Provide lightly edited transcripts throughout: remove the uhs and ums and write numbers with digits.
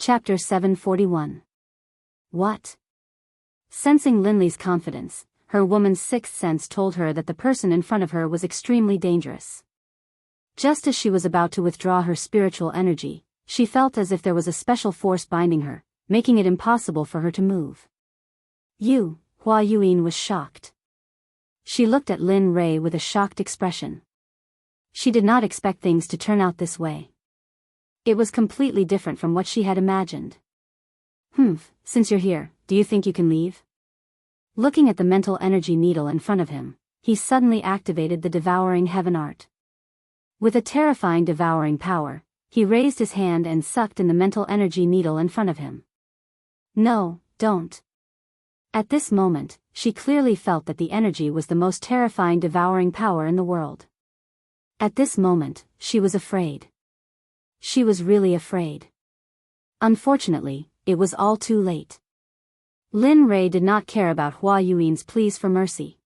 Chapter 741. What? Sensing Linley's confidence, her woman's sixth sense told her that the person in front of her was extremely dangerous. Just as she was about to withdraw her spiritual energy, she felt as if there was a special force binding her, making it impossible for her to move. Hua Yuan was shocked. She looked at Lin Rei with a shocked expression. She did not expect things to turn out this way. It was completely different from what she had imagined. Since you're here, do you think you can leave? Looking at the mental energy needle in front of him, he suddenly activated the devouring heaven art. With a terrifying devouring power, he raised his hand and sucked in the mental energy needle in front of him. No, don't. At this moment, she clearly felt that the energy was the most terrifying devouring power in the world. At this moment, she was afraid. She was really afraid. Unfortunately, it was all too late. Lin Rei did not care about Hua Yuan's pleas for mercy.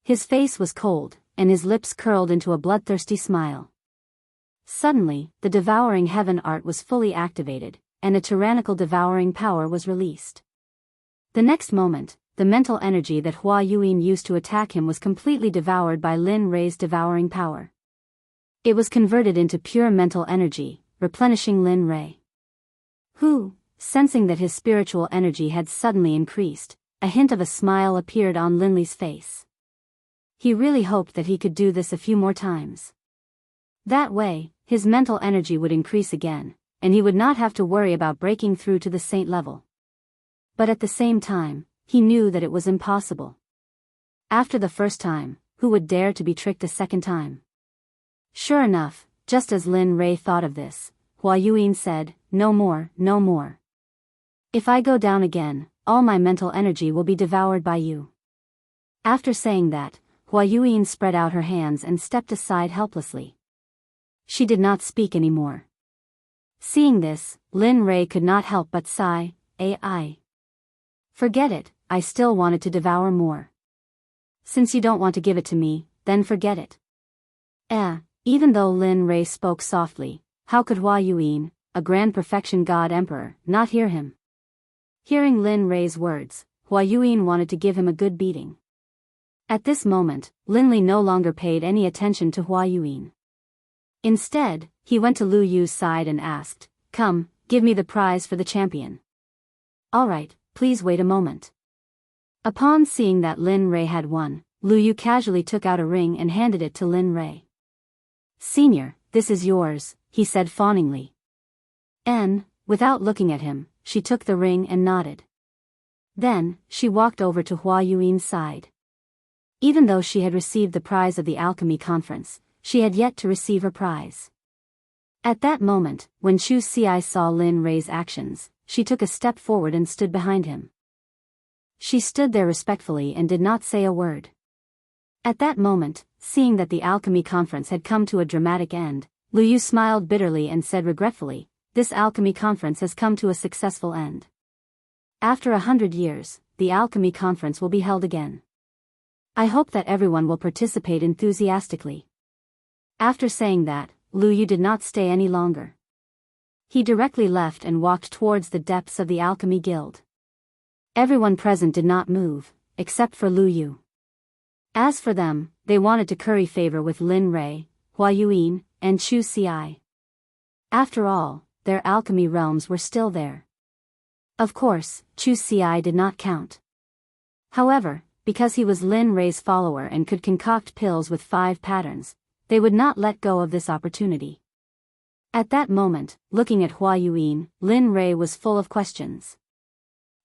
His face was cold, and his lips curled into a bloodthirsty smile. Suddenly, the devouring heaven art was fully activated, and a tyrannical devouring power was released. The next moment, the mental energy that Hua Yuan used to attack him was completely devoured by Lin Rei's devouring power. It was converted into pure mental energy, replenishing Lin Rei. Sensing that his spiritual energy had suddenly increased, a hint of a smile appeared on Linley's face. He really hoped that he could do this a few more times. That way, his mental energy would increase again, and he would not have to worry about breaking through to the saint level. But at the same time, he knew that it was impossible. After the first time, who would dare to be tricked a second time? Sure enough, just as Lin Rei thought of this, Hua Yuan said, "No more, no more. If I go down again, all my mental energy will be devoured by you." After saying that, Hua Yuan spread out her hands and stepped aside helplessly. She did not speak anymore. Seeing this, Lin Rei could not help but sigh, "Ai. Forget it, I still wanted to devour more. Since you don't want to give it to me, then forget it." Even though Lin Rei spoke softly, how could Hua Yuan, a grand perfection god emperor, not hear him? Hearing Lin Rei's words, Hua Yuan wanted to give him a good beating. At this moment, Linley no longer paid any attention to Hua Yuan. Instead, he went to Lu Yu's side and asked, "Come, give me the prize for the champion." "All right, please wait a moment." Upon seeing that Lin Rei had won, Lu Yu casually took out a ring and handed it to Lin Rei. "Senior, this is yours," he said fawningly. Without looking at him, she took the ring and nodded. Then, she walked over to Hua Yuan's side. Even though she had received the prize of the alchemy conference, she had yet to receive her prize. At that moment, when Chu Xi saw Lin Rei's actions, she took a step forward and stood behind him. She stood there respectfully and did not say a word. At that moment, seeing that the alchemy conference had come to a dramatic end, Lu Yu smiled bitterly and said regretfully, "This alchemy conference has come to a successful end. After 100 years, the alchemy conference will be held again. I hope that everyone will participate enthusiastically." After saying that, Lu Yu did not stay any longer. He directly left and walked towards the depths of the alchemy guild. Everyone present did not move, except for Lu Yu. As for them, they wanted to curry favor with Lin Rei, Hua Yuan, and Chu Xi. After all, their alchemy realms were still there. Of course, Chu Xi did not count. However, because he was Lin Rei's follower and could concoct pills with 5 patterns, they would not let go of this opportunity. At that moment, looking at Hua Yuan, Lin Rei was full of questions.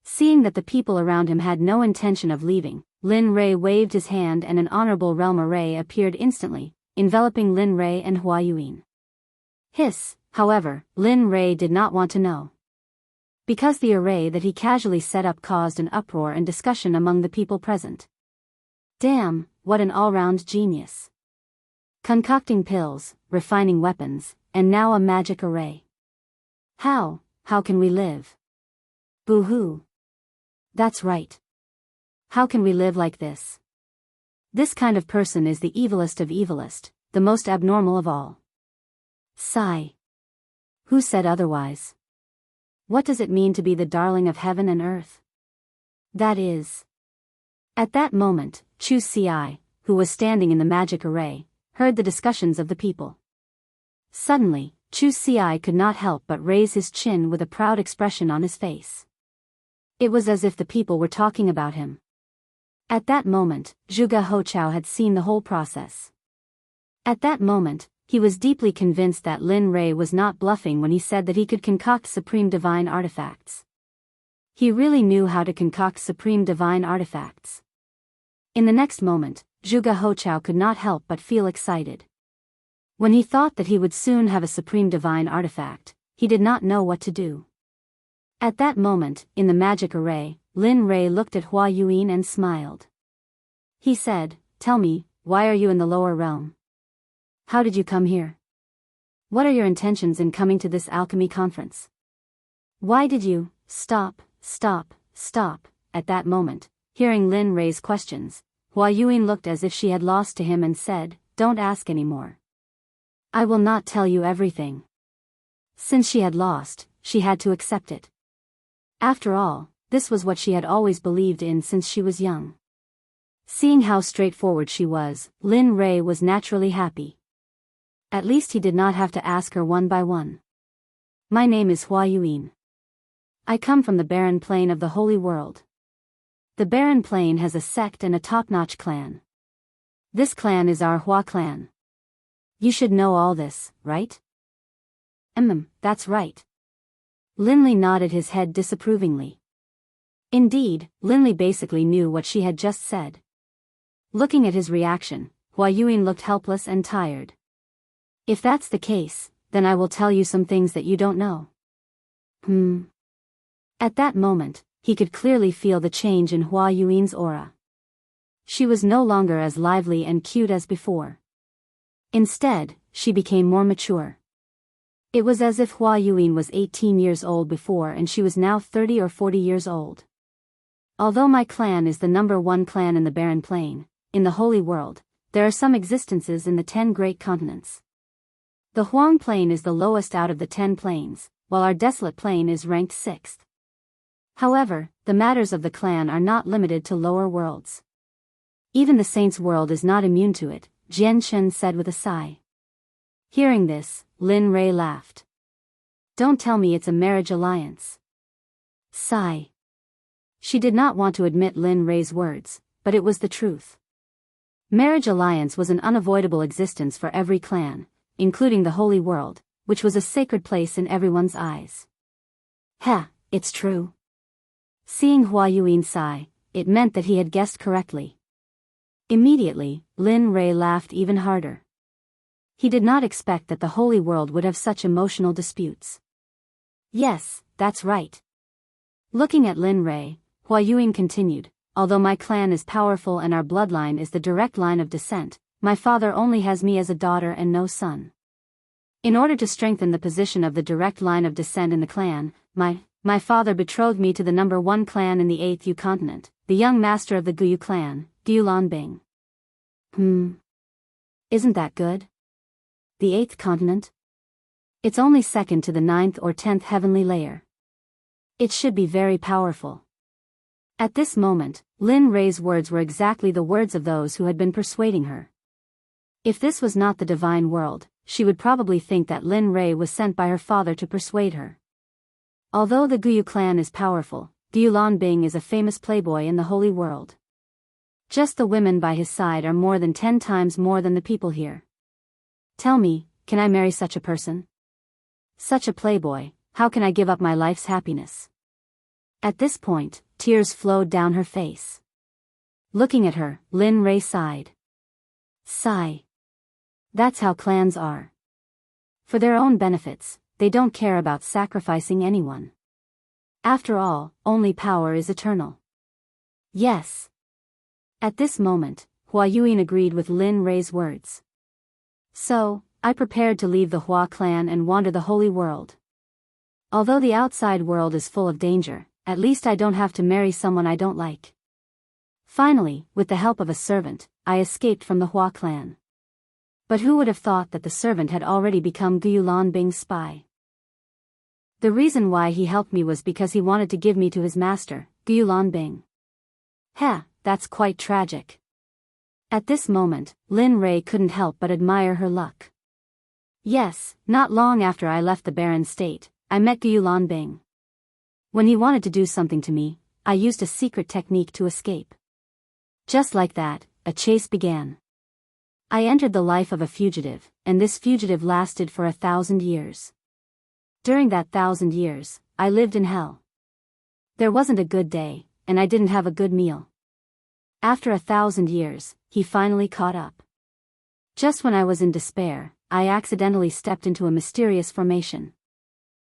Seeing that the people around him had no intention of leaving, Lin Rei waved his hand and an honorable realm array appeared instantly, enveloping Lin Rei and Hua Yuan. However, Lin Rei did not want to know. Because the array that he casually set up caused an uproar and discussion among the people present. Damn, what an all-round genius. Concocting pills, refining weapons, and now a magic array. How can we live? Boo-hoo. That's right. How can we live like this? This kind of person is the evilest of evilest, the most abnormal of all. Sigh. Who said otherwise? What does it mean to be the darling of heaven and earth? That is. At that moment, Chu Ci, who was standing in the magic array, heard the discussions of the people. Suddenly, Chu Ci could not help but raise his chin with a proud expression on his face. It was as if the people were talking about him. At that moment, Zhuge Hochao had seen the whole process. At that moment, he was deeply convinced that Lin Rei was not bluffing when he said that he could concoct supreme divine artifacts. He really knew how to concoct supreme divine artifacts. In the next moment, Zhuge Hochao could not help but feel excited. When he thought that he would soon have a supreme divine artifact, he did not know what to do. At that moment, in the magic array, Lin Rei looked at Hua Yuan and smiled. He said, "Tell me, why are you in the lower realm? How did you come here? What are your intentions in coming to this alchemy conference? Why did you stop? At that moment, hearing Lin Rei's questions, Hua Yuan looked as if she had lost to him and said, "Don't ask anymore. I will not tell you everything." Since she had lost, she had to accept it. After all, this was what she had always believed in since she was young. Seeing how straightforward she was, Lin Rei was naturally happy. At least he did not have to ask her one by one. "My name is Hua Yuan. I come from the barren plain of the Holy World. The barren plain has a sect and a top-notch clan. This clan is our Hua clan. You should know all this, right?" That's right." Linley nodded his head disapprovingly. Indeed, Linley basically knew what she had just said. Looking at his reaction, Hua Yuan looked helpless and tired. "If that's the case, then I will tell you some things that you don't know." At that moment, he could clearly feel the change in Hua Yuan's aura. She was no longer as lively and cute as before. Instead, she became more mature. It was as if Hua Yuan was 18 years old before and she was now 30 or 40 years old. "Although my clan is the #1 clan in the Barren Plain, in the Holy World, there are some existences in the 10 great continents. The Huang Plain is the lowest out of the 10 plains, while our Desolate Plain is ranked 6th. However, the matters of the clan are not limited to lower worlds. Even the Saints' World is not immune to it," Jian Shen said with a sigh. Hearing this, Lin Rei laughed. "Don't tell me it's a marriage alliance." Sigh. She did not want to admit Lin Rei's words, but it was the truth. Marriage alliance was an unavoidable existence for every clan, including the Holy World, which was a sacred place in everyone's eyes. It's true. Seeing Hua Yuan sigh, it meant that he had guessed correctly. Immediately, Lin Rei laughed even harder. He did not expect that the Holy World would have such emotional disputes. "Yes, that's right." Looking at Lin Rei, Hua Yuan continued, "Although my clan is powerful and our bloodline is the direct line of descent, my father only has me as a daughter and no son. In order to strengthen the position of the direct line of descent in the clan, my father betrothed me to the #1 clan in the 8th Yu continent, the young master of the Guyu clan, Gulan Bing." Isn't that good? The 8th continent? It's only second to the 9th or 10th heavenly layer. It should be very powerful. At this moment, Lin Rei's words were exactly the words of those who had been persuading her. If this was not the divine world, she would probably think that Lin Rei was sent by her father to persuade her. Although the Guyu clan is powerful, Gulan Bing is a famous playboy in the Holy World. Just the women by his side are more than 10 times more than the people here. Tell me, can I marry such a person? Such a playboy, how can I give up my life's happiness? At this point, tears flowed down her face. Looking at her, Lin Rei sighed. Sigh. That's how clans are. For their own benefits, they don't care about sacrificing anyone. After all, only power is eternal. Yes. At this moment, Hua Yuan agreed with Lin Rei's words. So, I prepared to leave the Hua clan and wander the Holy World. Although the outside world is full of danger, at least I don't have to marry someone I don't like. Finally, with the help of a servant, I escaped from the Hua clan. But who would have thought that the servant had already become Gulan Bing's spy? The reason why he helped me was because he wanted to give me to his master, Gulanbing. Heh, that's quite tragic. At this moment, Lin Rei couldn't help but admire her luck. Yes, not long after I left the barren state, I met Gulanbing. When he wanted to do something to me, I used a secret technique to escape. Just like that, a chase began. I entered the life of a fugitive, and this fugitive lasted for 1,000 years. During that 1,000 years, I lived in hell. There wasn't a good day, and I didn't have a good meal. After 1,000 years, he finally caught up. Just when I was in despair, I accidentally stepped into a mysterious formation.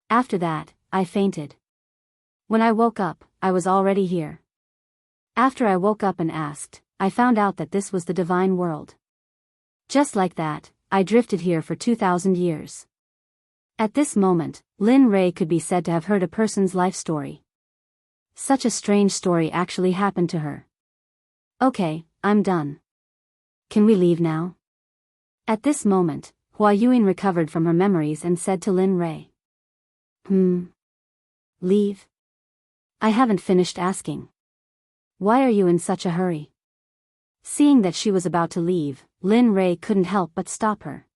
After that, I fainted. When I woke up, I was already here. After I woke up and asked, I found out that this was the divine world. Just like that, I drifted here for 2,000 years. At this moment, Lin Rei could be said to have heard a person's life story. Such a strange story actually happened to her. Okay, I'm done. Can we leave now? At this moment, Hua Yuan recovered from her memories and said to Lin Rei. Leave? I haven't finished asking. Why are you in such a hurry? Seeing that she was about to leave, Lin Rei couldn't help but stop her.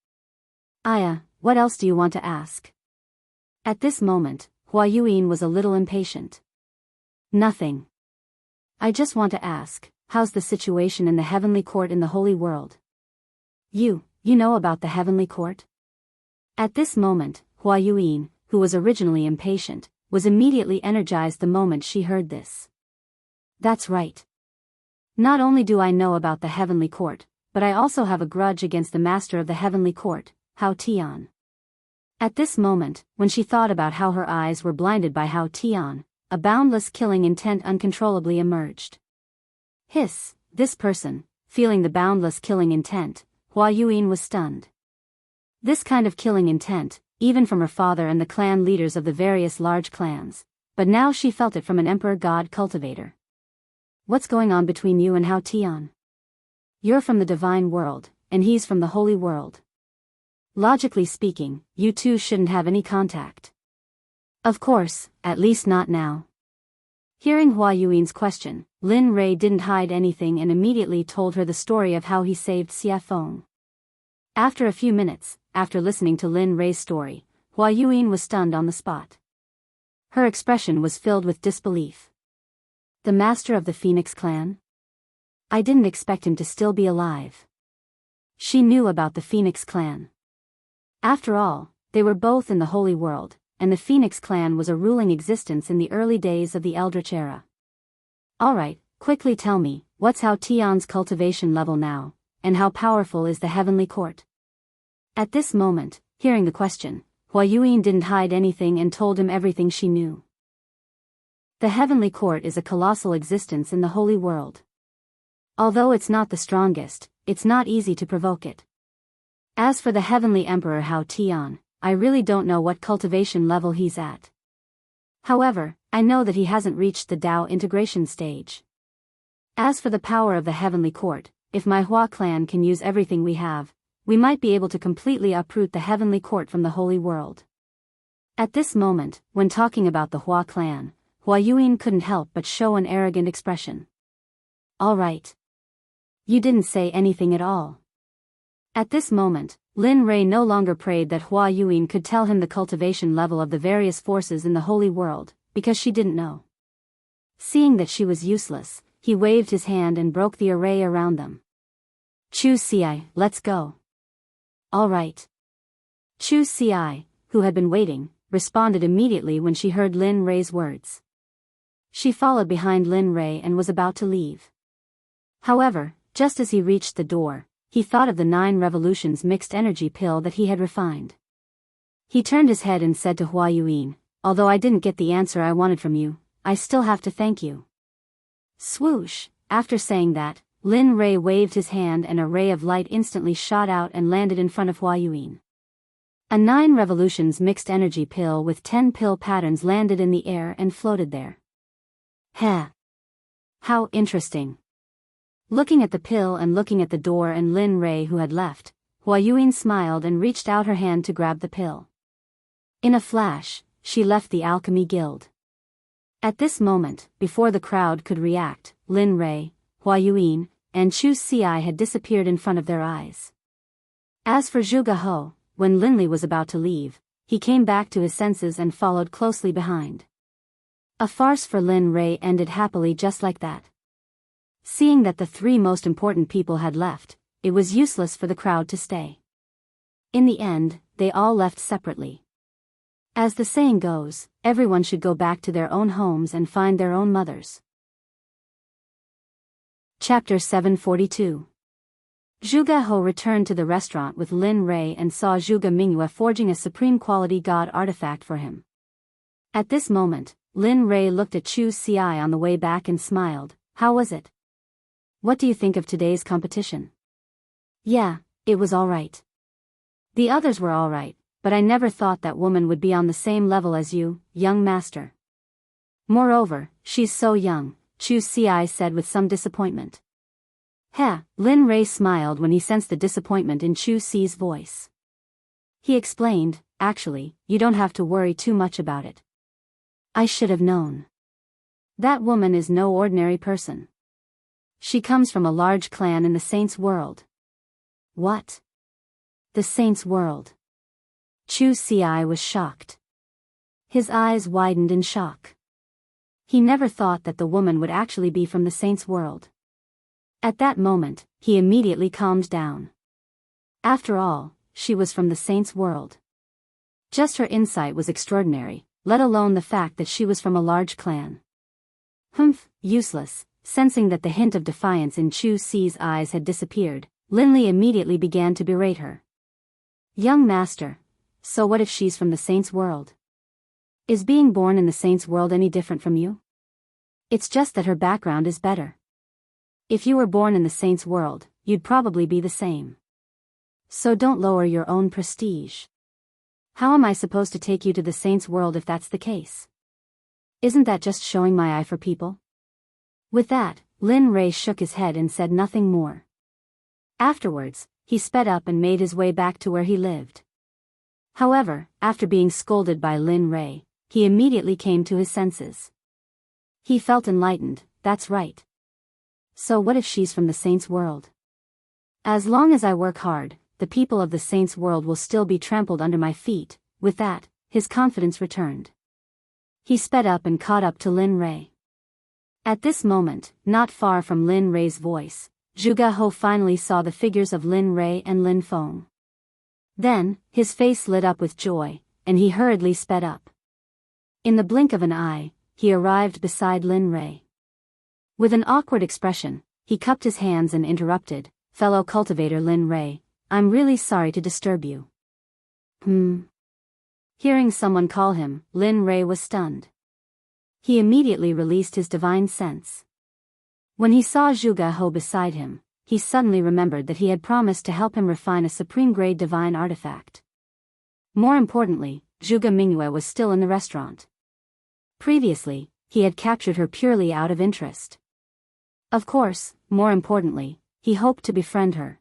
Aya, what else do you want to ask? At this moment, Hua Yuan was a little impatient. Nothing. I just want to ask, how's the situation in the heavenly court in the holy world? You know about the heavenly court? At this moment, Hua Yuan, who was originally impatient, was immediately energized the moment she heard this. That's right. Not only do I know about the heavenly court, but I also have a grudge against the master of the heavenly court, Hao Tian. At this moment, when she thought about how her eyes were blinded by Hao Tian, a boundless killing intent uncontrollably emerged. Hiss, this person, feeling the boundless killing intent, Hua Yuan was stunned. This kind of killing intent, even from her father and the clan leaders of the various large clans, but now she felt it from an emperor god cultivator. What's going on between you and Hao Tian? You're from the divine world, and he's from the holy world. Logically speaking, you two shouldn't have any contact. Of course, at least not now. Hearing Hua Yuan's question, Lin Rei didn't hide anything and immediately told her the story of how he saved Xie Feng. After a few minutes, after listening to Lin Rei's story, Hua Yuan was stunned on the spot. Her expression was filled with disbelief. The master of the Phoenix clan? I didn't expect him to still be alive. She knew about the Phoenix clan. After all, they were both in the holy world, and the Phoenix clan was a ruling existence in the early days of the Eldritch era. Alright, quickly tell me, what's Hao Tian's cultivation level now, and how powerful is the heavenly court? At this moment, hearing the question, Hua Yuan didn't hide anything and told him everything she knew. The heavenly court is a colossal existence in the holy world. Although it's not the strongest, it's not easy to provoke it. As for the heavenly emperor Hao Tian, I really don't know what cultivation level he's at. However, I know that he hasn't reached the Dao integration stage. As for the power of the heavenly court, if my Hua clan can use everything we have, we might be able to completely uproot the heavenly court from the holy world. At this moment, when talking about the Hua clan, Hua Yuan couldn't help but show an arrogant expression. All right. You didn't say anything at all. At this moment, Lin Rei no longer prayed that Hua Yuan could tell him the cultivation level of the various forces in the holy world, because she didn't know. Seeing that she was useless, he waved his hand and broke the array around them. Chu Ci, let's go. All right. Chu Ci, who had been waiting, responded immediately when she heard Lin Rei's words. She followed behind Lin Rei and was about to leave. However, just as he reached the door, he thought of the 9 revolutions mixed energy pill that he had refined. He turned his head and said to Hua Yuan, although I didn't get the answer I wanted from you, I still have to thank you. Swoosh, after saying that, Lin Rei waved his hand and a ray of light instantly shot out and landed in front of Hua Yuan. A 9 revolutions mixed energy pill with 10 pill patterns landed in the air and floated there. Heh. How interesting. Looking at the pill and looking at the door and Lin Rei who had left, Hua Yuan smiled and reached out her hand to grab the pill. In a flash, she left the Alchemy Guild. At this moment, before the crowd could react, Lin Rei, Hua Yuan, and Chu Xi had disappeared in front of their eyes. As for Zhuge He, when Lin Li was about to leave, he came back to his senses and followed closely behind. A farce for Lin Rei ended happily just like that. Seeing that the three most important people had left, it was useless for the crowd to stay. In the end, they all left separately. As the saying goes, everyone should go back to their own homes and find their own mothers. Chapter 742. Zhuge He returned to the restaurant with Lin Rei and saw Zhuge Mingyue forging a supreme quality god artifact for him. At this moment, Lin Rei looked at Chu Xi on the way back and smiled. How was it? What do you think of today's competition? Yeah, it was alright. The others were alright, but I never thought that woman would be on the same level as you, young master. Moreover, she's so young, Chu Xi said with some disappointment. Lin Rei smiled when he sensed the disappointment in Chu Xi's voice. He explained, actually, you don't have to worry too much about it. I should have known. That woman is no ordinary person. She comes from a large clan in the Saints' world. What? The Saints' world. Chu Xi was shocked. His eyes widened in shock. He never thought that the woman would actually be from the Saints' world. At that moment, he immediately calmed down. After all, she was from the Saints' world. Just her insight was extraordinary, let alone the fact that she was from a large clan. Useless. Sensing that the hint of defiance in Chu Xi's eyes had disappeared, Lin Li immediately began to berate her. Young master, so what if she's from the Saints' world? Is being born in the Saints' world any different from you? It's just that her background is better. If you were born in the Saints' world, you'd probably be the same. So don't lower your own prestige. How am I supposed to take you to the Saints' world if that's the case? Isn't that just showing my eye for people? With that, Lin Rei shook his head and said nothing more. Afterwards, he sped up and made his way back to where he lived. However, after being scolded by Lin Rei, he immediately came to his senses. He felt enlightened, that's right. So what if she's from the Saints' world? As long as I work hard, the people of the Saints' world will still be trampled under my feet. With that, his confidence returned. He sped up and caught up to Lin Rei. At this moment, not far from Lin Rei's voice, Zhuge He finally saw the figures of Lin Rei and Lin Feng. Then, his face lit up with joy, and he hurriedly sped up. In the blink of an eye, he arrived beside Lin Rei. With an awkward expression, he cupped his hands and interrupted, "Fellow cultivator Lin Rei, I'm really sorry to disturb you." Hearing someone call him, Lin Rei was stunned. He immediately released his divine sense. When he saw Zhuge He beside him, he suddenly remembered that he had promised to help him refine a supreme-grade divine artifact. More importantly, Zhuge Mingyue was still in the restaurant. Previously, he had captured her purely out of interest. Of course, more importantly, he hoped to befriend her.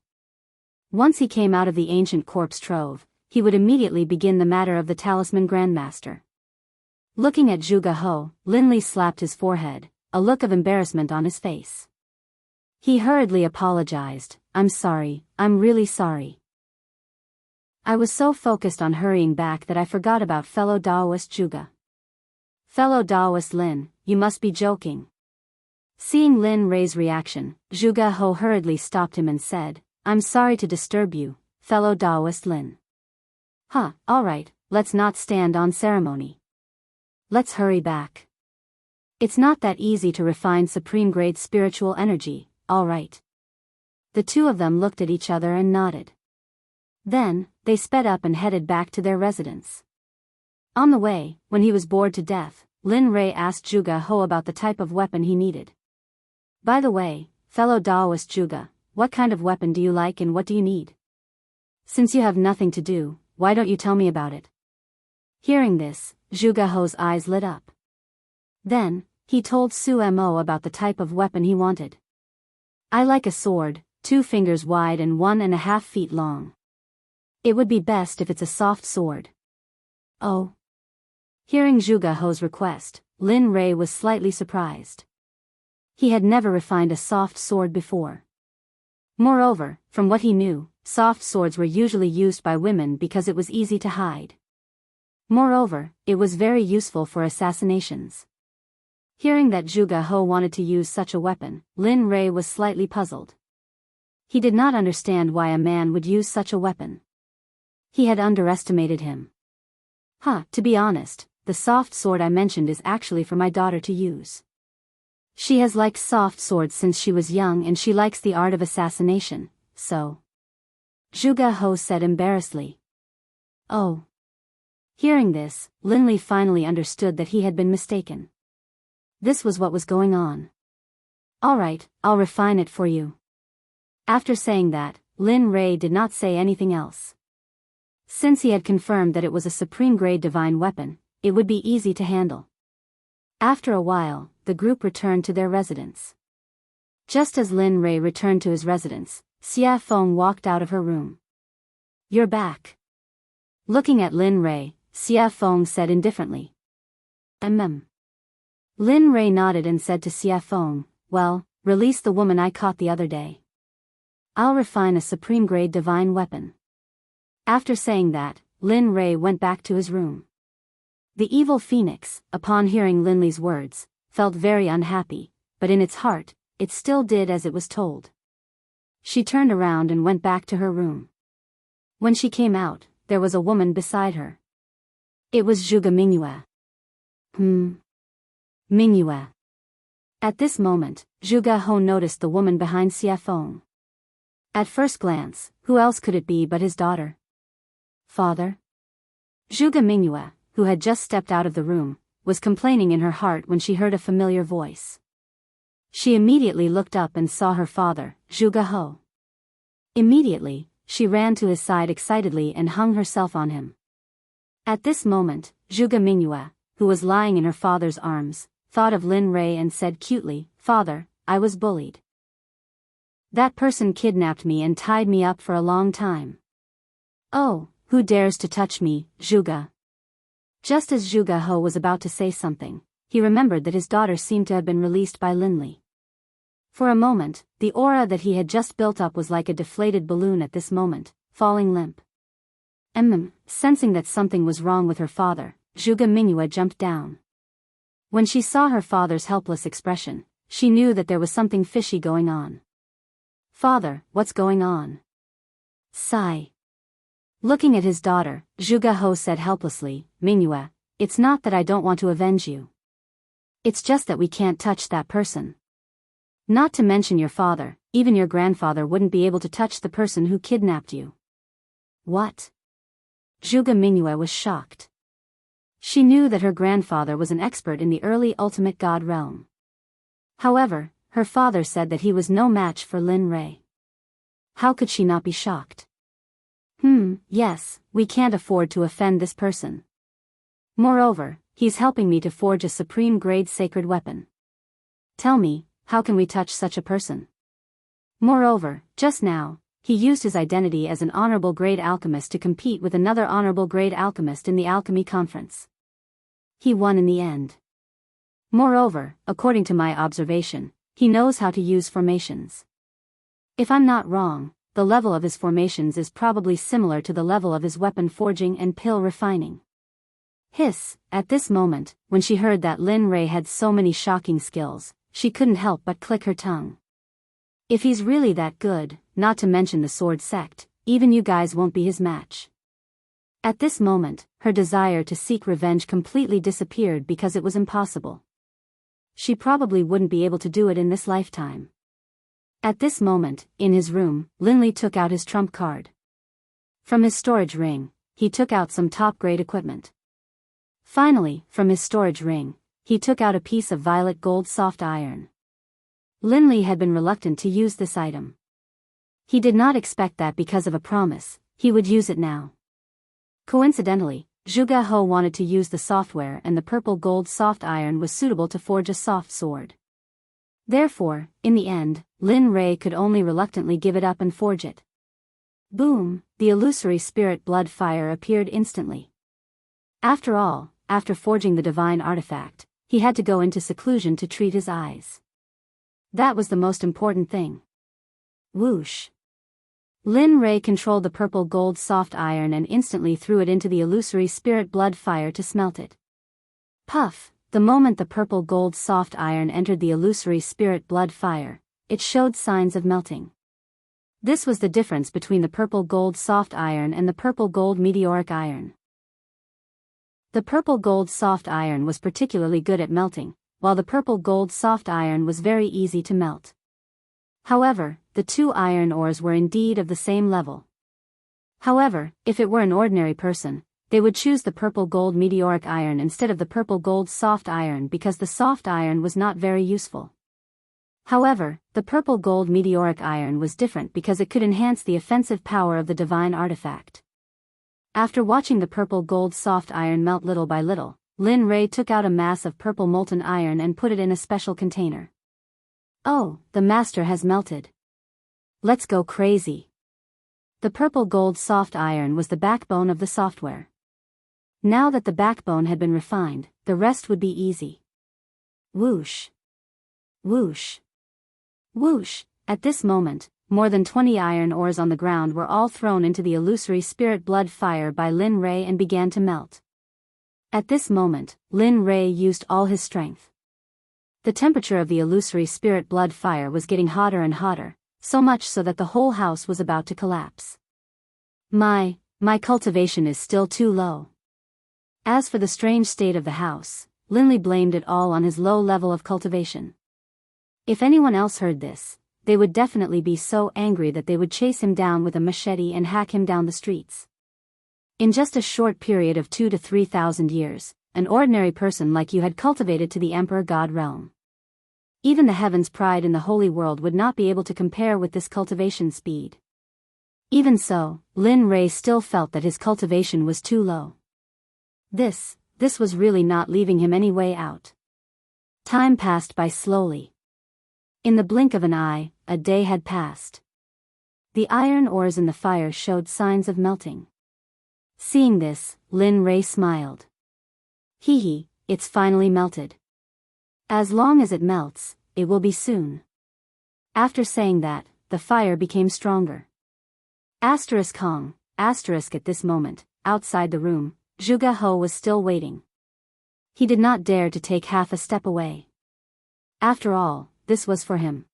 Once he came out of the ancient corpse trove, he would immediately begin the matter of the Talisman Grandmaster. Looking at Zhuge He, Lin Li slapped his forehead, a look of embarrassment on his face. He hurriedly apologized, "I'm sorry, I'm really sorry. I was so focused on hurrying back that I forgot about fellow Daoist Zhuge." "Fellow Daoist Lin, you must be joking." Seeing Lin Rei's reaction, Zhuge He hurriedly stopped him and said, "I'm sorry to disturb you, fellow Daoist Lin." Alright, let's not stand on ceremony. Let's hurry back. It's not that easy to refine supreme-grade spiritual energy, alright. The two of them looked at each other and nodded. Then, they sped up and headed back to their residence. On the way, when he was bored to death, Lin Rei asked Zhuge He about the type of weapon he needed. "By the way, fellow Daoist Zhuge, what kind of weapon do you like and what do you need? Since you have nothing to do, why don't you tell me about it?" Hearing this, Zhuge He's eyes lit up. Then, he told Su Mo about the type of weapon he wanted. "I like a sword, 2 fingers wide and 1.5 feet long. It would be best if it's a soft sword." "Oh. Hearing Zhuge He's request, Lin Rei was slightly surprised. He had never refined a soft sword before. Moreover, from what he knew, soft swords were usually used by women because it was easy to hide. Moreover, it was very useful for assassinations. Hearing that Zhuge He wanted to use such a weapon, Lin Rei was slightly puzzled. He did not understand why a man would use such a weapon. He had underestimated him. To be honest, the soft sword I mentioned is actually for my daughter to use. She has liked soft swords since she was young and she likes the art of assassination, so. Zhuge He said embarrassedly. Oh. Hearing this, Linli finally understood that he had been mistaken. This was what was going on. Alright, I'll refine it for you. After saying that, Lin Rei did not say anything else. Since he had confirmed that it was a supreme-grade divine weapon, it would be easy to handle. After a while, the group returned to their residence. Just as Lin Rei returned to his residence, Xia Feng walked out of her room. You're back. Looking at Lin Rei, Xia Feng said indifferently. Lin Rei nodded and said to Xia Feng, well, release the woman I caught the other day. I'll refine a supreme-grade divine weapon. After saying that, Lin Rei went back to his room. The evil phoenix, upon hearing Linli's words, felt very unhappy, but in its heart, it still did as it was told. She turned around and went back to her room. When she came out, there was a woman beside her. It was Zhuge Mingyue. Mingyue. At this moment, Zhuge He noticed the woman behind Xia Feng. At first glance, who else could it be but his daughter? Father? Zhuge Mingyue, who had just stepped out of the room, was complaining in her heart when she heard a familiar voice. She immediately looked up and saw her father, Zhuge He. Immediately, she ran to his side excitedly and hung herself on him. At this moment, Zhuge Mingyue, who was lying in her father's arms, thought of Lin Rei and said cutely, Father, I was bullied. That person kidnapped me and tied me up for a long time. Oh, who dares to touch me, Zhuge? Just as Zhuge He was about to say something, he remembered that his daughter seemed to have been released by Linli. For a moment, the aura that he had just built up was like a deflated balloon at this moment, falling limp. Sensing that something was wrong with her father, Zhuge Mingyue jumped down. When she saw her father's helpless expression, she knew that there was something fishy going on. Father, what's going on? Sigh. Looking at his daughter, Zhuge He said helplessly, Mingyue, it's not that I don't want to avenge you. It's just that we can't touch that person. Not to mention your father, even your grandfather wouldn't be able to touch the person who kidnapped you. What? Zhuge Mingyue was shocked. She knew that her grandfather was an expert in the early ultimate god realm. However, her father said that he was no match for Lin Rei. How could she not be shocked? Yes, we can't afford to offend this person. Moreover, he's helping me to forge a supreme-grade sacred weapon. Tell me, how can we touch such a person? Moreover, just now, he used his identity as an honorable grade alchemist to compete with another honorable grade alchemist in the alchemy conference. He won in the end. Moreover, according to my observation, he knows how to use formations. If I'm not wrong, the level of his formations is probably similar to the level of his weapon forging and pill refining. Hiss, at this moment, when she heard that Lin Rei had so many shocking skills, she couldn't help but click her tongue. If he's really that good, not to mention the sword sect, even you guys won't be his match. At this moment, her desire to seek revenge completely disappeared because it was impossible. She probably wouldn't be able to do it in this lifetime. At this moment, in his room, Linli took out his trump card. From his storage ring, he took out some top-grade equipment. Finally, from his storage ring, he took out a piece of violet gold soft iron. Linli had been reluctant to use this item. He did not expect that because of a promise, he would use it now. Coincidentally, Zhuge He wanted to use the software and the purple gold soft iron was suitable to forge a soft sword. Therefore, in the end, Lin Rei could only reluctantly give it up and forge it. Boom, the illusory spirit blood fire appeared instantly. After all, after forging the divine artifact, he had to go into seclusion to treat his eyes. That was the most important thing. Whoosh! Lin Rei controlled the purple gold soft iron and instantly threw it into the illusory spirit blood fire to smelt it. Puff! The moment the purple gold soft iron entered the illusory spirit blood fire, it showed signs of melting. This was the difference between the purple gold soft iron and the purple gold meteoric iron. The purple gold soft iron was particularly good at melting, while the purple gold soft iron was very easy to melt. However, the two iron ores were indeed of the same level. However, if it were an ordinary person, they would choose the purple gold meteoric iron instead of the purple gold soft iron because the soft iron was not very useful. However, the purple gold meteoric iron was different because it could enhance the offensive power of the divine artifact. After watching the purple gold soft iron melt little by little, Lin Rei took out a mass of purple molten iron and put it in a special container. Oh, the master has melted. Let's go crazy. The purple gold soft iron was the backbone of the software. Now that the backbone had been refined, the rest would be easy. Whoosh! Whoosh! Whoosh! At this moment, more than 20 iron ores on the ground were all thrown into the illusory spirit blood fire by Lin Rei and began to melt. At this moment, Lin Rei used all his strength. The temperature of the illusory spirit blood fire was getting hotter and hotter, so much so that the whole house was about to collapse. My cultivation is still too low. As for the strange state of the house, Linley blamed it all on his low level of cultivation. If anyone else heard this, they would definitely be so angry that they would chase him down with a machete and hack him down the streets. In just a short period of 2,000 to 3,000 years, an ordinary person like you had cultivated to the Emperor God realm. Even the heaven's pride in the holy world would not be able to compare with this cultivation speed. Even so, Lin Rei still felt that his cultivation was too low. This was really not leaving him any way out. Time passed by slowly. In the blink of an eye, a day had passed. The iron ores in the fire showed signs of melting. Seeing this, Lin Rei smiled. Hee, it's finally melted. As long as it melts, it will be soon. After saying that, the fire became stronger. Kong, at this moment, outside the room, Zhuge He was still waiting. He did not dare to take half a step away. After all, this was for him.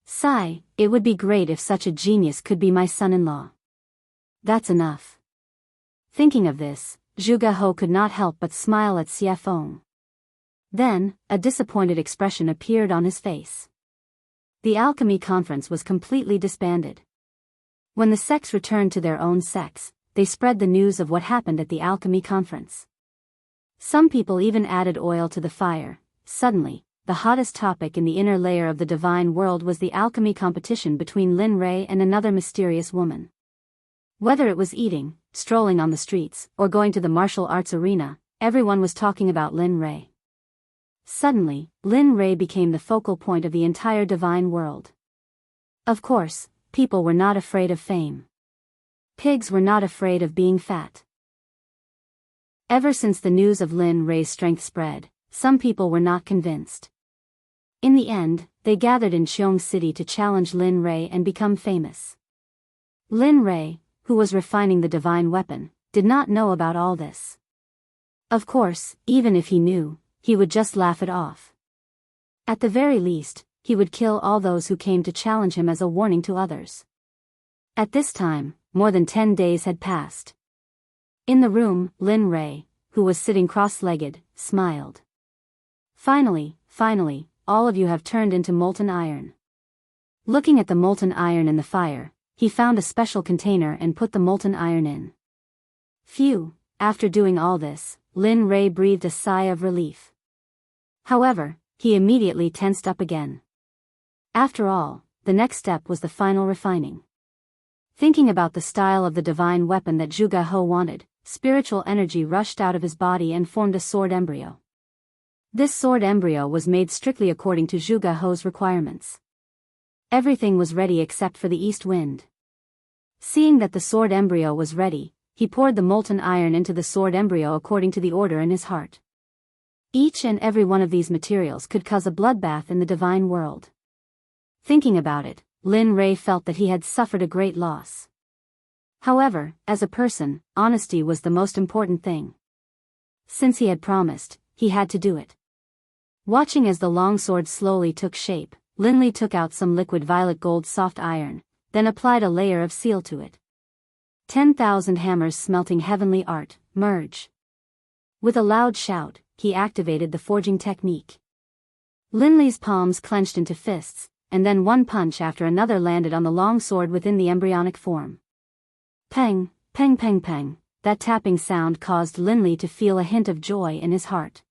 Sigh, it would be great if such a genius could be my son-in-law. That's enough. Thinking of this, Zhuge He could not help but smile at Xie Feng. Then, a disappointed expression appeared on his face. The alchemy conference was completely disbanded. When the sects returned to their own sects, they spread the news of what happened at the alchemy conference. Some people even added oil to the fire. Suddenly, the hottest topic in the inner layer of the divine world was the alchemy competition between Lin Rei and another mysterious woman. Whether it was eating, strolling on the streets, or going to the martial arts arena, everyone was talking about Lin Rei. Suddenly, Lin Rei became the focal point of the entire divine world. Of course, people were not afraid of fame. Pigs were not afraid of being fat. Ever since the news of Lin Rei's strength spread, some people were not convinced. In the end, they gathered in Qiong City to challenge Lin Rei and become famous. Lin Rei, who was refining the divine weapon, did not know about all this. Of course, even if he knew, he would just laugh it off. At the very least, he would kill all those who came to challenge him as a warning to others. At this time, more than 10 days had passed. In the room, Lin Rei, who was sitting cross-legged, smiled. Finally, all of you have turned into molten iron. Looking at the molten iron in the fire, he found a special container and put the molten iron in. Phew, after doing all this, Lin Rei breathed a sigh of relief. However, he immediately tensed up again. After all, the next step was the final refining. Thinking about the style of the divine weapon that Zhuge He wanted, spiritual energy rushed out of his body and formed a sword embryo. This sword embryo was made strictly according to Zhuge He's requirements. Everything was ready except for the east wind. Seeing that the sword embryo was ready, he poured the molten iron into the sword embryo according to the order in his heart. Each and every one of these materials could cause a bloodbath in the divine world. Thinking about it, Lin Rei felt that he had suffered a great loss. However, as a person, honesty was the most important thing. Since he had promised, he had to do it. Watching as the longsword slowly took shape, Lin Li took out some liquid violet gold soft iron, then applied a layer of seal to it. 10,000 hammers smelting heavenly art, merge. With a loud shout, he activated the forging technique. Lin Li's palms clenched into fists, and then one punch after another landed on the long sword within the embryonic form. Peng, peng peng peng, that tapping sound caused Lin Li to feel a hint of joy in his heart.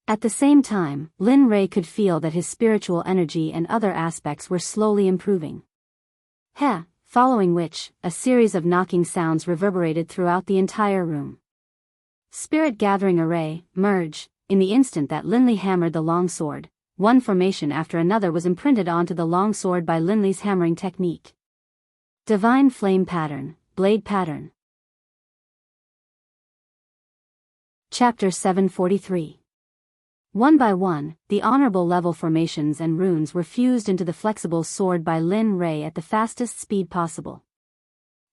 At the same time, Lin Rei could feel that his spiritual energy and other aspects were slowly improving. Following which, a series of knocking sounds reverberated throughout the entire room. Spirit gathering array, merge, in the instant that Lin Li hammered the long sword, one formation after another was imprinted onto the long sword by Lin Li's hammering technique. Divine flame pattern, blade pattern. Chapter 743. One by one, the honorable level formations and runes were fused into the flexible sword by Lin Rei at the fastest speed possible.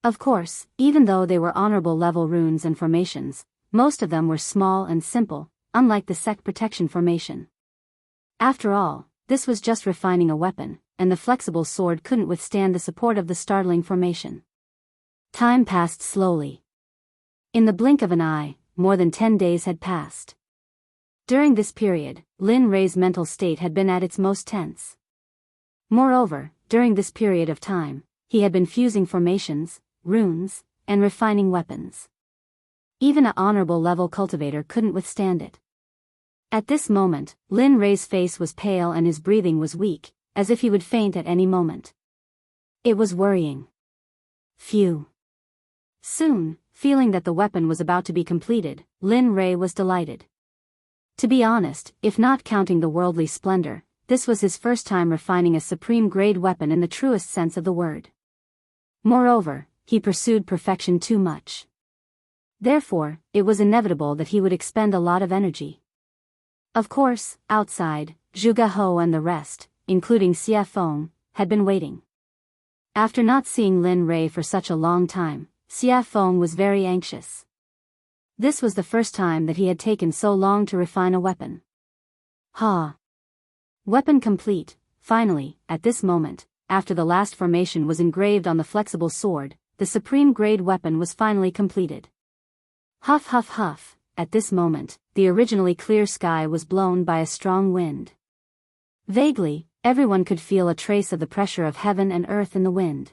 Of course, even though they were honorable level runes and formations, most of them were small and simple, unlike the Sect protection formation. After all, this was just refining a weapon, and the flexible sword couldn't withstand the support of the startling formation. Time passed slowly. In the blink of an eye, more than 10 days had passed. During this period, Lin Rei's mental state had been at its most tense. Moreover, during this period of time, he had been fusing formations, runes, and refining weapons. Even an honorable level cultivator couldn't withstand it. At this moment, Lin Rei's face was pale and his breathing was weak, as if he would faint at any moment. It was worrying. Phew. Soon, feeling that the weapon was about to be completed, Lin Rei was delighted. To be honest, if not counting the worldly splendor, this was his first time refining a supreme-grade weapon in the truest sense of the word. Moreover, he pursued perfection too much. Therefore, it was inevitable that he would expend a lot of energy. Of course, outside, Zhuge Hou and the rest, including Xie Feng, had been waiting. After not seeing Lin Rei for such a long time, Xie Feng was very anxious. This was the first time that he had taken so long to refine a weapon. Weapon complete. Finally, at this moment, after the last formation was engraved on the flexible sword, the supreme-grade weapon was finally completed. Huff huff huff, at this moment, the originally clear sky was blown by a strong wind. Vaguely, everyone could feel a trace of the pressure of heaven and earth in the wind.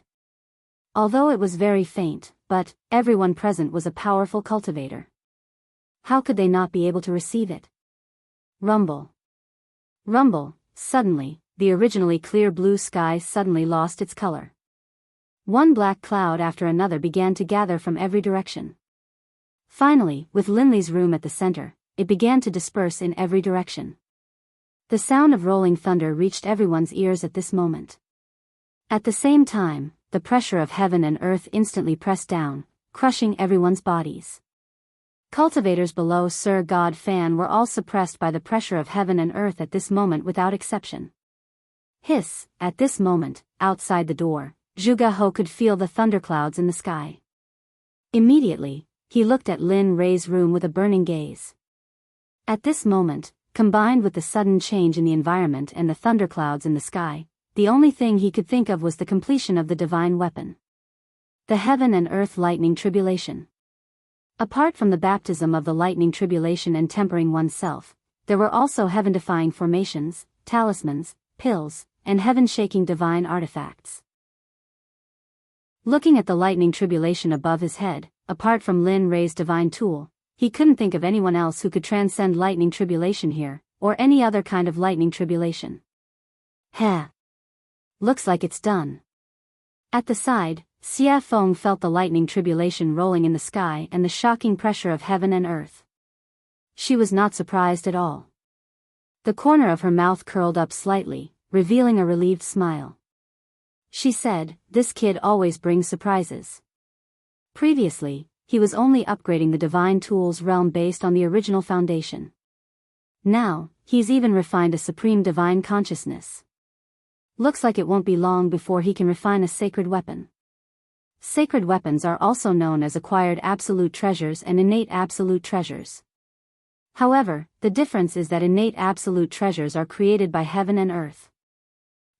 Although it was very faint, but everyone present was a powerful cultivator. How could they not be able to receive it? Rumble. Rumble. Suddenly, the originally clear blue sky suddenly lost its color. One black cloud after another began to gather from every direction. Finally, with Lin Li's room at the center, it began to disperse in every direction. The sound of rolling thunder reached everyone's ears at this moment. At the same time, the pressure of heaven and earth instantly pressed down, crushing everyone's bodies. Cultivators below Sir God Fan were all suppressed by the pressure of heaven and earth at this moment without exception. Hiss, at this moment, outside the door, Zhuge Hou could feel the thunderclouds in the sky. Immediately, he looked at Lin Rei's room with a burning gaze. At this moment, combined with the sudden change in the environment and the thunderclouds in the sky, the only thing he could think of was the completion of the divine weapon. The heaven and earth lightning tribulation. Apart from the baptism of the lightning tribulation and tempering oneself, there were also heaven-defying formations, talismans, pills, and heaven-shaking divine artifacts. Looking at the lightning tribulation above his head, apart from Lin Rei's divine tool, he couldn't think of anyone else who could transcend lightning tribulation here, or any other kind of lightning tribulation. Looks like it's done. At the side, Xie Feng felt the lightning tribulation rolling in the sky and the shocking pressure of heaven and earth. She was not surprised at all. The corner of her mouth curled up slightly, revealing a relieved smile. She said, "This kid always brings surprises." Previously, he was only upgrading the divine tools realm based on the original foundation. Now, he's even refined a supreme divine consciousness. Looks like it won't be long before he can refine a sacred weapon. Sacred weapons are also known as acquired absolute treasures and innate absolute treasures. However, the difference is that innate absolute treasures are created by heaven and earth.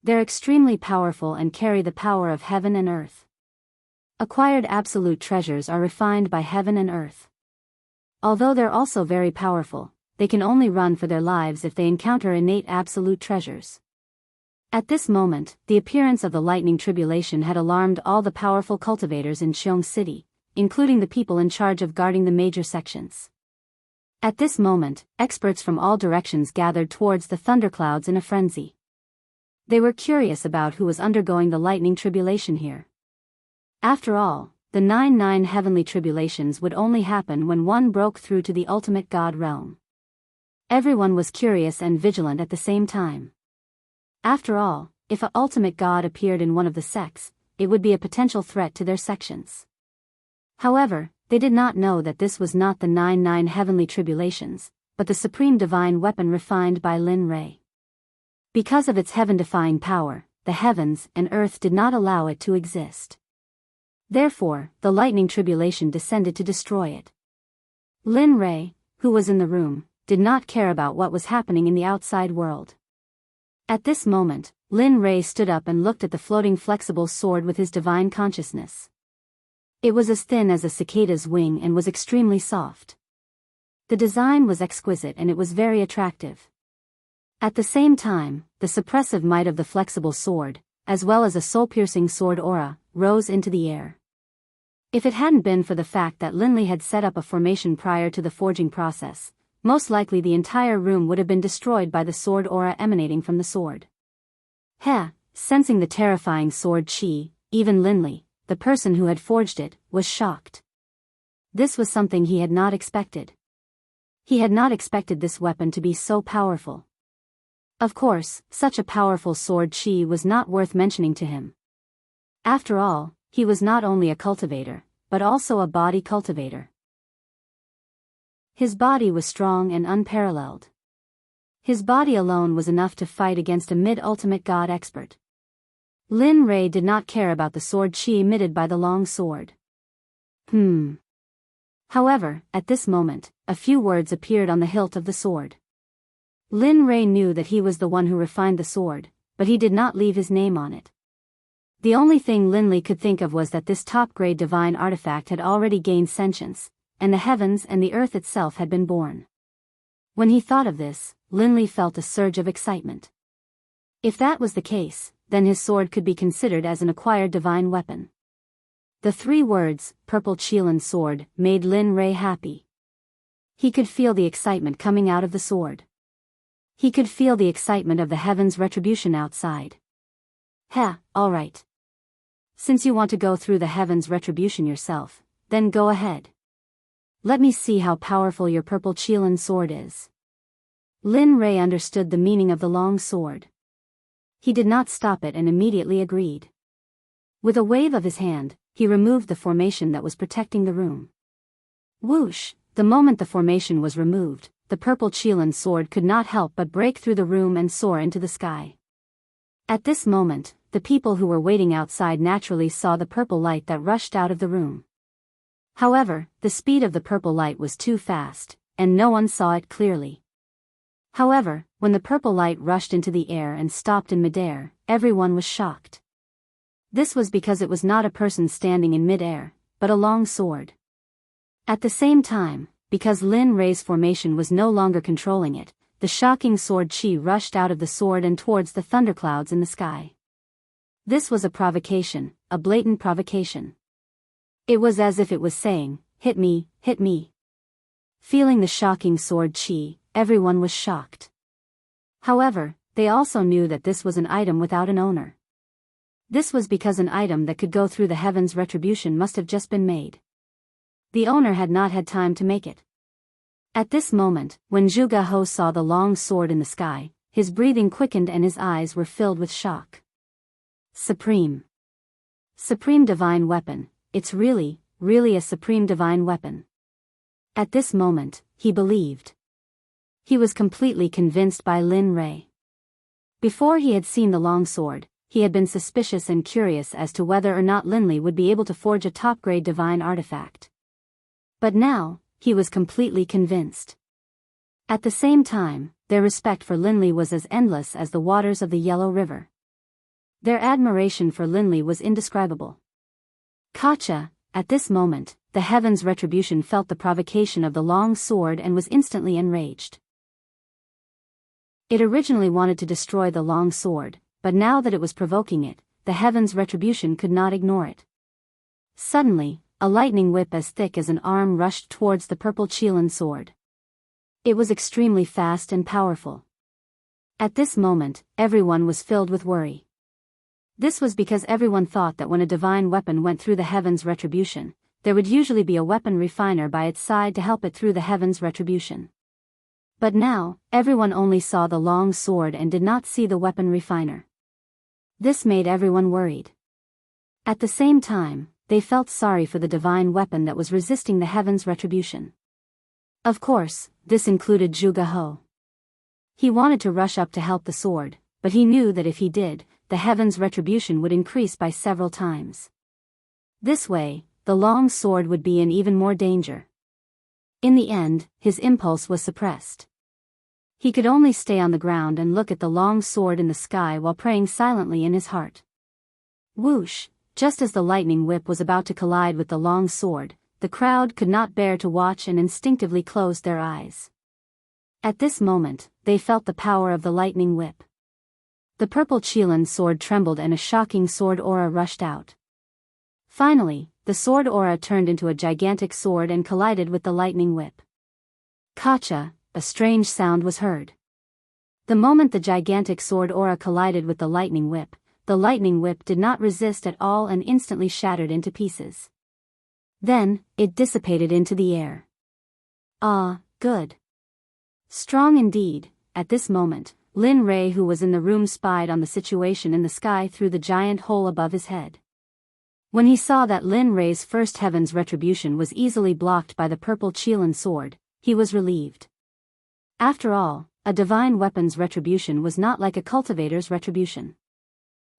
They're extremely powerful and carry the power of heaven and earth. Acquired absolute treasures are refined by heaven and earth. Although they're also very powerful, they can only run for their lives if they encounter innate absolute treasures. At this moment, the appearance of the lightning tribulation had alarmed all the powerful cultivators in Xiong City, including the people in charge of guarding the major sections. At this moment, experts from all directions gathered towards the thunderclouds in a frenzy. They were curious about who was undergoing the lightning tribulation here. After all, the 9 heavenly tribulations would only happen when one broke through to the ultimate God realm. Everyone was curious and vigilant at the same time. After all, if an ultimate god appeared in one of the sects, it would be a potential threat to their sections. However, they did not know that this was not the 9 heavenly tribulations, but the supreme divine weapon refined by Lin Ray. Because of its heaven-defying power, the heavens and earth did not allow it to exist. Therefore, the lightning tribulation descended to destroy it. Lin Ray, who was in the room, did not care about what was happening in the outside world. At this moment, Lin Ray stood up and looked at the floating flexible sword with his divine consciousness. It was as thin as a cicada's wing and was extremely soft. The design was exquisite and it was very attractive. At the same time, the suppressive might of the flexible sword, as well as a soul-piercing sword aura, rose into the air. If it hadn't been for the fact that Linley had set up a formation prior to the forging process, most likely the entire room would have been destroyed by the sword aura emanating from the sword. Sensing the terrifying sword chi, even Linley, the person who had forged it, was shocked. This was something he had not expected. He had not expected this weapon to be so powerful. Of course, such a powerful sword chi was not worth mentioning to him. After all, he was not only a cultivator, but also a body cultivator. His body was strong and unparalleled. His body alone was enough to fight against a mid-ultimate god expert. Lin Ray did not care about the sword chi emitted by the long sword. However, at this moment, a few words appeared on the hilt of the sword. Lin Ray knew that he was the one who refined the sword, but he did not leave his name on it. The only thing Linley could think of was that this top-grade divine artifact had already gained sentience, and the heavens and the earth itself had been born. When he thought of this, Linley felt a surge of excitement. If that was the case, then his sword could be considered as an acquired divine weapon. The 3 words, Purple Qilin Sword, made Lin Ray happy. He could feel the excitement coming out of the sword. He could feel the excitement of the heavens' retribution outside. Alright. Since you want to go through the heavens' retribution yourself, then go ahead. Let me see how powerful your Purple Qilin sword is. Lin Ray understood the meaning of the long sword. He did not stop it and immediately agreed. With a wave of his hand, he removed the formation that was protecting the room. Whoosh! The moment the formation was removed, the Purple Qilin sword could not help but break through the room and soar into the sky. At this moment, the people who were waiting outside naturally saw the purple light that rushed out of the room. However, the speed of the purple light was too fast, and no one saw it clearly. However, when the purple light rushed into the air and stopped in midair, everyone was shocked. This was because it was not a person standing in midair, but a long sword. At the same time, because Lin Ray's formation was no longer controlling it, the shocking sword chi rushed out of the sword and towards the thunderclouds in the sky. This was a provocation, a blatant provocation. It was as if it was saying, hit me, hit me. Feeling the shocking sword chi, everyone was shocked. However, they also knew that this was an item without an owner. This was because an item that could go through the heavens' retribution must have just been made. The owner had not had time to make it. At this moment, when Zhuge He saw the long sword in the sky, his breathing quickened and his eyes were filled with shock. Supreme divine weapon, it's really really a supreme divine weapon. At this moment, he believed. He was completely convinced by Lin Rei. Before he had seen the long sword, he had been suspicious and curious as to whether or not Linley would be able to forge a top-grade divine artifact. But now, he was completely convinced. At the same time, their respect for Linley was as endless as the waters of the Yellow River. Their admiration for Linley was indescribable. Kacha, at this moment, the Heaven's Retribution felt the provocation of the long sword and was instantly enraged. It originally wanted to destroy the long sword, but now that it was provoking it, the Heaven's Retribution could not ignore it. Suddenly, a lightning whip as thick as an arm rushed towards the purple Qilin sword. It was extremely fast and powerful. At this moment, everyone was filled with worry. This was because everyone thought that when a divine weapon went through the Heaven's Retribution, there would usually be a weapon refiner by its side to help it through the Heaven's Retribution. But now, everyone only saw the long sword and did not see the weapon refiner. This made everyone worried. At the same time, they felt sorry for the divine weapon that was resisting the Heaven's Retribution. Of course, this included Zhuge He. He wanted to rush up to help the sword, but he knew that if he did, the Heaven's Retribution would increase by several times. This way, the long sword would be in even more danger. In the end, his impulse was suppressed. He could only stay on the ground and look at the long sword in the sky while praying silently in his heart. Whoosh! Just as the lightning whip was about to collide with the long sword, the crowd could not bear to watch and instinctively closed their eyes. At this moment, they felt the power of the lightning whip. The purple Qilin sword trembled and a shocking sword aura rushed out. Finally, the sword aura turned into a gigantic sword and collided with the lightning whip. Kacha! A strange sound was heard. The moment the gigantic sword aura collided with the lightning whip did not resist at all and instantly shattered into pieces. Then, it dissipated into the air. Ah, good. Strong indeed. At this moment, Lin Rei, who was in the room, spied on the situation in the sky through the giant hole above his head. When he saw that Lin Rei's first Heaven's Retribution was easily blocked by the purple Qilin sword, he was relieved. After all, a divine weapon's retribution was not like a cultivator's retribution.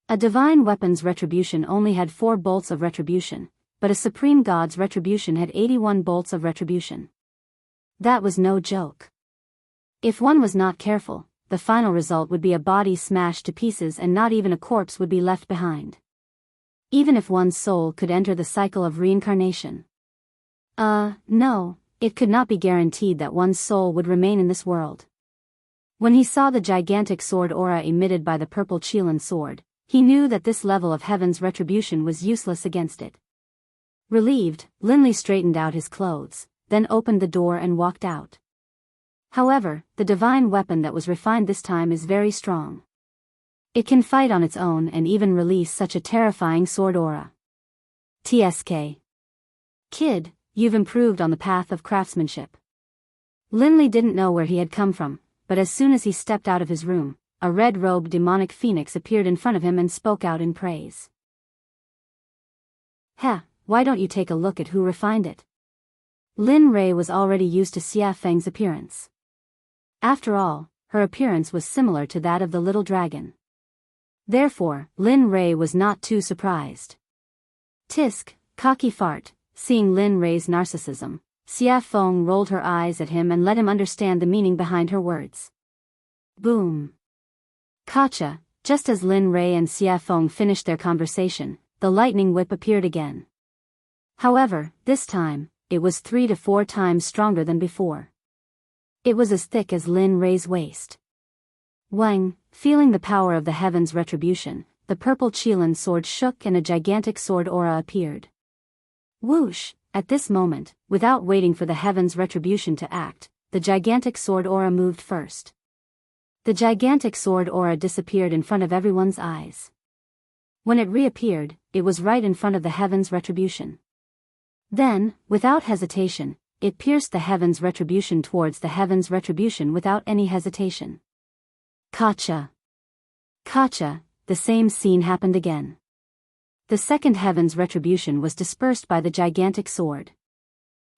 A divine weapon's retribution only had 4 bolts of retribution, but a supreme god's retribution had 81 bolts of retribution. That was no joke. If one was not careful, the final result would be a body smashed to pieces and not even a corpse would be left behind. Even if one's soul could enter the cycle of reincarnation. No. It could not be guaranteed that one's soul would remain in this world. When he saw the gigantic sword aura emitted by the purple Qilin sword, he knew that this level of Heaven's Retribution was useless against it. Relieved, Linley straightened out his clothes, then opened the door and walked out. However, the divine weapon that was refined this time is very strong. It can fight on its own and even release such a terrifying sword aura. TSK. Kid, you've improved on the path of craftsmanship. Linley didn't know where he had come from, but as soon as he stepped out of his room, a red-robed demonic phoenix appeared in front of him and spoke out in praise. Why don't you take a look at who refined it? Lin Rei was already used to Xia Feng's appearance. After all, her appearance was similar to that of the little dragon. Therefore, Lin Rei was not too surprised. Tisk, cocky fart. Seeing Lin Rei's narcissism, Xia Feng rolled her eyes at him and let him understand the meaning behind her words. Boom. Kacha! Just as Lin Rei and Xia Feng finished their conversation, the lightning whip appeared again. However, this time, it was 3 to 4 times stronger than before. It was as thick as Lin Rei's waist. Wang, feeling the power of the Heaven's Retribution, the purple Qilin sword shook and a gigantic sword aura appeared. Whoosh! At this moment, without waiting for the Heaven's Retribution to act, the gigantic sword aura moved first. The gigantic sword aura disappeared in front of everyone's eyes. When it reappeared, it was right in front of the Heaven's Retribution. Then, without hesitation, it pierced the Heaven's Retribution towards the Heaven's Retribution without any hesitation. Kacha! Kacha! The same scene happened again. the second heaven's retribution was dispersed by the gigantic sword.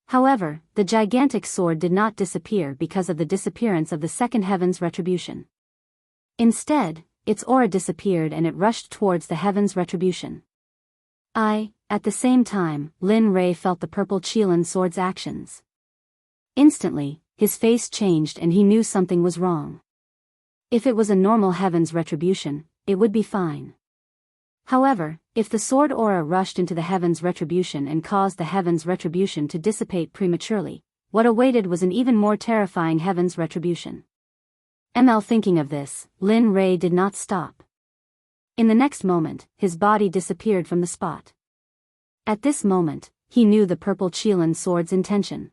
However, the gigantic sword did not disappear because of the disappearance of the second heaven's retribution. Instead, its aura disappeared and it rushed towards the heaven's retribution. At the same time, Lin Rei felt the purple Qilin sword's actions. Instantly, his face changed and he knew something was wrong. If it was a normal heaven's retribution, it would be fine. However, if the sword aura rushed into the heaven's retribution and caused the heaven's retribution to dissipate prematurely, what awaited was an even more terrifying heaven's retribution. Thinking of this, Lin Rei did not stop. In the next moment, his body disappeared from the spot. At this moment, he knew the purple Qilin sword's intention.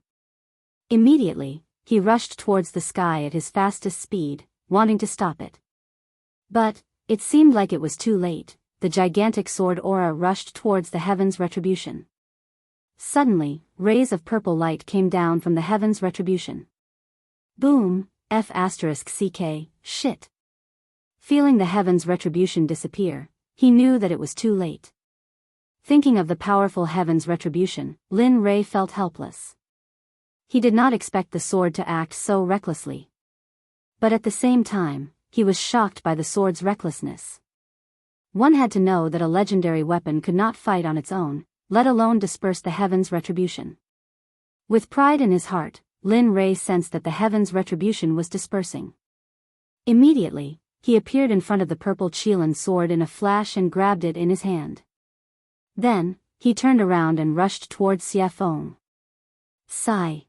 Immediately, he rushed towards the sky at his fastest speed, wanting to stop it. But, it seemed like it was too late. The gigantic sword aura rushed towards the heaven's retribution. Suddenly, rays of purple light came down from the heaven's retribution. Boom, F***ck, shit. Feeling the heaven's retribution disappear, he knew that it was too late. Thinking of the powerful heaven's retribution, Lin Rei felt helpless. He did not expect the sword to act so recklessly. But at the same time, he was shocked by the sword's recklessness. One had to know that a legendary weapon could not fight on its own, let alone disperse the heaven's retribution. With pride in his heart, Lin Rei sensed that the heaven's retribution was dispersing. Immediately, he appeared in front of the purple Qilin sword in a flash and grabbed it in his hand. Then, he turned around and rushed towards Xie Feng. Sigh.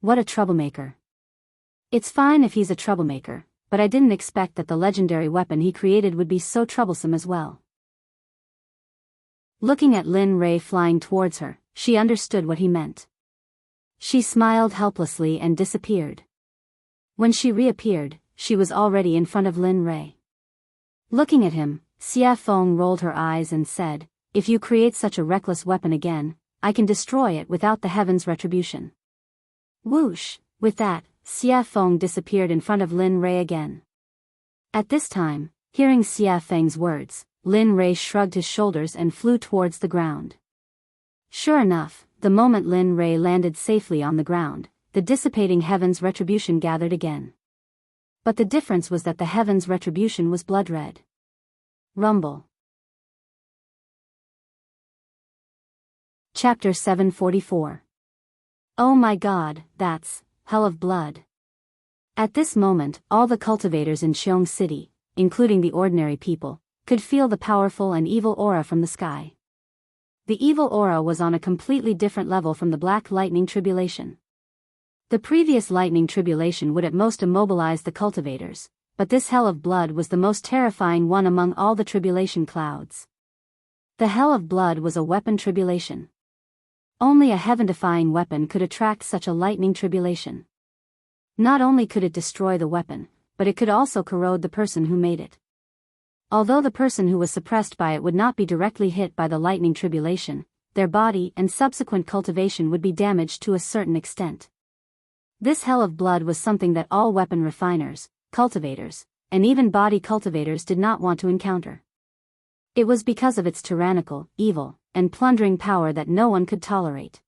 What a troublemaker. It's fine if he's a troublemaker, but I didn't expect that the legendary weapon he created would be so troublesome as well. Looking at Lin Rei flying towards her, she understood what he meant. She smiled helplessly and disappeared. When she reappeared, she was already in front of Lin Rei. Looking at him, Xie Feng rolled her eyes and said, "If you create such a reckless weapon again, I can destroy it without the heaven's retribution." Whoosh! With that, Xie Feng disappeared in front of Lin Rei again. At this time, hearing Xie Feng's words, Lin Rei shrugged his shoulders and flew towards the ground. Sure enough, the moment Lin Rei landed safely on the ground, the dissipating heaven's retribution gathered again. But the difference was that the heaven's retribution was blood red. Rumble. Chapter 744. Oh my god, that's hell of blood. At this moment, all the cultivators in Qiong City, including the ordinary people, could feel the powerful and evil aura from the sky. The evil aura was on a completely different level from the black lightning tribulation. The previous lightning tribulation would at most immobilize the cultivators, but this hell of blood was the most terrifying one among all the tribulation clouds. The hell of blood was a weapon tribulation. Only a heaven-defying weapon could attract such a lightning tribulation. Not only could it destroy the weapon, but it could also corrode the person who made it. Although the person who was suppressed by it would not be directly hit by the lightning tribulation, their body and subsequent cultivation would be damaged to a certain extent. This hell of blood was something that all weapon refiners, cultivators, and even body cultivators did not want to encounter. It was because of its tyrannical, evil, and plundering power that no one could tolerate.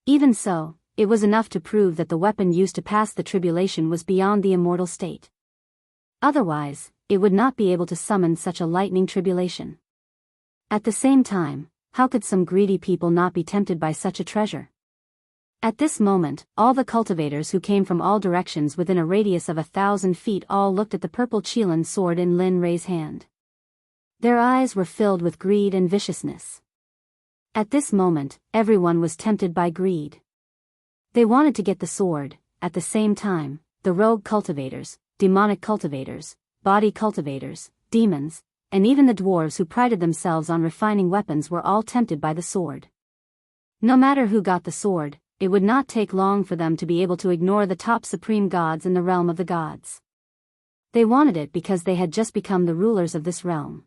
Even so, it was enough to prove that the weapon used to pass the tribulation was beyond the immortal state. Otherwise, it would not be able to summon such a lightning tribulation. At the same time, how could some greedy people not be tempted by such a treasure? At this moment, all the cultivators who came from all directions within a radius of 1,000 feet all looked at the purple Qilin sword in Lin Rei's hand. Their eyes were filled with greed and viciousness. At this moment, everyone was tempted by greed. They wanted to get the sword. At the same time, the rogue cultivators, demonic cultivators, body cultivators, demons, and even the dwarves who prided themselves on refining weapons were all tempted by the sword. No matter who got the sword, it would not take long for them to be able to ignore the top supreme gods in the realm of the gods. They wanted it because they had just become the rulers of this realm.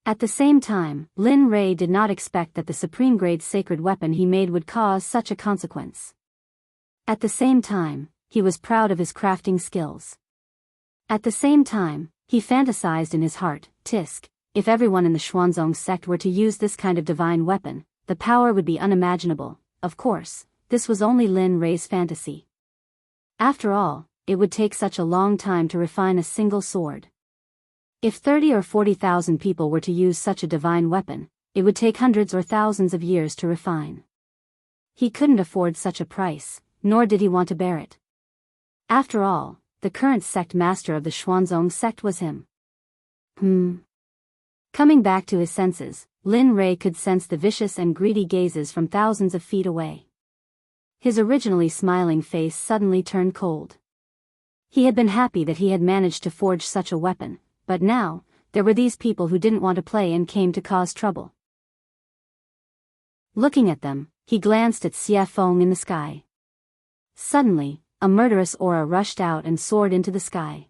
At the same time, Lin Rei did not expect that the supreme grade sacred weapon he made would cause such a consequence. At the same time, he was proud of his crafting skills. At the same time, he fantasized in his heart, Tisk, if everyone in the Xuanzong sect were to use this kind of divine weapon, the power would be unimaginable. Of course, this was only Lin Rei's fantasy. After all, it would take such a long time to refine a single sword. If 30 or 40,000 people were to use such a divine weapon, it would take hundreds or thousands of years to refine. He couldn't afford such a price, nor did he want to bear it. After all, the current sect master of the Xuanzong sect was him. Coming back to his senses, Lin Rei could sense the vicious and greedy gazes from thousands of feet away. His originally smiling face suddenly turned cold. He had been happy that he had managed to forge such a weapon, but now, there were these people who didn't want to play and came to cause trouble. Looking at them, he glanced at Xie Feng in the sky. Suddenly, a murderous aura rushed out and soared into the sky.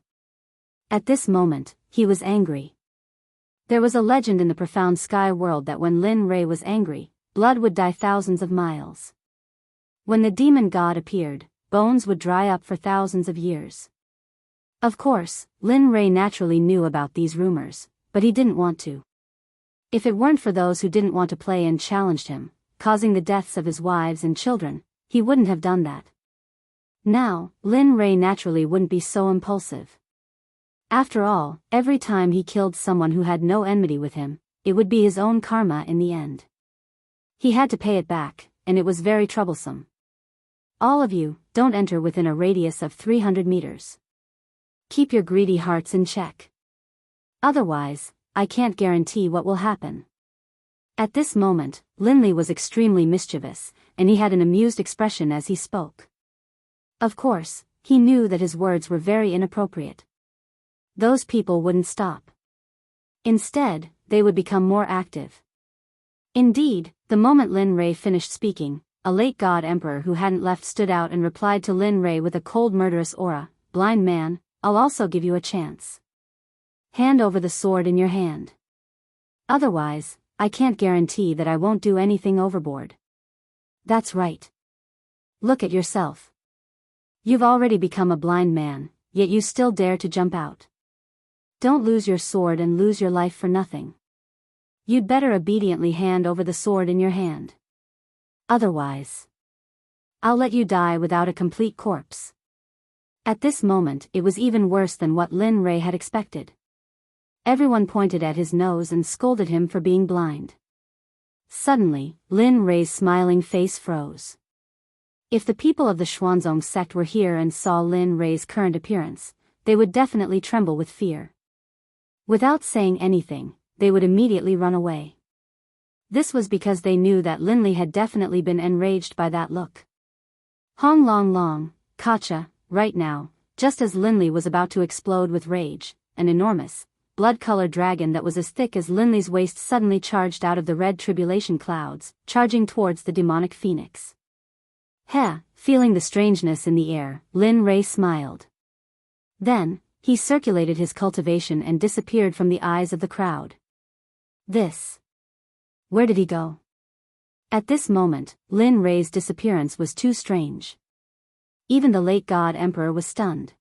At this moment, he was angry. There was a legend in the profound sky world that when Lin Rei was angry, blood would dye thousands of miles. When the demon god appeared, bones would dry up for thousands of years. Of course, Lin Rei naturally knew about these rumors, but he didn't want to. If it weren't for those who didn't want to play and challenged him, causing the deaths of his wives and children, he wouldn't have done that. Now, Lin Rei naturally wouldn't be so impulsive. After all, every time he killed someone who had no enmity with him, it would be his own karma in the end. He had to pay it back, and it was very troublesome. All of you, don't enter within a radius of 300 meters. Keep your greedy hearts in check. Otherwise, I can't guarantee what will happen. At this moment, Linley was extremely mischievous, and he had an amused expression as he spoke. Of course, he knew that his words were very inappropriate. Those people wouldn't stop. Instead, they would become more active. Indeed, the moment Lin Rei finished speaking, a late god emperor who hadn't left stood out and replied to Lin Rei with a cold murderous aura, "Blind man, I'll also give you a chance. Hand over the sword in your hand. Otherwise, I can't guarantee that I won't do anything overboard." That's right. Look at yourself. You've already become a blind man, yet you still dare to jump out. Don't lose your sword and lose your life for nothing. You'd better obediently hand over the sword in your hand. Otherwise, I'll let you die without a complete corpse. At this moment, it was even worse than what Lin Rei had expected. Everyone pointed at his nose and scolded him for being blind. Suddenly, Lin Rei's smiling face froze. If the people of the Xuanzong sect were here and saw Lin Rei's current appearance, they would definitely tremble with fear. Without saying anything, they would immediately run away. This was because they knew that Linley had definitely been enraged by that look. Hong Long Long, Kacha, right now, just as Linley was about to explode with rage, an enormous, blood-colored dragon that was as thick as Linley's waist suddenly charged out of the red tribulation clouds, charging towards the demonic phoenix. Heh, feeling the strangeness in the air, Lin Rei smiled. Then, he circulated his cultivation and disappeared from the eyes of the crowd. Where did he go? At this moment, Lin Rei's disappearance was too strange. Even the late god emperor was stunned.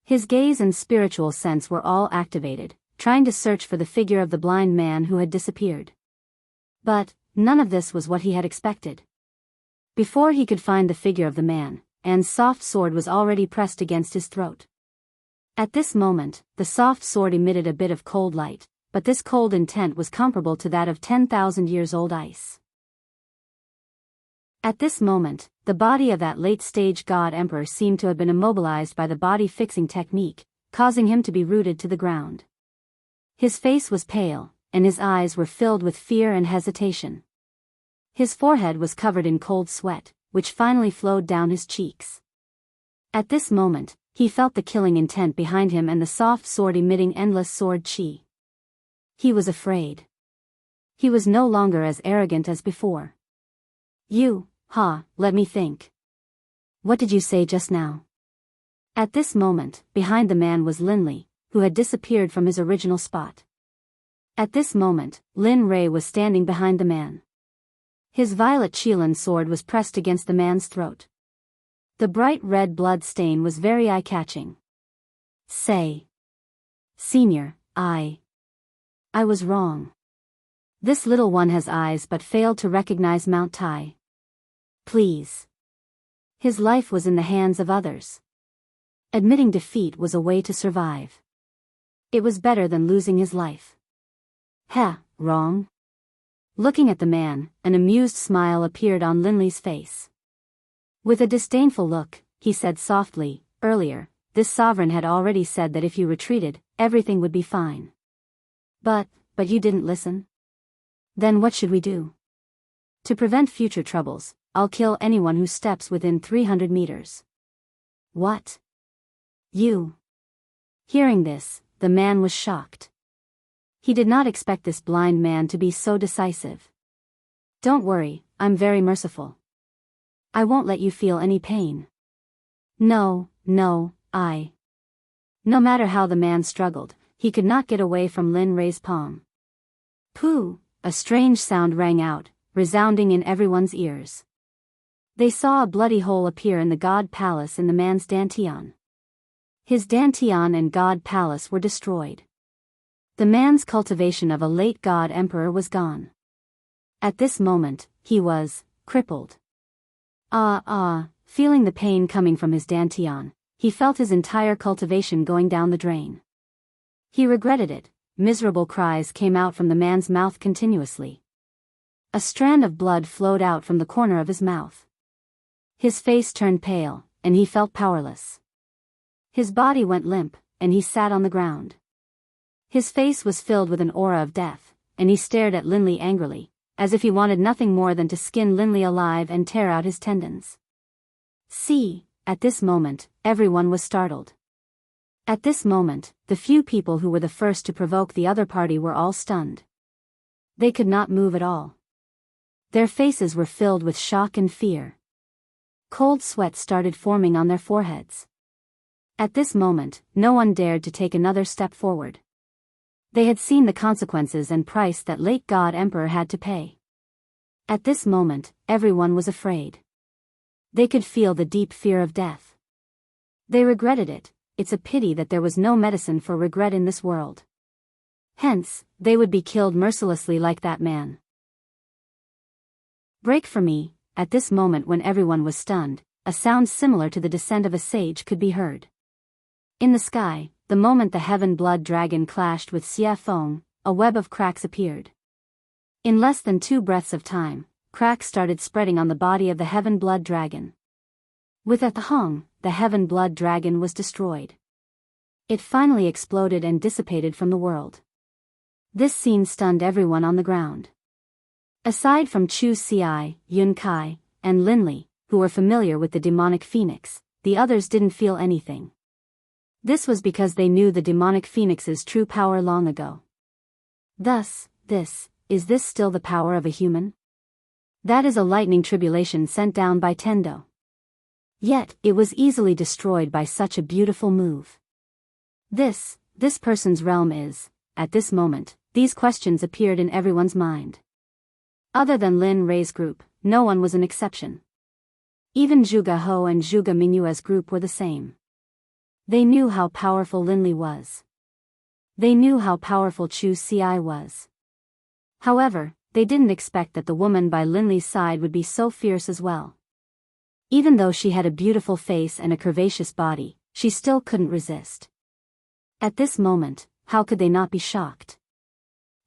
His gaze and spiritual sense were all activated, trying to search for the figure of the blind man who had disappeared. But, none of this was what he had expected. Before he could find the figure of the man, An's soft sword was already pressed against his throat. At this moment, the soft sword emitted a bit of cold light, but this cold intent was comparable to that of 10,000 years old ice. At this moment, the body of that late-stage god emperor seemed to have been immobilized by the body-fixing technique, causing him to be rooted to the ground. His face was pale, and his eyes were filled with fear and hesitation. His forehead was covered in cold sweat, which finally flowed down his cheeks. At this moment, he felt the killing intent behind him and the soft sword emitting endless sword chi. He was afraid. He was no longer as arrogant as before. Let me think. What did you say just now? At this moment, behind the man was Linley, who had disappeared from his original spot. At this moment, Lin Rei was standing behind the man. His violet Qilin sword was pressed against the man's throat. The bright red blood stain was very eye-catching. Say, Senior, I was wrong. This little one has eyes but failed to recognize Mount Tai. Please. His life was in the hands of others. Admitting defeat was a way to survive. It was better than losing his life. Heh, wrong? Looking at the man, an amused smile appeared on Linley's face. With a disdainful look, he said softly, earlier, this sovereign had already said that if you retreated, everything would be fine. But you didn't listen? Then what should we do? To prevent future troubles, I'll kill anyone who steps within 300 meters. What? You? Hearing this, the man was shocked. He did not expect this blind man to be so decisive. Don't worry, I'm very merciful. I won't let you feel any pain. No, no matter how the man struggled, he could not get away from Lin Rei's palm. Pooh! A strange sound rang out, resounding in everyone's ears. They saw a bloody hole appear in the god palace in the man's dantian. His dantian and god palace were destroyed. The man's cultivation of a late god emperor was gone. At this moment, he was crippled. Feeling the pain coming from his dantian, he felt his entire cultivation going down the drain. He regretted it. Miserable cries came out from the man's mouth continuously. A strand of blood flowed out from the corner of his mouth. His face turned pale, and he felt powerless. His body went limp, and he sat on the ground. His face was filled with an aura of death, and he stared at Linley angrily, as if he wanted nothing more than to skin Linley alive and tear out his tendons. See, at this moment, everyone was startled. At this moment, the few people who were the first to provoke the other party were all stunned. They could not move at all. Their faces were filled with shock and fear. Cold sweat started forming on their foreheads. At this moment, no one dared to take another step forward. They had seen the consequences and price that late God Emperor had to pay. At this moment, everyone was afraid. They could feel the deep fear of death. They regretted it. It's a pity that there was no medicine for regret in this world. Hence, they would be killed mercilessly like that man. Break for me. At this moment when everyone was stunned, a sound similar to the descent of a sage could be heard. In the sky, the moment the heaven blood dragon clashed with Xie Feng, a web of cracks appeared. In less than 2 breaths of time, cracks started spreading on the body of the heaven blood dragon. With a thong, the heaven blood dragon was destroyed. It finally exploded and dissipated from the world. This scene stunned everyone on the ground. Aside from Chu Xi, Yun Kai, and Linley, who were familiar with the demonic phoenix, the others didn't feel anything. This was because they knew the demonic phoenix's true power long ago. Thus, is this still the power of a human? That is a lightning tribulation sent down by Tendo. Yet, it was easily destroyed by such a beautiful move. This person's realm is, at this moment, these questions appeared in everyone's mind. Other than Lin Rei's group, no one was an exception. Even Zhuge Ho and Zhuge Mingyue's group were the same. They knew how powerful Linley was. They knew how powerful Chu Xi was. However, they didn't expect that the woman by Linley's side would be so fierce as well. Even though she had a beautiful face and a curvaceous body, she still couldn't resist. At this moment, how could they not be shocked?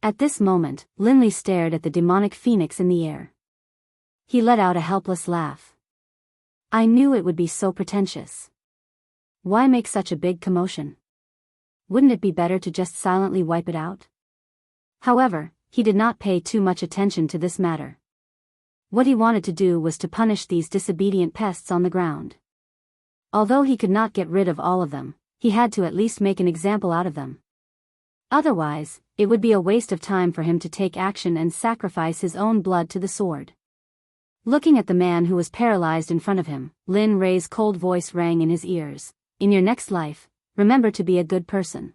At this moment, Linley stared at the demonic phoenix in the air. He let out a helpless laugh. I knew it would be so pretentious. Why make such a big commotion? Wouldn't it be better to just silently wipe it out? However, he did not pay too much attention to this matter. What he wanted to do was to punish these disobedient pests on the ground. Although he could not get rid of all of them, he had to at least make an example out of them. Otherwise, it would be a waste of time for him to take action and sacrifice his own blood to the sword. Looking at the man who was paralyzed in front of him, Lin Rei's cold voice rang in his ears. In your next life, remember to be a good person.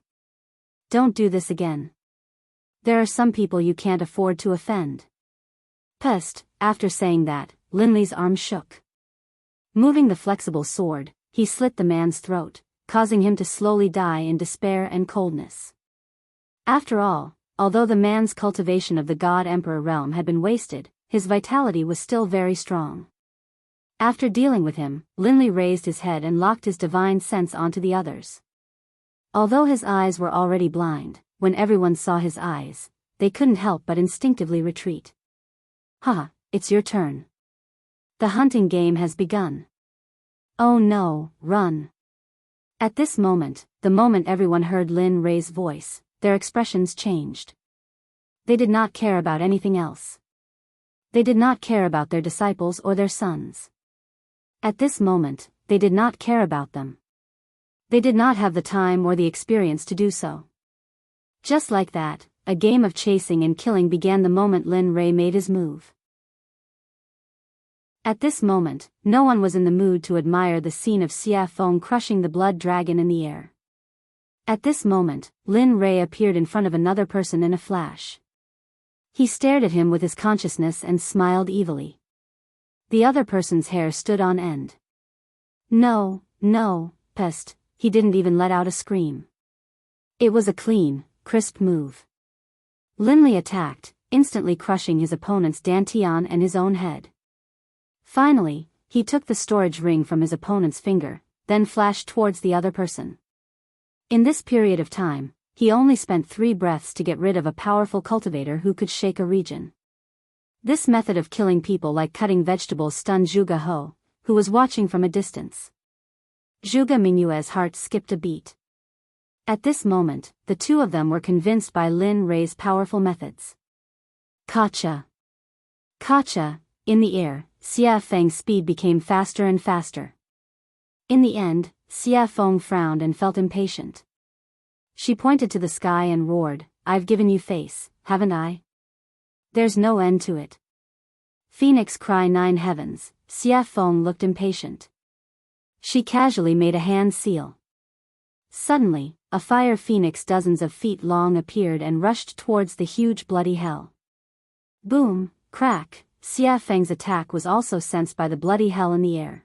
Don't do this again. There are some people you can't afford to offend. Pest. After saying that, Linley's arm shook. Moving the flexible sword, he slit the man's throat, causing him to slowly die in despair and coldness. After all although the man's cultivation of the God Emperor realm had been wasted, his vitality was still very strong. After dealing with him, Linley raised his head and locked his divine sense onto the others. Although his eyes were already blind, when everyone saw his eyes, they couldn't help but instinctively retreat. Haha, it's your turn. The hunting game has begun. Oh no, run. At this moment, the moment everyone heard Lin Rei's voice, their expressions changed. They did not care about anything else. They did not care about their disciples or their sons. At this moment, they did not care about them. They did not have the time or the experience to do so. Just like that, a game of chasing and killing began the moment Lin Rei made his move. At this moment, no one was in the mood to admire the scene of Xia Feng crushing the blood dragon in the air. At this moment, Lin Rei appeared in front of another person in a flash. He stared at him with his consciousness and smiled evilly. The other person's hair stood on end. No, pest, he didn't even let out a scream. It was a clean, crisp move. Linley attacked, instantly crushing his opponent's dantian and his own head. Finally, he took the storage ring from his opponent's finger, then flashed towards the other person. In this period of time, he only spent 3 breaths to get rid of a powerful cultivator who could shake a region. This method of killing people like cutting vegetables stunned Zhuge He, who was watching from a distance. Zhuge Mingyue's heart skipped a beat. At this moment, the two of them were convinced by Lin Rei's powerful methods. Kacha! Kacha! In the air, Xia Feng's speed became faster and faster. In the end, Xia Feng frowned and felt impatient. She pointed to the sky and roared, "I've given you face, haven't I? There's no end to it." Phoenix cry 9 heavens, Xia Feng looked impatient. She casually made a hand seal. Suddenly, a fire phoenix dozens of feet long appeared and rushed towards the huge bloody hell. Boom, crack, Xia Feng's attack was also sensed by the bloody hell in the air.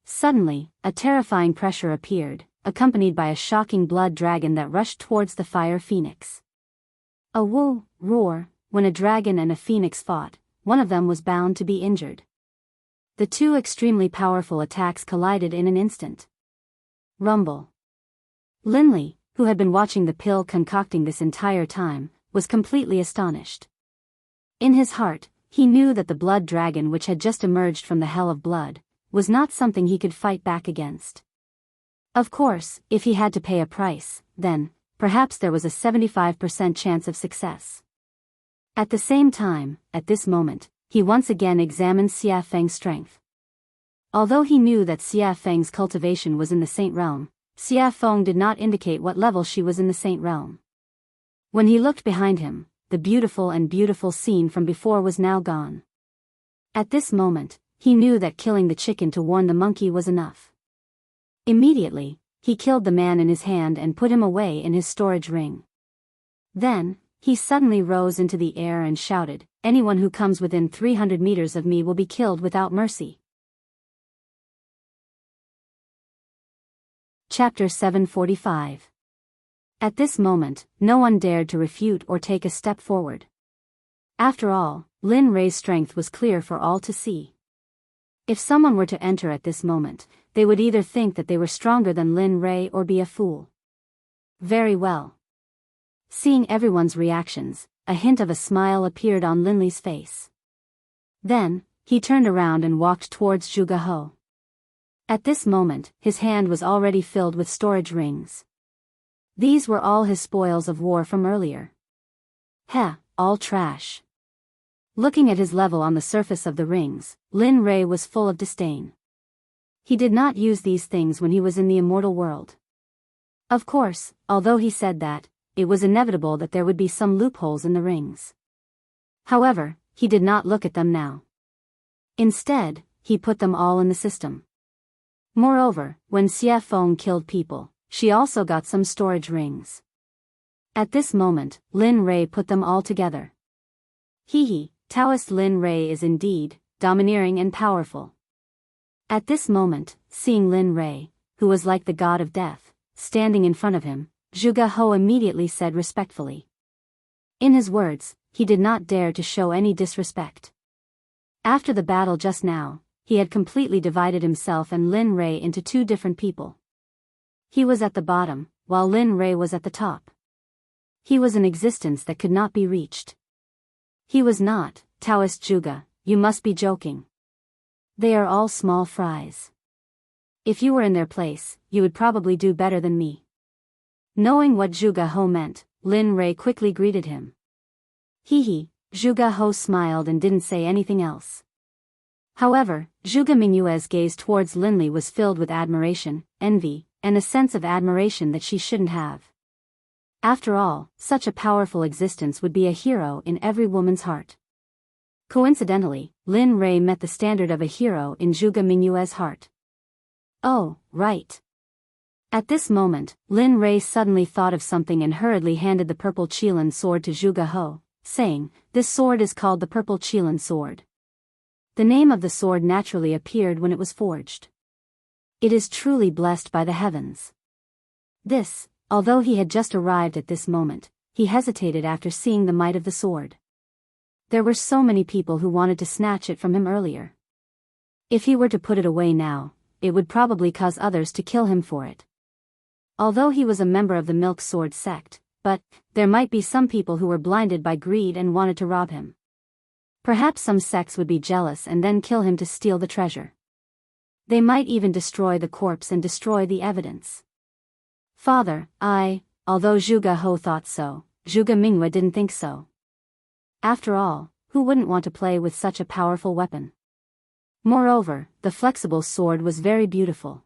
Suddenly, a terrifying pressure appeared, accompanied by a shocking blood dragon that rushed towards the fire phoenix. A woo, roar, when a dragon and a phoenix fought, one of them was bound to be injured. The two extremely powerful attacks collided in an instant. Rumble. Linley, who had been watching the pill concocting this entire time, was completely astonished. In his heart, he knew that the blood dragon which had just emerged from the hell of blood, was not something he could fight back against. Of course, if he had to pay a price, then, perhaps there was a 75% chance of success. At the same time, at this moment, he once again examined Xia Feng's strength. Although he knew that Xia Feng's cultivation was in the Saint Realm, Xia Feng did not indicate what level she was in the Saint Realm. When he looked behind him, the beautiful scene from before was now gone. At this moment, he knew that killing the chicken to warn the monkey was enough. Immediately, he killed the man in his hand and put him away in his storage ring. Then, he suddenly rose into the air and shouted, "Anyone who comes within 300 meters of me will be killed without mercy." Chapter 745. At this moment, no one dared to refute or take a step forward. After all, Lin Rei's strength was clear for all to see. If someone were to enter at this moment, they would either think that they were stronger than Lin Rei or be a fool. Very well. Seeing everyone's reactions, a hint of a smile appeared on Linley's face. Then, he turned around and walked towards Zhuge He. At this moment, his hand was already filled with storage rings. These were all his spoils of war from earlier. Heh, all trash. Looking at his level on the surface of the rings, Lin Rei was full of disdain. He did not use these things when he was in the immortal world. Of course, although he said that, it was inevitable that there would be some loopholes in the rings. However, he did not look at them now. Instead, he put them all in the system. Moreover, when Xia Feng killed people, she also got some storage rings. At this moment, Lin Rei put them all together. Hee, Taoist Lin Rei is indeed domineering and powerful. At this moment, seeing Lin Rei, who was like the god of death, standing in front of him, Zhuge He immediately said respectfully, In his words, he did not dare to show any disrespect. After the battle just now, he had completely divided himself and Lin Rei into two different people. He was at the bottom, while Lin Rei was at the top. He was an existence that could not be reached. He was not, Taoist Zhuge, you must be joking. They are all small fries. If you were in their place, you would probably do better than me. Knowing what Zhuge He meant, Lin Rei quickly greeted him. Hee. Zhuge He smiled and didn't say anything else. However, Zhuge Mingyue's gaze towards Linli was filled with admiration, envy, and a sense of admiration that she shouldn't have. After all, such a powerful existence would be a hero in every woman's heart. Coincidentally, Lin Rei met the standard of a hero in Zhuge Mingyue's heart. Oh, right. At this moment, Lin Rei suddenly thought of something and hurriedly handed the purple Qilin sword to Zhuge He, saying, "This sword is called the purple Qilin sword." The name of the sword naturally appeared when it was forged. It is truly blessed by the heavens. This, although he had just arrived at this moment, he hesitated after seeing the might of the sword. There were so many people who wanted to snatch it from him earlier. If he were to put it away now, it would probably cause others to kill him for it. Although he was a member of the Milk Sword Sect, but there might be some people who were blinded by greed and wanted to rob him. Perhaps some sects would be jealous and then kill him to steal the treasure. They might even destroy the corpse and destroy the evidence. Father, although Zhuge He thought so, Zhuge Mingyue didn't think so. After all, who wouldn't want to play with such a powerful weapon? Moreover, the flexible sword was very beautiful.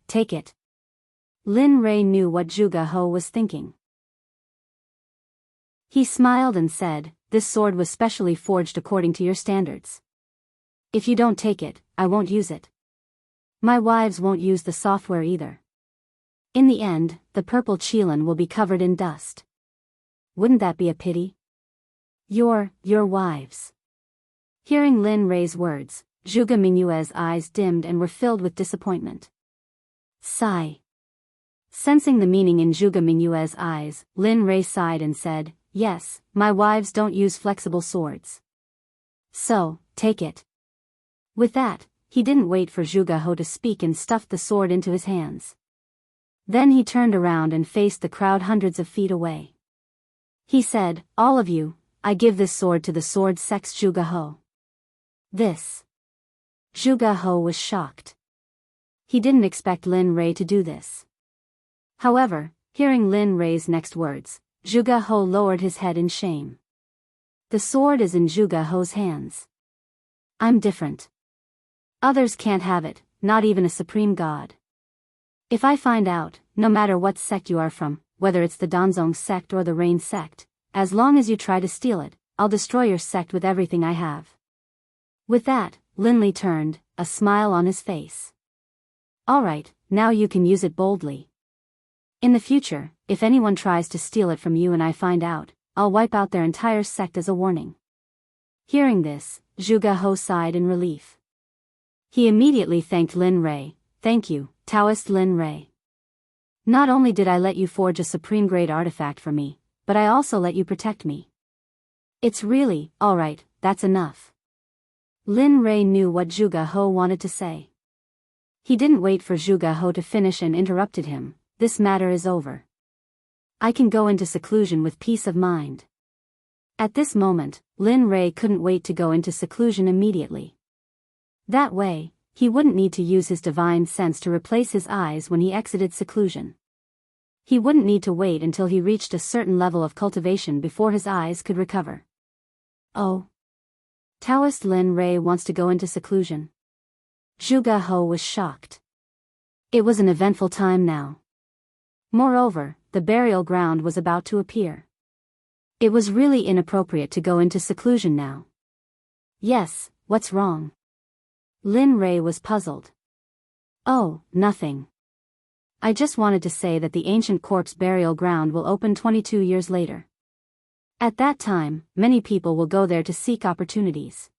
Take it. Lin Rei knew what Zhuge He was thinking. He smiled and said, "This sword was specially forged according to your standards. If you don't take it, I won't use it. My wives won't use the software either. In the end, the purple Qilin will be covered in dust. Wouldn't that be a pity? Your wives." Hearing Lin Rei's words, Zhuge Mingyue's eyes dimmed and were filled with disappointment. Sigh. Sensing the meaning in Zhuge Mingyue's eyes, Lin Rei sighed and said, "Yes, my wives don't use flexible swords. So, take it." With that, he didn't wait for Zhuge He to speak and stuffed the sword into his hands. Then he turned around and faced the crowd hundreds of feet away. He said, "All of you, I give this sword to the Sword Sect's Zhuge He." This. Zhuge He was shocked. He didn't expect Lin Rei to do this. However, hearing Lin Rei's next words, Zhuge He lowered his head in shame. The sword is in Zhuge He's hands. I'm different. Others can't have it, not even a supreme god. If I find out, no matter what sect you are from, whether it's the Danzong sect or the Rain sect, as long as you try to steal it, I'll destroy your sect with everything I have. With that, Linli turned, a smile on his face. Alright, now you can use it boldly. In the future, if anyone tries to steal it from you and I find out, I'll wipe out their entire sect as a warning. Hearing this, Zhuge He sighed in relief. He immediately thanked Lin Rei. "Thank you, Taoist Lin Rei. Not only did I let you forge a supreme grade artifact for me, but I also let you protect me. It's really, alright, that's enough." Lin Rei knew what Zhuge He wanted to say. He didn't wait for Zhuge He to finish and interrupted him. "This matter is over. I can go into seclusion with peace of mind." At this moment, Lin Rei couldn't wait to go into seclusion immediately. That way, he wouldn't need to use his divine sense to replace his eyes when he exited seclusion. He wouldn't need to wait until he reached a certain level of cultivation before his eyes could recover. Oh. Taoist Lin Rei wants to go into seclusion. Zhuge He was shocked. It was an eventful time now. Moreover, the burial ground was about to appear. It was really inappropriate to go into seclusion now. Yes, what's wrong? Lin Rei was puzzled. Oh, nothing. I just wanted to say that the ancient corpse burial ground will open 22 years later. At that time, many people will go there to seek opportunities.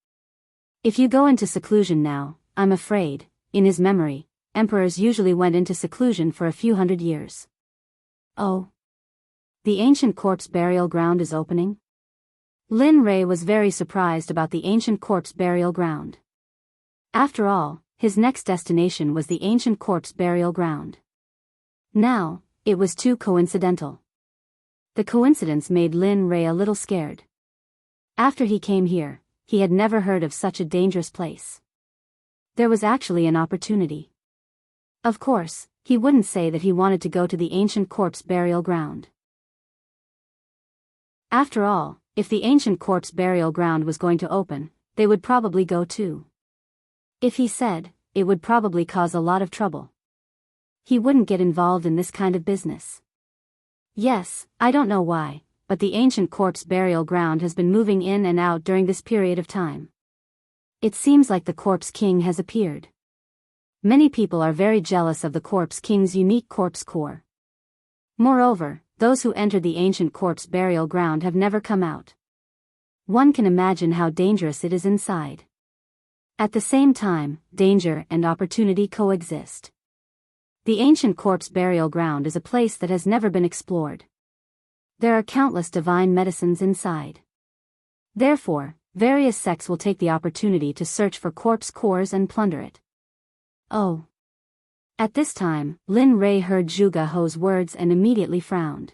If you go into seclusion now, I'm afraid, in his memory, emperors usually went into seclusion for a few hundred years. Oh. The ancient corpse burial ground is opening? Lin Rei was very surprised about the ancient corpse burial ground. After all, his next destination was the ancient corpse burial ground. Now, it was too coincidental. The coincidence made Lin Rei a little scared. After he came here, he had never heard of such a dangerous place. There was actually an opportunity. Of course, he wouldn't say that he wanted to go to the ancient corpse burial ground. After all, if the ancient corpse burial ground was going to open, they would probably go too. If he said, it would probably cause a lot of trouble. He wouldn't get involved in this kind of business. Yes, I don't know why, but the ancient corpse burial ground has been moving in and out during this period of time. It seems like the corpse king has appeared. Many people are very jealous of the corpse king's unique corpse core. Moreover, those who entered the ancient corpse burial ground have never come out. One can imagine how dangerous it is inside. At the same time, danger and opportunity coexist. The ancient corpse burial ground is a place that has never been explored. There are countless divine medicines inside. Therefore, various sects will take the opportunity to search for corpse cores and plunder it. Oh. At this time, Lin Rei heard Zhuge He's words and immediately frowned.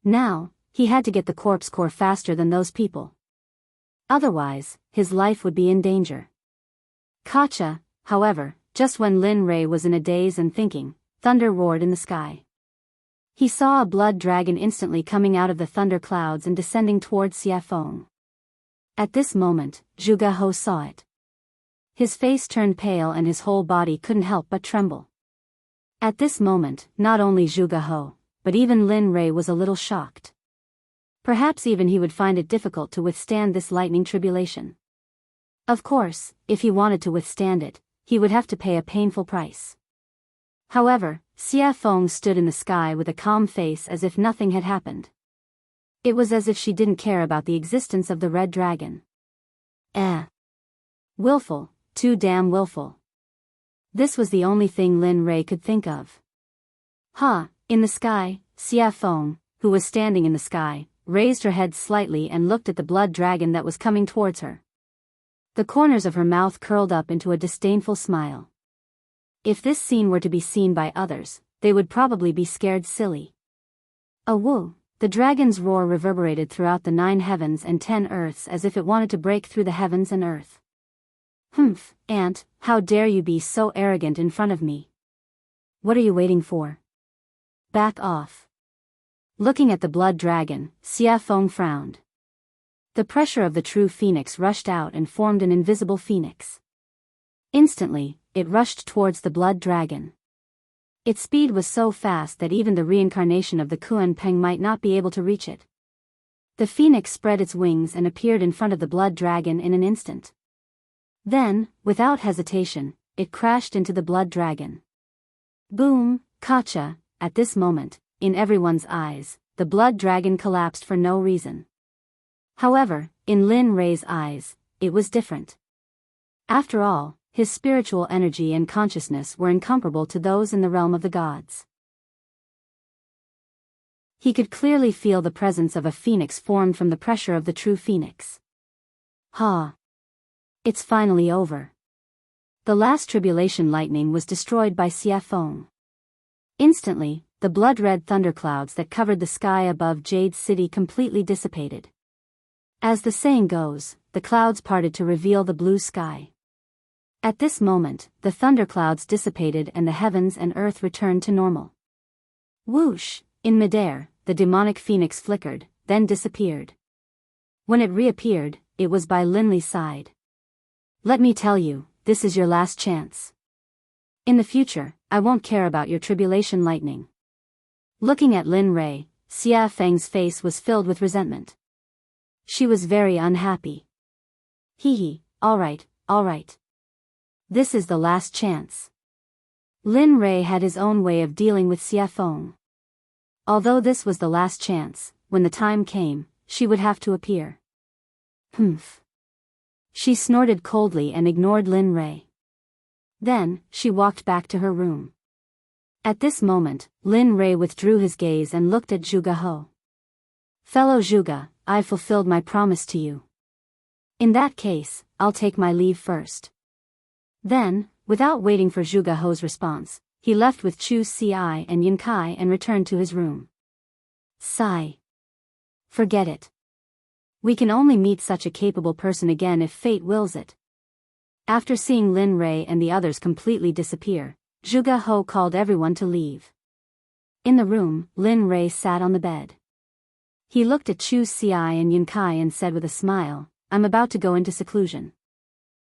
Now, he had to get the corpse core faster than those people. Otherwise, his life would be in danger. Gotcha, however, just when Lin Rei was in a daze and thinking, thunder roared in the sky. He saw a blood dragon instantly coming out of the thunder clouds and descending towards Xiafeng. At this moment, Zhuge He saw it. His face turned pale and his whole body couldn't help but tremble. At this moment, not only Zhuge He, but even Lin Rei was a little shocked. Perhaps even he would find it difficult to withstand this lightning tribulation. Of course, if he wanted to withstand it, he would have to pay a painful price. However, Xiafeng stood in the sky with a calm face as if nothing had happened. It was as if she didn't care about the existence of the red dragon. Willful, too damn willful. This was the only thing Lin Rei could think of. In the sky, Xiafeng, who was standing in the sky, raised her head slightly and looked at the blood dragon that was coming towards her. The corners of her mouth curled up into a disdainful smile. If this scene were to be seen by others, they would probably be scared silly. Woo! The dragon's roar reverberated throughout the 9 heavens and 10 earths as if it wanted to break through the heavens and earth. Aunt, how dare you be so arrogant in front of me? What are you waiting for? Back off. Looking at the blood dragon, Xiafeng frowned. The pressure of the true phoenix rushed out and formed an invisible phoenix. Instantly, it rushed towards the blood dragon. Its speed was so fast that even the reincarnation of the Kuan Peng might not be able to reach it. The phoenix spread its wings and appeared in front of the blood dragon in an instant. Then, without hesitation, it crashed into the blood dragon. Boom, gotcha! At this moment, in everyone's eyes, the blood dragon collapsed for no reason. However, in Lin Rei's eyes, it was different. After all, his spiritual energy and consciousness were incomparable to those in the realm of the gods. He could clearly feel the presence of a phoenix formed from the pressure of the true phoenix. It's finally over. The last tribulation lightning was destroyed by Xiafeng. Instantly, the blood-red thunderclouds that covered the sky above Jade City completely dissipated. As the saying goes, the clouds parted to reveal the blue sky. At this moment, the thunderclouds dissipated and the heavens and earth returned to normal. Whoosh! In midair, the demonic phoenix flickered, then disappeared. When it reappeared, it was by Linley's side. Let me tell you, this is your last chance. In the future, I won't care about your tribulation lightning. Looking at Lin Rei, Xia Feng's face was filled with resentment. She was very unhappy. All right. This is the last chance. Lin Rei had his own way of dealing with Xiafeng. Although this was the last chance, when the time came, she would have to appear. She snorted coldly and ignored Lin Rei. Then, she walked back to her room. At this moment, Lin Rei withdrew his gaze and looked at Zhuge He. Fellow Zhuge, I've fulfilled my promise to you. In that case, I'll take my leave first. Then, without waiting for Zhuge He's response, he left with Chu Xi and Yin Kai and returned to his room. Sigh. Forget it. We can only meet such a capable person again if fate wills it. After seeing Lin Rei and the others completely disappear, Zhuge He called everyone to leave. In the room, Lin Rei sat on the bed. He looked at Chu Xi and Yin Kai and said with a smile, I'm about to go into seclusion.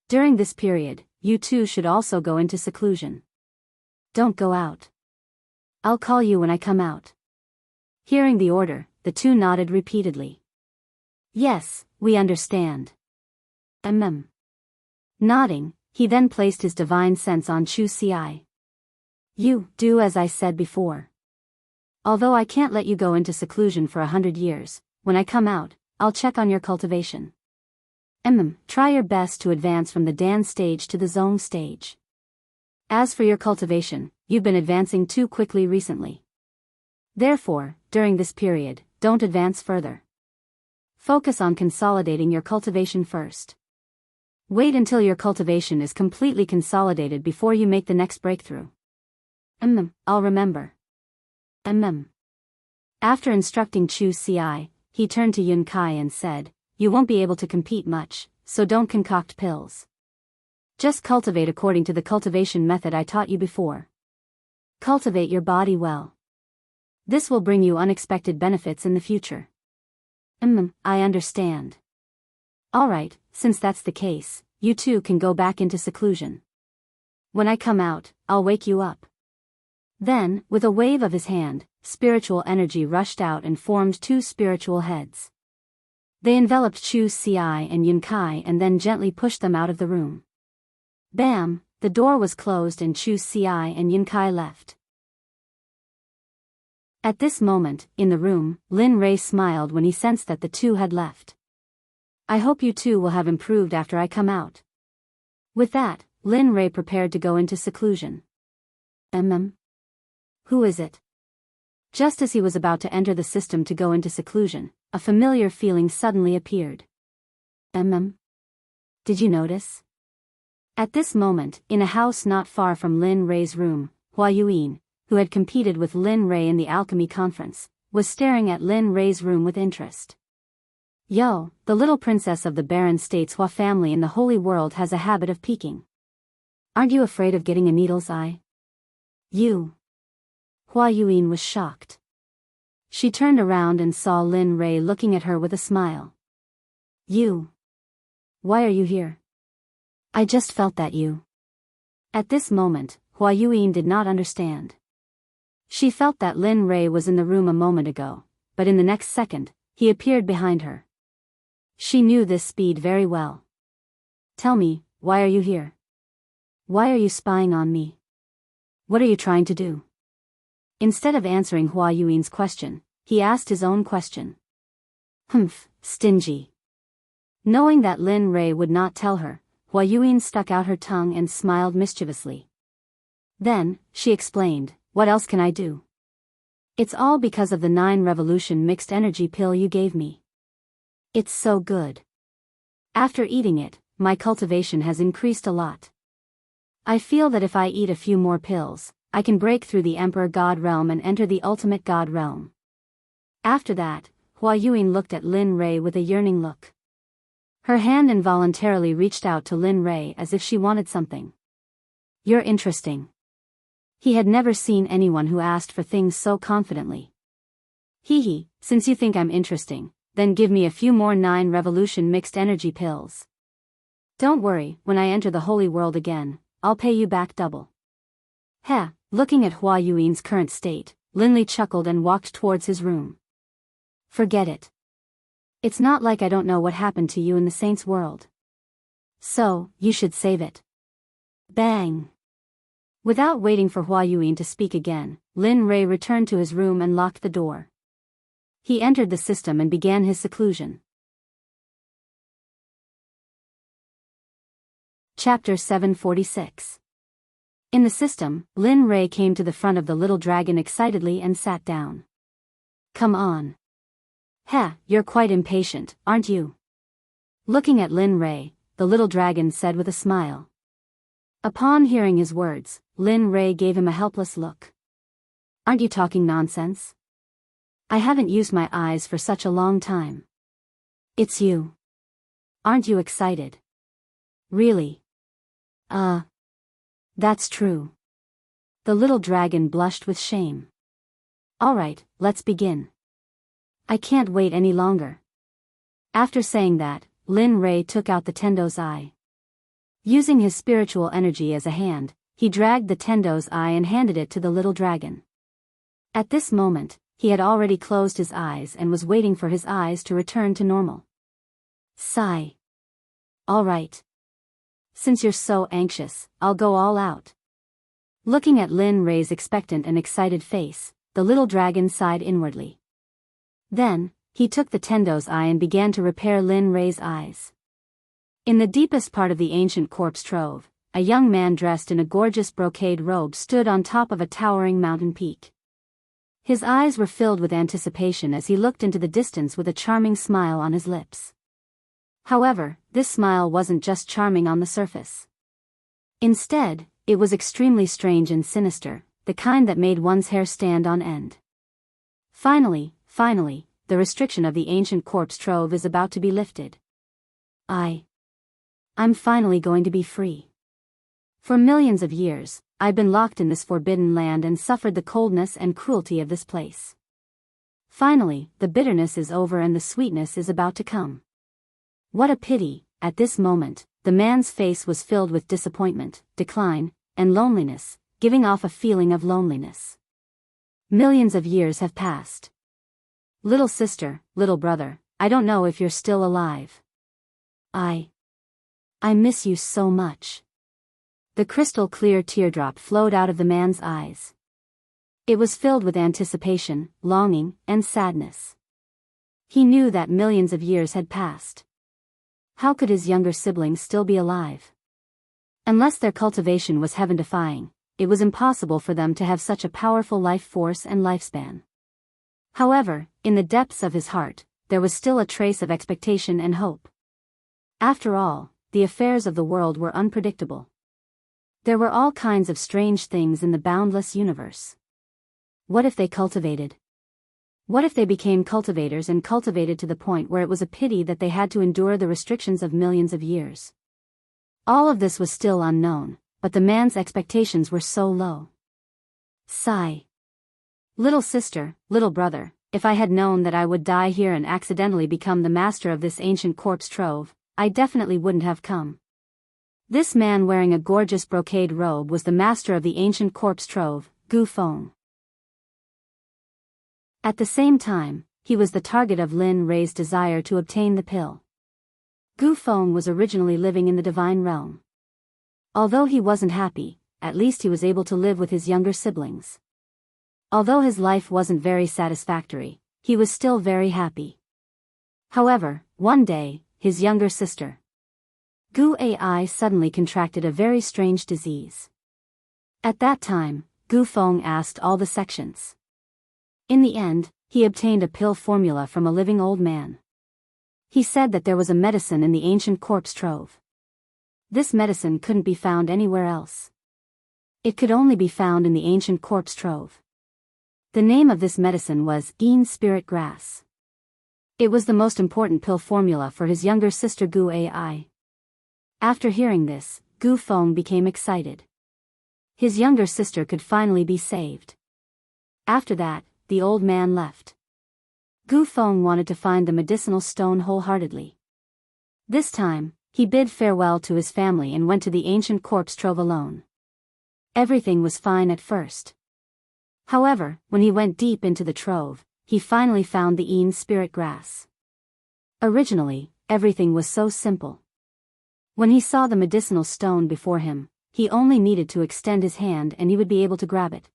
During this period, you two should also go into seclusion. Don't go out. I'll call you when I come out. Hearing the order, the two nodded repeatedly. Yes, we understand. Nodding, he then placed his divine sense on Chu Xi. You do as I said before. Although I can't let you go into seclusion for 100 years, when I come out, I'll check on your cultivation. Try your best to advance from the Dan stage to the Zong stage. As for your cultivation, you've been advancing too quickly recently. Therefore, during this period, don't advance further. Focus on consolidating your cultivation first. Wait until your cultivation is completely consolidated before you make the next breakthrough. I'll remember. After instructing Chu Xi, he turned to Yun Kai and said, You won't be able to compete much, so don't concoct pills. Just cultivate according to the cultivation method I taught you before. Cultivate your body well. This will bring you unexpected benefits in the future. I understand. Alright, since that's the case, you two can go back into seclusion. When I come out, I'll wake you up. Then, with a wave of his hand, spiritual energy rushed out and formed two spiritual heads. They enveloped Chu Xi and Yun Kai and then gently pushed them out of the room. Bam! The door was closed and Chu Xi and Yin Kai left. At this moment, in the room, Lin Rei smiled when he sensed that the two had left. I hope you two will have improved after I come out. With that, Lin Rei prepared to go into seclusion. Who is it? Just as he was about to enter the system to go into seclusion, a familiar feeling suddenly appeared. Did you notice? At this moment, in a house not far from Lin Rei's room, Hua Yuyin, who had competed with Lin Rei in the alchemy conference, was staring at Lin Rei's room with interest. Yo, the little princess of the Baron State's Hua family in the Holy World has a habit of peeking. Aren't you afraid of getting a needle's eye? You. Hua Yuyin was shocked. She turned around and saw Lin Rei looking at her with a smile. You. Why are you here? I just felt that you. At this moment, Hua Yuyin did not understand. She felt that Lin Rei was in the room a moment ago, but in the next second, he appeared behind her. She knew this speed very well. Tell me, why are you here? Why are you spying on me? What are you trying to do? Instead of answering Hua Yuin's question, he asked his own question. Stingy. Knowing that Lin Rei would not tell her, Hua Yuyin stuck out her tongue and smiled mischievously. Then, she explained, what else can I do? It's all because of the 9 revolution mixed energy pill you gave me. It's so good. After eating it, my cultivation has increased a lot. I feel that if I eat a few more pills, I can break through the Emperor God realm and enter the ultimate God realm. After that, Hua Yuyin looked at Lin Rei with a yearning look. Her hand involuntarily reached out to Lin Rei as if she wanted something. You're interesting. He had never seen anyone who asked for things so confidently. Hee, since you think I'm interesting, then give me a few more 9 revolution mixed energy pills. Don't worry, when I enter the holy world again, I'll pay you back double. Heh, looking at Hua Yuin's current state, Lin Li chuckled and walked towards his room. Forget it. It's not like I don't know what happened to you in the saint's world. So, you should save it. Bang! Without waiting for Hua Yuyin to speak again, Lin Rei returned to his room and locked the door. He entered the system and began his seclusion. Chapter 746. In the system, Lin Rei came to the front of the little dragon excitedly and sat down. Come on. Heh, you're quite impatient, aren't you? Looking at Lin Rei, the little dragon said with a smile. Upon hearing his words, Lin Rei gave him a helpless look. Aren't you talking nonsense? I haven't used my eyes for such a long time. It's you. Aren't you excited? Really? That's true. The little dragon blushed with shame. Alright, let's begin. I can't wait any longer. After saying that, Lin Rei took out the Tendo's eye. Using his spiritual energy as a hand, he dragged the Tendo's eye and handed it to the little dragon. At this moment, he had already closed his eyes and was waiting for his eyes to return to normal. Sigh. Alright. Since you're so anxious, I'll go all out. Looking at Lin Rei's expectant and excited face, the little dragon sighed inwardly. Then, he took the Tendo's eye and began to repair Lin Rei's eyes. In the deepest part of the ancient corpse trove, a young man dressed in a gorgeous brocade robe stood on top of a towering mountain peak. His eyes were filled with anticipation as he looked into the distance with a charming smile on his lips. However, this smile wasn't just charming on the surface. Instead, it was extremely strange and sinister, the kind that made one's hair stand on end. Finally, the restriction of the ancient corpse trove is about to be lifted. I'm finally going to be free. For millions of years, I've been locked in this forbidden land and suffered the coldness and cruelty of this place. Finally, the bitterness is over and the sweetness is about to come. What a pity. At this moment, the man's face was filled with disappointment, decline, and loneliness, giving off a feeling of loneliness. Millions of years have passed. Little sister, little brother, I don't know if you're still alive. I miss you so much. The crystal clear teardrop flowed out of the man's eyes. It was filled with anticipation, longing, and sadness. He knew that millions of years had passed. How could his younger siblings still be alive? Unless their cultivation was heaven-defying, it was impossible for them to have such a powerful life force and lifespan. However, in the depths of his heart, there was still a trace of expectation and hope. After all, the affairs of the world were unpredictable. There were all kinds of strange things in the boundless universe. What if they cultivated? What if they became cultivators and cultivated to the point where it was a pity that they had to endure the restrictions of millions of years? All of this was still unknown, but the man's expectations were so low. Sigh. Little sister, little brother, if I had known that I would die here and accidentally become the master of this ancient corpse trove, I definitely wouldn't have come. This man wearing a gorgeous brocade robe was the master of the ancient corpse trove, Gu Feng. At the same time, he was the target of Lin Rei's desire to obtain the pill. Gu Feng was originally living in the divine realm. Although he wasn't happy, at least he was able to live with his younger siblings. Although his life wasn't very satisfactory, he was still very happy. However, one day, his younger sister, Gu Ai, suddenly contracted a very strange disease. At that time, Gu Feng asked all the sections. In the end, he obtained a pill formula from a living old man. He said that there was a medicine in the ancient corpse trove. This medicine couldn't be found anywhere else. It could only be found in the ancient corpse trove. The name of this medicine was Yin Spirit Grass. It was the most important pill formula for his younger sister Gu Ai. After hearing this, Gu Feng became excited. His younger sister could finally be saved. After that, the old man left. Gu Feng wanted to find the medicinal stone wholeheartedly. This time, he bid farewell to his family and went to the ancient corpse trove alone. Everything was fine at first. However, when he went deep into the trove, he finally found the Yin Spirit Grass. Originally, everything was so simple. When he saw the medicinal stone before him, he only needed to extend his hand and he would be able to grab it.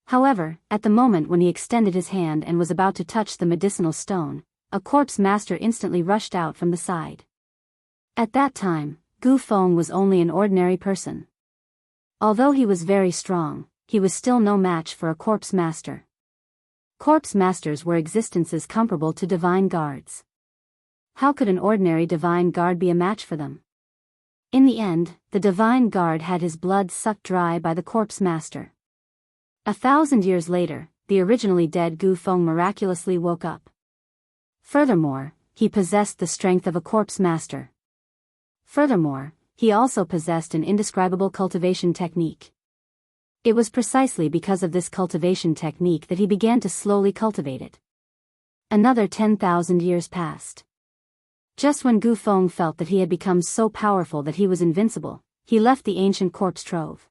However, at the moment when he extended his hand and was about to touch the medicinal stone, a corpse master instantly rushed out from the side. At that time, Gu Feng was only an ordinary person. Although he was very strong, he was still no match for a corpse master. Corpse masters were existences comparable to divine guards. How could an ordinary divine guard be a match for them? In the end, the divine guard had his blood sucked dry by the corpse master. 1,000 years later, the originally dead Gu Feng miraculously woke up. Furthermore, he possessed the strength of a corpse master. Furthermore, he also possessed an indescribable cultivation technique. It was precisely because of this cultivation technique that he began to slowly cultivate it. Another 10,000 years passed. Just when Gu Feng felt that he had become so powerful that he was invincible, he left the ancient corpse trove.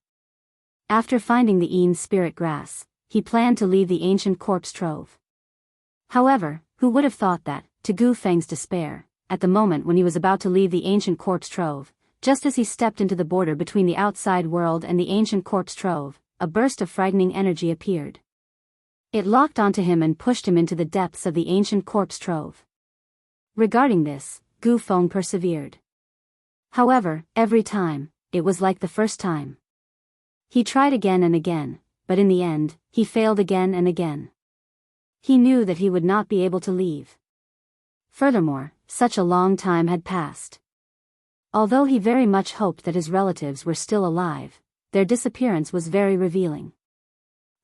After finding the Yin spirit grass, he planned to leave the ancient corpse trove. However, who would have thought that, to Gu Feng's despair, at the moment when he was about to leave the ancient corpse trove, just as he stepped into the border between the outside world and the ancient corpse trove, a burst of frightening energy appeared. It locked onto him and pushed him into the depths of the ancient corpse trove. Regarding this, Gu Feng persevered. However, every time, it was like the first time. He tried again and again, but in the end, he failed again and again. He knew that he would not be able to leave. Furthermore, such a long time had passed. Although he very much hoped that his relatives were still alive, their disappearance was very revealing.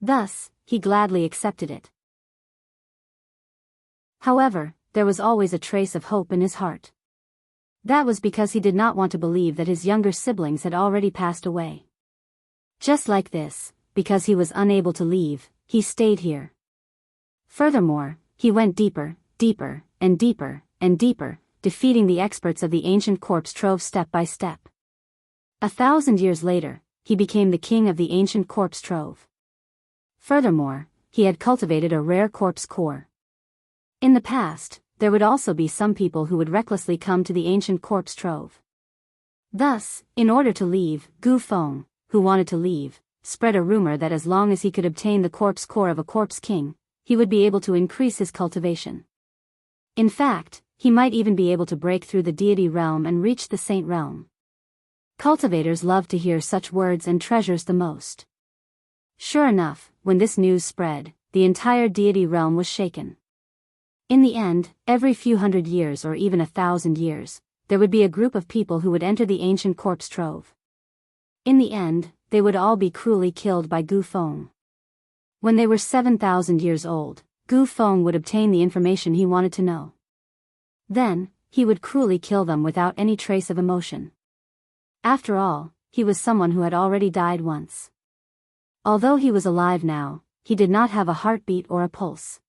Thus, he gladly accepted it. However, there was always a trace of hope in his heart. That was because he did not want to believe that his younger siblings had already passed away. Just like this, because he was unable to leave, he stayed here. Furthermore, he went deeper, deeper, and deeper, and deeper, defeating the experts of the ancient corpse trove step by step. 1,000 years later, he became the king of the ancient corpse trove. Furthermore, he had cultivated a rare corpse core. In the past, there would also be some people who would recklessly come to the ancient corpse trove. Thus, in order to leave, Gu Feng, who wanted to leave, spread a rumor that as long as he could obtain the corpse core of a corpse king, he would be able to increase his cultivation. In fact, he might even be able to break through the deity realm and reach the saint realm. Cultivators love to hear such words and treasures the most. Sure enough, when this news spread, the entire deity realm was shaken. In the end, every few hundred years or even 1,000 years, there would be a group of people who would enter the ancient corpse trove. In the end, they would all be cruelly killed by Gu Feng. When they were 7,000 years old, Gu Feng would obtain the information he wanted to know. Then, he would cruelly kill them without any trace of emotion. After all, he was someone who had already died once. Although he was alive now, he did not have a heartbeat or a pulse.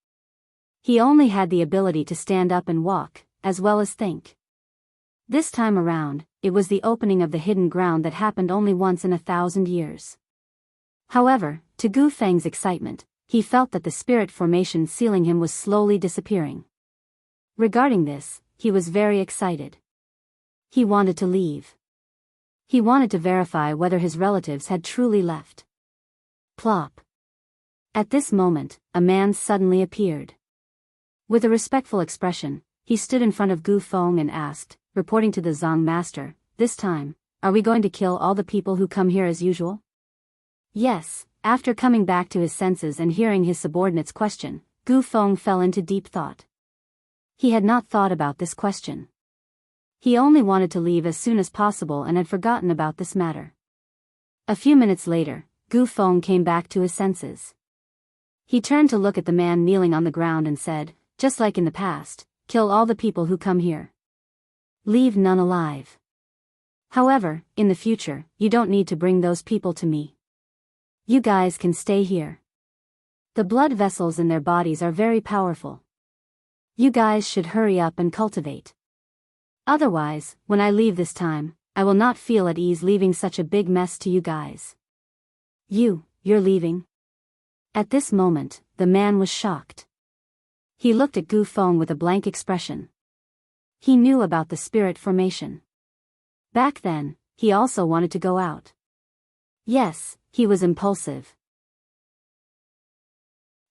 He only had the ability to stand up and walk, as well as think. This time around, it was the opening of the hidden ground that happened only once in 1,000 years. However, to Gu Feng's excitement, he felt that the spirit formation sealing him was slowly disappearing. Regarding this, he was very excited. He wanted to leave. He wanted to verify whether his relatives had truly left. Plop. At this moment, a man suddenly appeared. With a respectful expression, he stood in front of Gu Feng and asked, reporting to the Zong master, "This time, are we going to kill all the people who come here as usual?" Yes. After coming back to his senses and hearing his subordinate's question, Gu Feng fell into deep thought. He had not thought about this question. He only wanted to leave as soon as possible and had forgotten about this matter. A few minutes later, Gu Feng came back to his senses. He turned to look at the man kneeling on the ground and said, "Just like in the past, kill all the people who come here. Leave none alive. However, in the future, you don't need to bring those people to me. You guys can stay here. The blood vessels in their bodies are very powerful. You guys should hurry up and cultivate. Otherwise, when I leave this time, I will not feel at ease leaving such a big mess to you guys." You're leaving? At this moment, the man was shocked. He looked at Gu Feng with a blank expression. He knew about the spirit formation. Back then, he also wanted to go out. Yes, he was impulsive.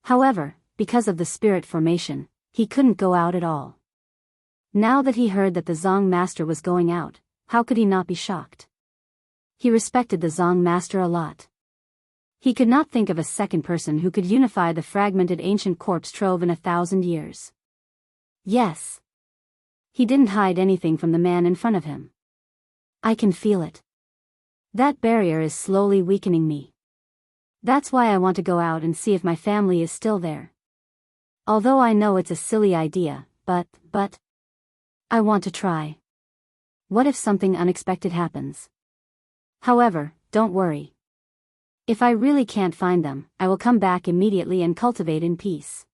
However, because of the spirit formation, he couldn't go out at all. Now that he heard that the Zong master was going out, how could he not be shocked? He respected the Zong master a lot. He could not think of a second person who could unify the fragmented ancient corpse trove in 1,000 years. Yes. He didn't hide anything from the man in front of him. I can feel it. That barrier is slowly weakening me. That's why I want to go out and see if my family is still there. Although I know it's a silly idea, but I want to try. What if something unexpected happens? However, don't worry. If I really can't find them, I will come back immediately and cultivate in peace.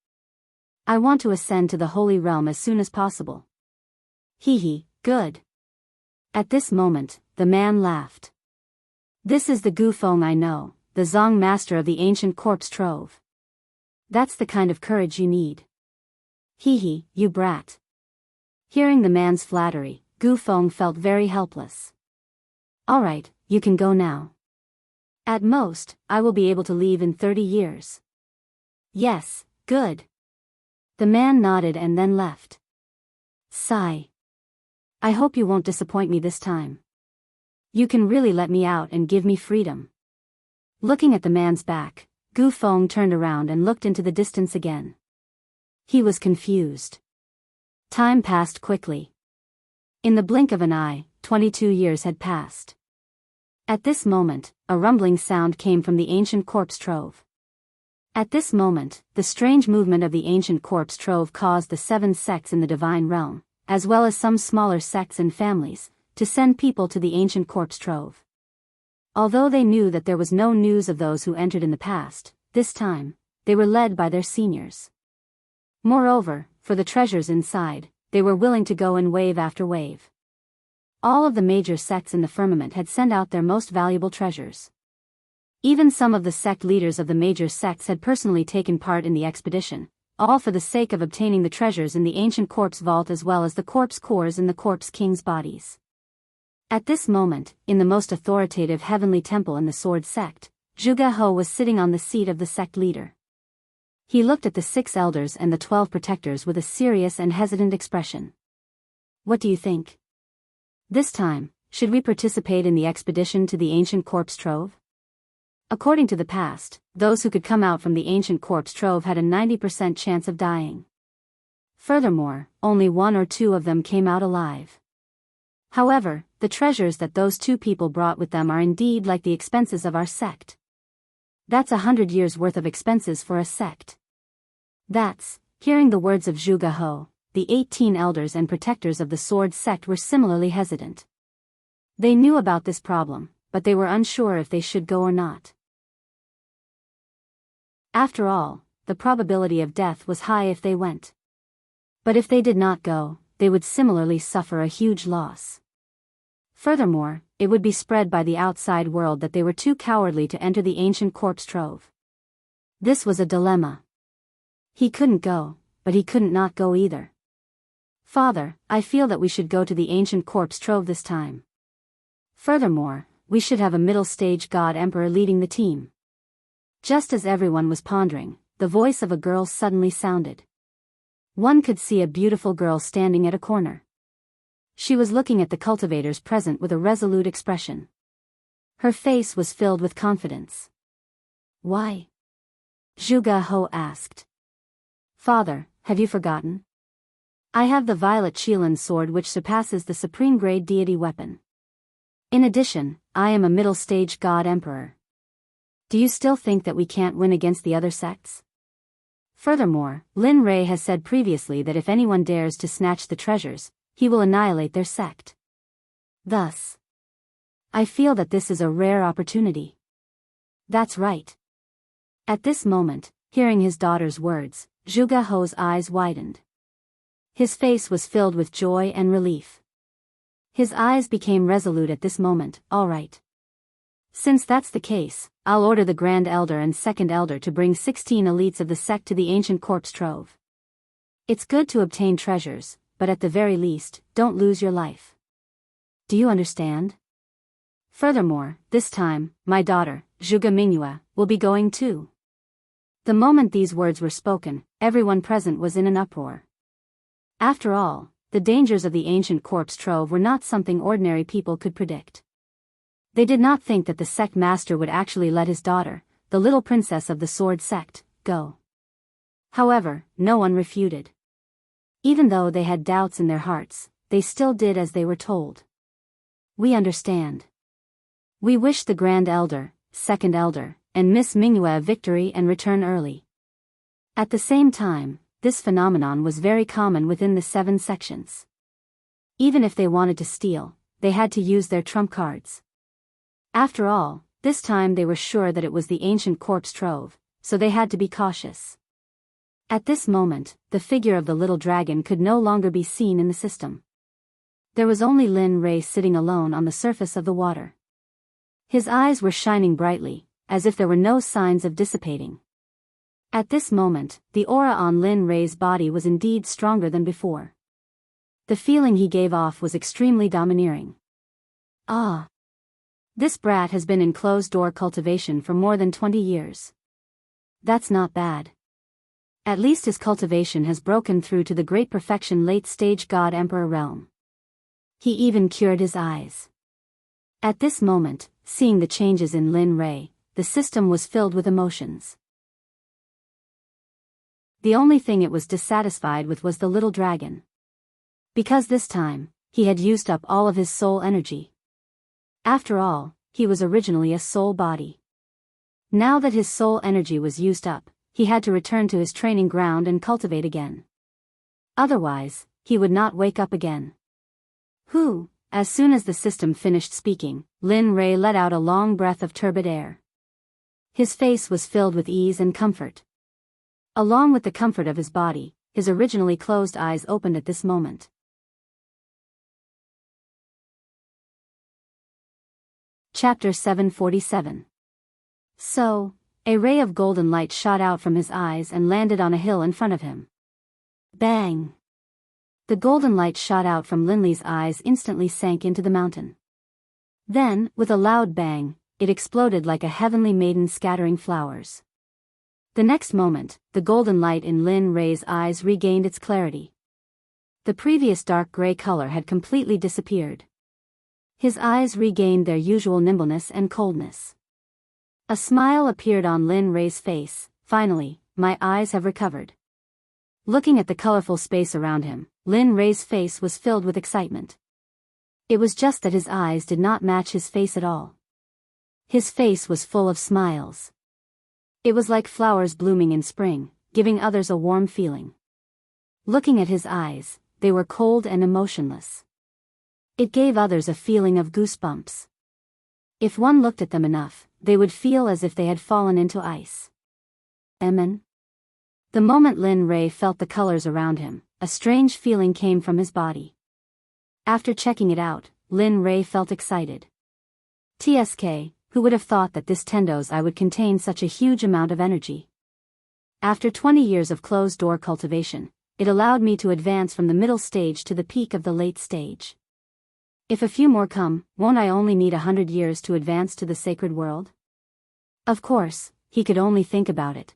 I want to ascend to the Holy Realm as soon as possible. Hee, good. At this moment, the man laughed. This is the Gu Feng I know, the Zong master of the ancient corpse trove. That's the kind of courage you need. Hee, you brat. Hearing the man's flattery, Gu Feng felt very helpless. Alright, you can go now. At most, I will be able to leave in 30 years. Yes, good. The man nodded and then left. Sigh. I hope you won't disappoint me this time. You can really let me out and give me freedom. Looking at the man's back, Gu Feng turned around and looked into the distance again. He was confused. Time passed quickly. In the blink of an eye, 22 years had passed. At this moment, a rumbling sound came from the ancient corpse trove. At this moment, the strange movement of the ancient corpse trove caused the 7 sects in the divine realm, as well as some smaller sects and families, to send people to the ancient corpse trove. Although they knew that there was no news of those who entered in the past, this time, they were led by their seniors. Moreover, for the treasures inside, they were willing to go in wave after wave. All of the major sects in the firmament had sent out their most valuable treasures. Even some of the sect leaders of the major sects had personally taken part in the expedition, all for the sake of obtaining the treasures in the ancient corpse vault as well as the corpse cores in the corpse king's bodies. At this moment, in the most authoritative heavenly temple in the Sword Sect, Zhuge He was sitting on the seat of the sect leader. He looked at the 6 elders and the 12 protectors with a serious and hesitant expression. What do you think? This time, should we participate in the expedition to the ancient corpse trove? According to the past, those who could come out from the ancient corpse trove had a 90% chance of dying. Furthermore, only 1 or 2 of them came out alive. However, the treasures that those 2 people brought with them are indeed like the expenses of our sect. That's 100 years' worth of expenses for a sect. Hearing the words of Zhuge He, the 18 elders and protectors of the Sword Sect were similarly hesitant. They knew about this problem, but they were unsure if they should go or not. After all, the probability of death was high if they went. But if they did not go, they would similarly suffer a huge loss. Furthermore, it would be spread by the outside world that they were too cowardly to enter the ancient corpse trove. This was a dilemma. He couldn't go, but he couldn't not go either. Father, I feel that we should go to the ancient corpse trove this time. Furthermore, we should have a middle-stage god emperor leading the team. Just as everyone was pondering, the voice of a girl suddenly sounded. One could see a beautiful girl standing at a corner. She was looking at the cultivators present with a resolute expression. Her face was filled with confidence. Why? Zhuge He asked. Father, have you forgotten? I have the violet Qilin sword which surpasses the supreme grade deity weapon. In addition, I am a middle-stage god emperor. Do you still think that we can't win against the other sects? Furthermore, Lin Rei has said previously that if anyone dares to snatch the treasures, he will annihilate their sect. Thus, I feel that this is a rare opportunity. That's right. At this moment, hearing his daughter's words, Zhuge He's eyes widened. His face was filled with joy and relief. His eyes became resolute at this moment. All right. Since that's the case, I'll order the Grand Elder and Second Elder to bring 16 elites of the sect to the ancient corpse trove. It's good to obtain treasures, but at the very least, don't lose your life. Do you understand? Furthermore, this time, my daughter, Zhuge Mingyue, will be going too. The moment these words were spoken, everyone present was in an uproar. After all, the dangers of the ancient corpse trove were not something ordinary people could predict. They did not think that the sect master would actually let his daughter, the little princess of the sword sect, go. However, no one refuted. Even though they had doubts in their hearts, they still did as they were told. We understand. We wish the Grand Elder, Second Elder, and Miss Mingyue a victory and return early. At the same time, this phenomenon was very common within the 7 sections. Even if they wanted to steal, they had to use their trump cards. After all, this time they were sure that it was the ancient corpse trove, so they had to be cautious. At this moment, the figure of the little dragon could no longer be seen in the system. There was only Lin Rei sitting alone on the surface of the water. His eyes were shining brightly, as if there were no signs of dissipating. At this moment, the aura on Lin Rei's body was indeed stronger than before. The feeling he gave off was extremely domineering. Ah! This brat has been in closed-door cultivation for more than 20 years. That's not bad. At least his cultivation has broken through to the great perfection late-stage God-Emperor realm. He even cured his eyes. At this moment, seeing the changes in Lin Rei, the system was filled with emotions. The only thing it was dissatisfied with was the little dragon. Because this time, he had used up all of his soul energy. After all, he was originally a soul body. Now that his soul energy was used up, he had to return to his training ground and cultivate again. Otherwise, he would not wake up again. As soon as the system finished speaking, Lin Rei let out a long breath of turbid air. His face was filled with ease and comfort. Along with the comfort of his body, his originally closed eyes opened at this moment. Chapter 747. So, a ray of golden light shot out from his eyes and landed on a hill in front of him. Bang! The golden light shot out from Linley's eyes instantly sank into the mountain. Then, with a loud bang, it exploded like a heavenly maiden scattering flowers. The next moment, the golden light in Lin Rei's eyes regained its clarity. The previous dark gray color had completely disappeared. His eyes regained their usual nimbleness and coldness. A smile appeared on Lin Rei's face. Finally, my eyes have recovered. Looking at the colorful space around him, Lin Rei's face was filled with excitement. It was just that his eyes did not match his face at all. His face was full of smiles. It was like flowers blooming in spring, giving others a warm feeling. Looking at his eyes, they were cold and emotionless. It gave others a feeling of goosebumps. If one looked at them enough, they would feel as if they had fallen into ice. Amen. The moment Lin Rei felt the colors around him, a strange feeling came from his body. After checking it out, Lin Rei felt excited. TSK, who would have thought that this Tendo's eye would contain such a huge amount of energy? After 20 years of closed-door cultivation, it allowed me to advance from the middle stage to the peak of the late stage. If a few more come, won't I only need 100 years to advance to the sacred world? Of course, he could only think about it.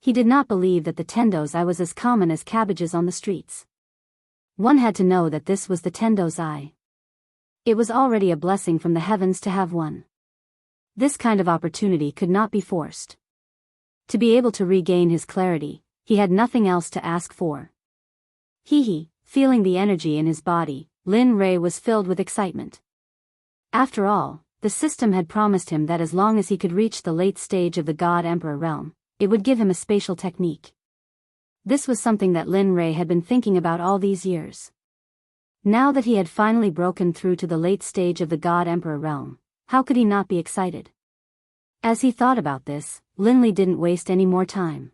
He did not believe that the Tendo's eye was as common as cabbages on the streets. One had to know that this was the Tendo's eye. It was already a blessing from the heavens to have one. This kind of opportunity could not be forced. To be able to regain his clarity, he had nothing else to ask for. Feeling the energy in his body, Lin Rei was filled with excitement. After all, the system had promised him that as long as he could reach the late stage of the God-Emperor realm, it would give him a spatial technique. This was something that Lin Rei had been thinking about all these years. Now that he had finally broken through to the late stage of the God-Emperor realm, how could he not be excited? As he thought about this, Linley didn't waste any more time.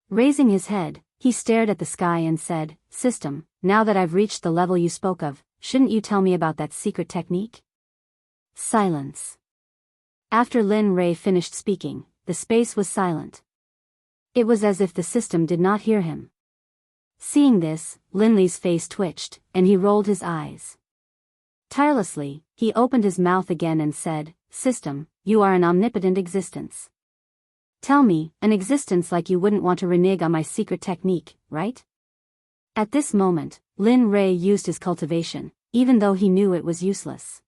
Raising his head, he stared at the sky and said, "System, now that I've reached the level you spoke of, shouldn't you tell me about that secret technique?" Silence. After Lin Rei finished speaking, the space was silent. It was as if the system did not hear him. Seeing this, Linley's face twitched, and he rolled his eyes. Tirelessly, he opened his mouth again and said, "System, you are an omnipotent existence. Tell me, an existence like you wouldn't want to renege on my secret technique, right?" At this moment, Lin Rei used his cultivation, even though he knew it was useless.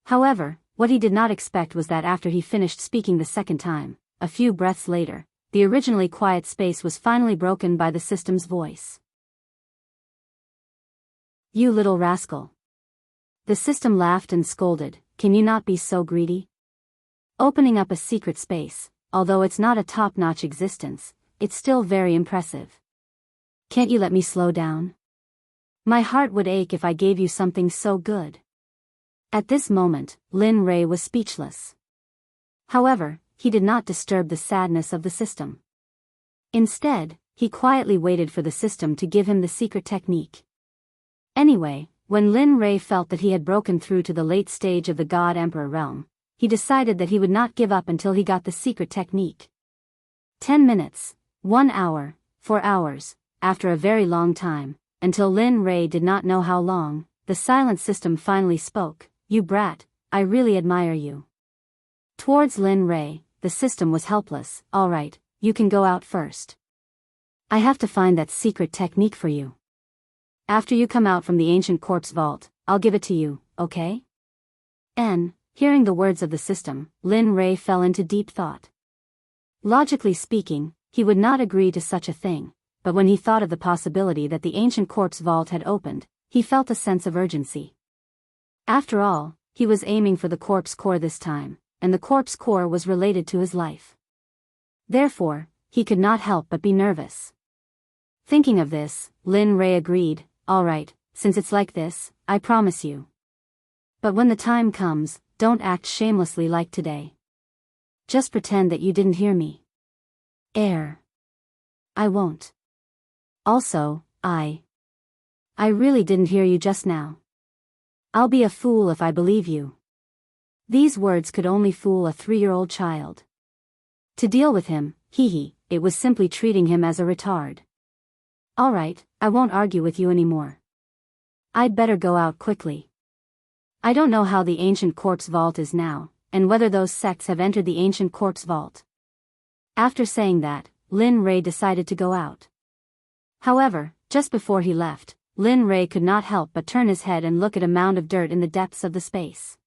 However, what he did not expect was that after he finished speaking the second time, a few breaths later, the originally quiet space was finally broken by the system's voice. "You little rascal." The system laughed and scolded, "Can you not be so greedy? Opening up a secret space, although it's not a top-notch existence, it's still very impressive. Can't you let me slow down? My heart would ache if I gave you something so good." At this moment, Lin Rei was speechless. However, he did not disturb the sadness of the system. Instead, he quietly waited for the system to give him the secret technique. Anyway, when Lin Rei felt that he had broken through to the late stage of the God Emperor realm, he decided that he would not give up until he got the secret technique. 10 minutes, 1 hour, 4 hours, after a very long time, until Lin Rei did not know how long, the silent system finally spoke. "You brat, I really admire you." Towards Lin Rei, the system was helpless. "All right, you can go out first. I have to find that secret technique for you. After you come out from the ancient corpse vault, I'll give it to you, okay?" Hearing the words of the system, Lin Rei fell into deep thought. Logically speaking, he would not agree to such a thing, but when he thought of the possibility that the ancient corpse vault had opened, he felt a sense of urgency. After all, he was aiming for the corpse core this time, and the corpse core was related to his life. Therefore, he could not help but be nervous. Thinking of this, Lin Rei agreed, "All right, since it's like this, I promise you. But when the time comes, don't act shamelessly like today. Just pretend that you didn't hear me." "I won't. Also, I really didn't hear you just now. I'll be a fool if I believe you." These words could only fool a 3-year-old child. To deal with him, it was simply treating him as a retard. "All right, I won't argue with you anymore. I'd better go out quickly. I don't know how the ancient corpse vault is now, and whether those sects have entered the ancient corpse vault." After saying that, Lin Rei decided to go out. However, just before he left, Lin Rei could not help but turn his head and look at a mound of dirt in the depths of the space.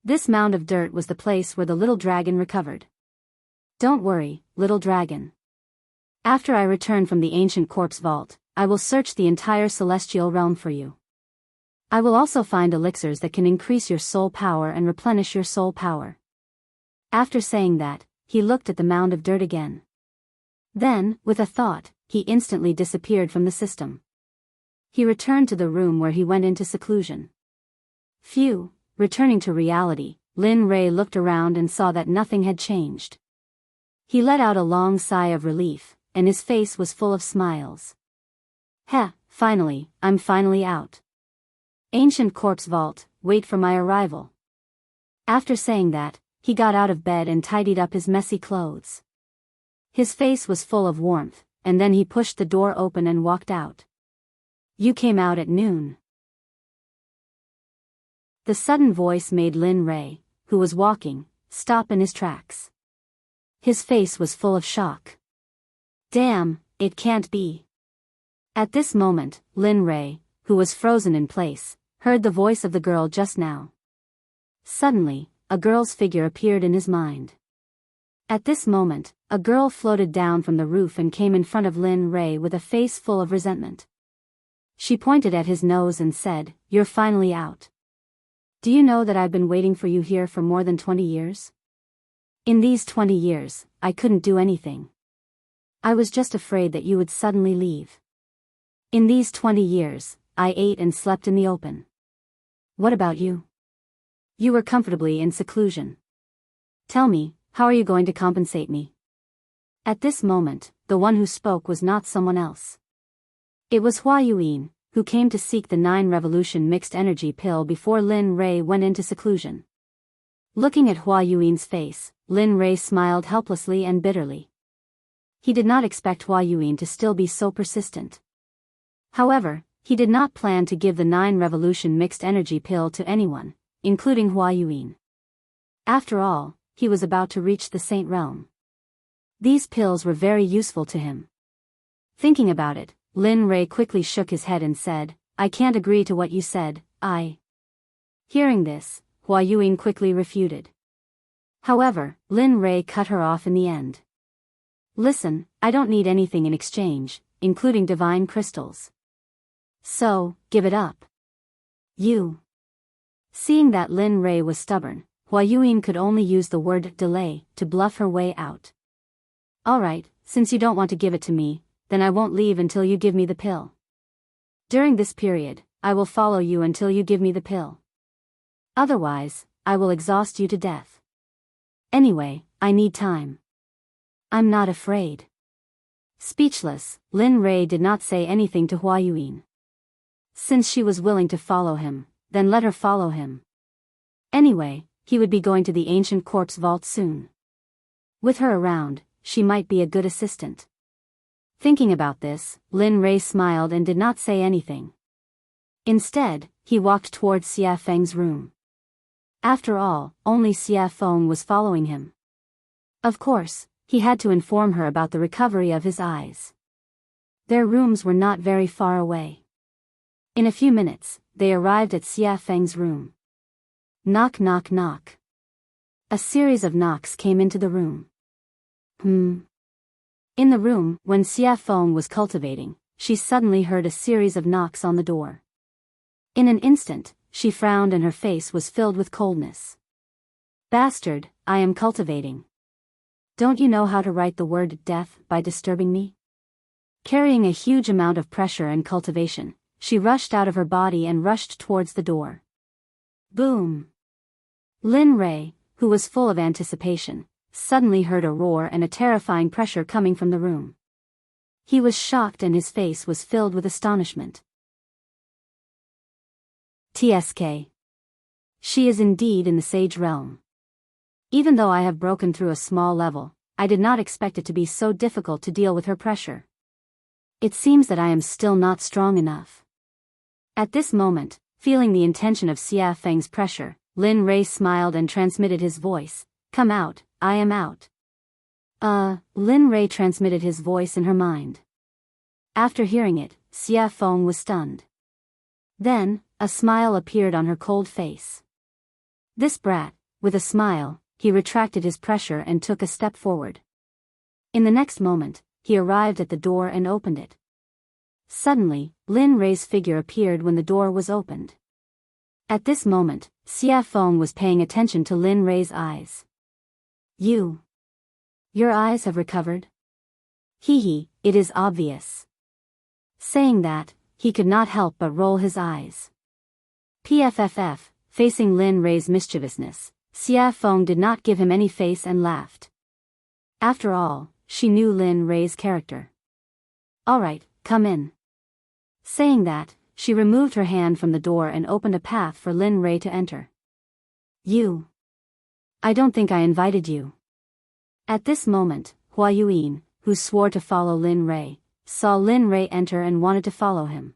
This mound of dirt was the place where the little dragon recovered. "Don't worry, little dragon. After I return from the ancient corpse vault, I will search the entire celestial realm for you. I will also find elixirs that can increase your soul power and replenish your soul power." After saying that, he looked at the mound of dirt again. Then, with a thought, he instantly disappeared from the system. He returned to the room where he went into seclusion. Phew, returning to reality, Lin Rei looked around and saw that nothing had changed. He let out a long sigh of relief, and his face was full of smiles. Finally, I'm finally out. Ancient corpse vault, wait for my arrival." After saying that, he got out of bed and tidied up his messy clothes. His face was full of warmth, and then he pushed the door open and walked out. "You came out at noon." The sudden voice made Lin Rei, who was walking, stop in his tracks. His face was full of shock. "Damn, it can't be." At this moment, Lin Rei, who was frozen in place, heard the voice of the girl just now. Suddenly, a girl's figure appeared in his mind. At this moment, a girl floated down from the roof and came in front of Lin Rei with a face full of resentment. She pointed at his nose and said, "You're finally out. Do you know that I've been waiting for you here for more than 20 years? In these 20 years, I couldn't do anything. I was just afraid that you would suddenly leave. In these 20 years, I ate and slept in the open. What about you? You were comfortably in seclusion. Tell me, how are you going to compensate me?" At this moment, the one who spoke was not someone else. It was Hua Yuan, who came to seek the 9 revolution mixed energy pill before Lin Rei went into seclusion. Looking at Hua Yuan's face, Lin Rei smiled helplessly and bitterly. He did not expect Hua Yuan to still be so persistent. However, he did not plan to give the 9 revolution mixed energy pill to anyone, including Hua Yuan. After all, he was about to reach the Saint Realm. These pills were very useful to him. Thinking about it, Lin Rei quickly shook his head and said, "I can't agree to what you said, I." Hearing this, Hua Yuan quickly refuted. However, Lin Rei cut her off in the end. Listen, I don't need anything in exchange, including divine crystals. So, give it up. You. Seeing that Lin Rei was stubborn, Hua Yuan could only use the word delay to bluff her way out. Alright, since you don't want to give it to me, then I won't leave until you give me the pill. During this period, I will follow you until you give me the pill. Otherwise, I will exhaust you to death. Anyway, I need time. I'm not afraid. Speechless, Lin Rei did not say anything to Hua Yuan. Since she was willing to follow him, then let her follow him. Anyway, he would be going to the ancient corpse vault soon. With her around, she might be a good assistant. Thinking about this, Lin Rei smiled and did not say anything. Instead, he walked towards Xia Feng's room. After all, only Xia Feng was following him. Of course, he had to inform her about the recovery of his eyes. Their rooms were not very far away. In a few minutes, they arrived at Xia Feng's room. Knock knock knock. A series of knocks came into the room. In the room, when Xia Feng was cultivating, she suddenly heard a series of knocks on the door. In an instant, she frowned and her face was filled with coldness. Bastard, I am cultivating. Don't you know how to write the word death by disturbing me? Carrying a huge amount of pressure and cultivation, she rushed out of her body and rushed towards the door. Boom! Lin Rei, who was full of anticipation, suddenly heard a roar and a terrifying pressure coming from the room. He was shocked and his face was filled with astonishment. TSK. She is indeed in the sage realm. Even though I have broken through a small level, I did not expect it to be so difficult to deal with her pressure. It seems that I am still not strong enough. At this moment, feeling the intention of Xia Feng's pressure, Lin Rei smiled and transmitted his voice, "Come out, I am out." Lin Rei transmitted his voice in her mind. After hearing it, Xia Feng was stunned. Then, a smile appeared on her cold face. This brat, with a smile, he retracted his pressure and took a step forward. In the next moment, he arrived at the door and opened it. Suddenly, Lin Rei's figure appeared when the door was opened. At this moment, Xia Feng was paying attention to Lin Rei's eyes. Your eyes have recovered? Hee, it is obvious. Saying that, he could not help but roll his eyes. PFFF, facing Lin Rei's mischievousness, Xia Feng did not give him any face and laughed. After all, she knew Lin Rei's character. Alright, come in. Saying that, she removed her hand from the door and opened a path for Lin Rei to enter. I don't think I invited you. At this moment, Hua Yuan, who swore to follow Lin Rei, saw Lin Rei enter and wanted to follow him.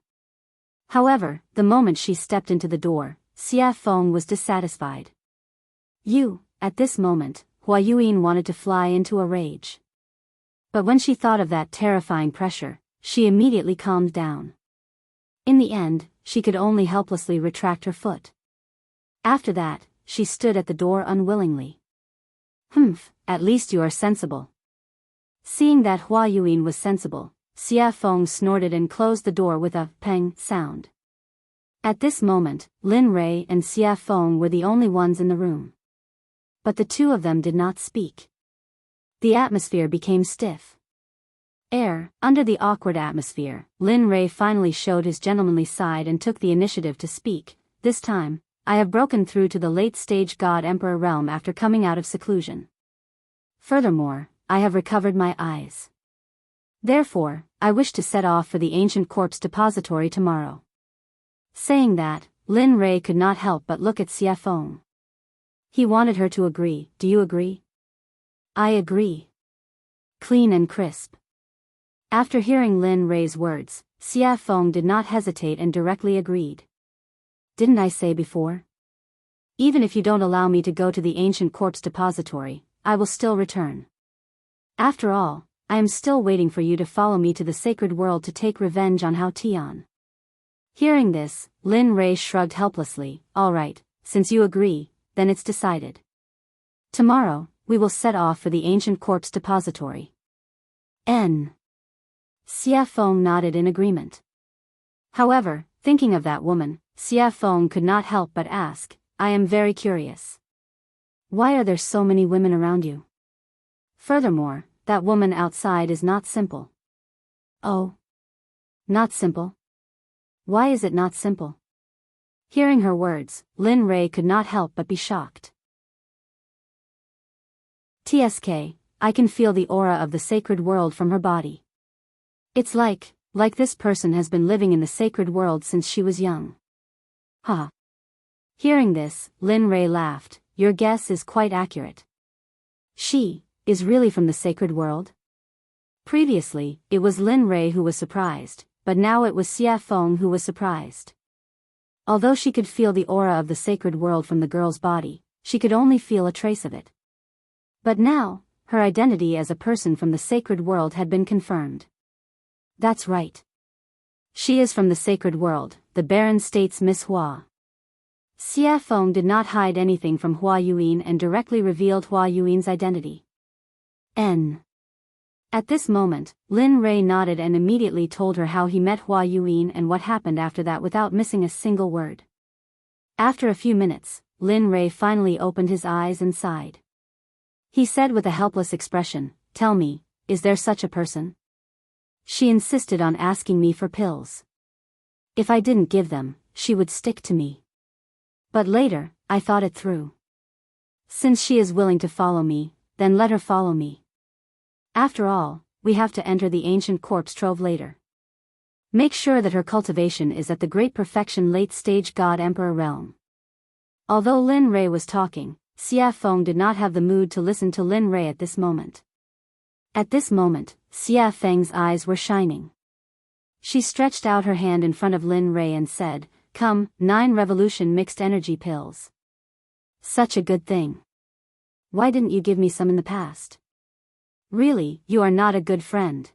However, the moment she stepped into the door, Xia Feng was dissatisfied. At this moment, Hua Yuan wanted to fly into a rage. But when she thought of that terrifying pressure, she immediately calmed down. In the end, she could only helplessly retract her foot. After that, she stood at the door unwillingly. At least you are sensible. Seeing that Hua Yuan was sensible, Xia Feng snorted and closed the door with a peng sound. At this moment, Lin Rei and Xia Feng were the only ones in the room. But the two of them did not speak. The atmosphere became stiff. Under the awkward atmosphere, Lin Rei finally showed his gentlemanly side and took the initiative to speak. This time, I have broken through to the late-stage God-Emperor realm after coming out of seclusion. Furthermore, I have recovered my eyes. Therefore, I wish to set off for the ancient corpse depository tomorrow. Saying that, Lin Rei could not help but look at Xia Feng. He wanted her to agree. Do you agree? I agree. Clean and crisp. After hearing Lin Rei's words, Xia Feng did not hesitate and directly agreed. Didn't I say before? Even if you don't allow me to go to the ancient corpse depository, I will still return. After all, I am still waiting for you to follow me to the sacred world to take revenge on Hao Tian. Hearing this, Lin Rei shrugged helplessly. All right, since you agree, then it's decided. Tomorrow, we will set off for the ancient corpse depository. N. Xia Feng nodded in agreement. However, thinking of that woman, Xia Feng could not help but ask, I am very curious. Why are there so many women around you? Furthermore, that woman outside is not simple. Oh. Not simple? Why is it not simple? Hearing her words, Lin Rei could not help but be shocked. TSK, I can feel the aura of the sacred world from her body. It's like this person has been living in the sacred world since she was young. Ha. Hearing this, Lin Rei laughed, your guess is quite accurate. She is really from the sacred world? Previously, it was Lin Rei who was surprised, but now it was Xia Feng who was surprised. Although she could feel the aura of the sacred world from the girl's body, she could only feel a trace of it. But now, her identity as a person from the sacred world had been confirmed. That's right. She is from the sacred world, the Baron states Miss Hua. Xia Feng did not hide anything from Hua Yuan and directly revealed Hua Yuan's identity. N. At this moment, Lin Rei nodded and immediately told her how he met Hua Yuan and what happened after that without missing a single word. After a few minutes, Lin Rei finally opened his eyes and sighed. He said with a helpless expression, tell me, is there such a person? She insisted on asking me for pills. If I didn't give them, she would stick to me. But later, I thought it through. Since she is willing to follow me, then let her follow me. After all, we have to enter the ancient corpse trove later. Make sure that her cultivation is at the great perfection late-stage God-Emperor realm. Although Lin Rei was talking, Xia Feng did not have the mood to listen to Lin Rei at this moment. At this moment, Xia Feng's eyes were shining. She stretched out her hand in front of Lin Rei and said, come, 9 revolution mixed energy pills. Such a good thing. Why didn't you give me some in the past? Really, you are not a good friend.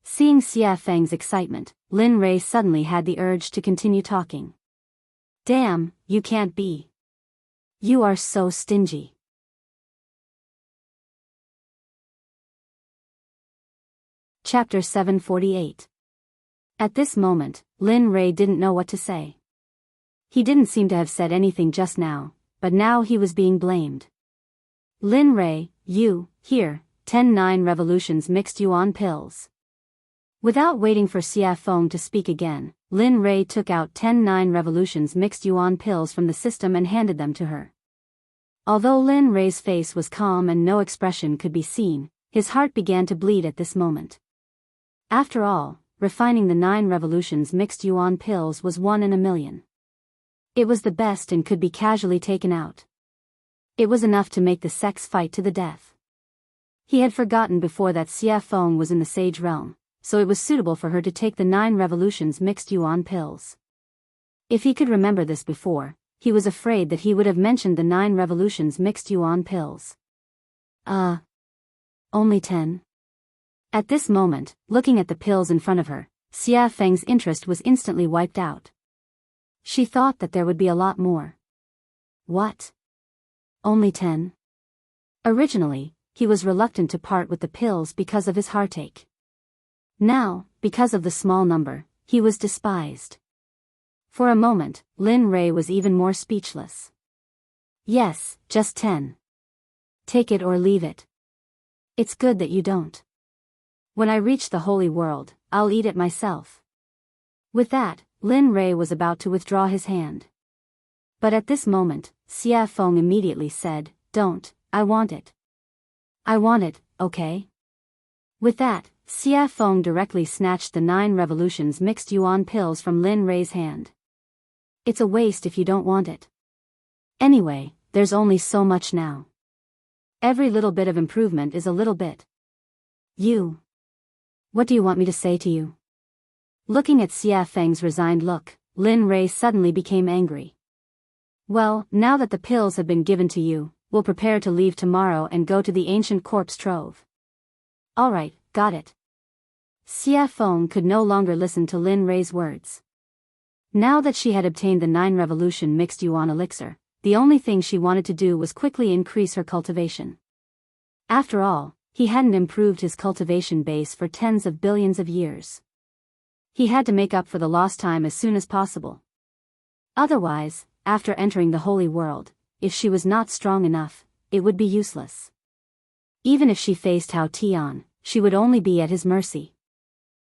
Seeing Xia Feng's excitement, Lin Rei suddenly had the urge to continue talking. Damn, you can't be. You are so stingy. Chapter 748. At this moment, Lin Rei didn't know what to say. He didn't seem to have said anything just now, but now he was being blamed. Lin Rei, you, here, 10 revolutions mixed yuan pills. Without waiting for Xia Feng to speak again, Lin Rei took out 10 revolutions mixed yuan pills from the system and handed them to her. Although Lin Rei's face was calm and no expression could be seen, his heart began to bleed at this moment. After all, refining the 9 revolutions mixed yuan pills was 1 in a million. It was the best and could be casually taken out. It was enough to make the Sects fight to the death. He had forgotten before that Xia Feng was in the sage realm, so it was suitable for her to take the 9 revolutions mixed yuan pills. If he could remember this before, he was afraid that he would have mentioned the 9 revolutions mixed yuan pills. Only 10? At this moment, looking at the pills in front of her, Xia Feng's interest was instantly wiped out. She thought that there would be a lot more. What? Only 10? Originally, he was reluctant to part with the pills because of his heartache. Now, because of the small number, he was despised. For a moment, Lin Rei was even more speechless. Yes, just 10. Take it or leave it. It's good that you don't. When I reach the holy world, I'll eat it myself. With that, Lin Rei was about to withdraw his hand. But at this moment, Xia Feng immediately said, don't, I want it. I want it, okay? With that, Xia Feng directly snatched the 9 revolutions mixed yuan pills from Lin Rei's hand. It's a waste if you don't want it. Anyway, there's only so much now. Every little bit of improvement is a little bit. You. What do you want me to say to you? Looking at Xia Feng's resigned look, Lin Rei suddenly became angry. Well, now that the pills have been given to you, we'll prepare to leave tomorrow and go to the ancient corpse trove. Alright, got it. Xia Feng could no longer listen to Lin Rei's words. Now that she had obtained the 9 revolution mixed yuan elixir, the only thing she wanted to do was quickly increase her cultivation. After all, he hadn't improved his cultivation base for tens of billions of years. He had to make up for the lost time as soon as possible. Otherwise, after entering the holy world, if she was not strong enough, it would be useless. Even if she faced Hao Tian, she would only be at his mercy.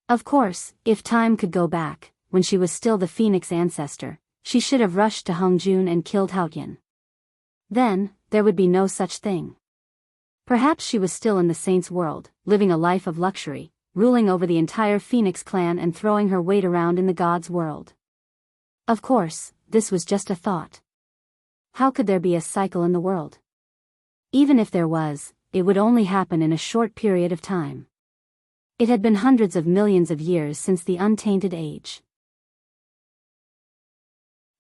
Of course, if time could go back, when she was still the Phoenix ancestor, she should have rushed to Hongjun and killed Haotian. Then, there would be no such thing. Perhaps she was still in the saint's world, living a life of luxury, ruling over the entire Phoenix clan and throwing her weight around in the gods' world. Of course, this was just a thought. How could there be a cycle in the world? Even if there was, it would only happen in a short period of time. It had been hundreds of millions of years since the untainted age.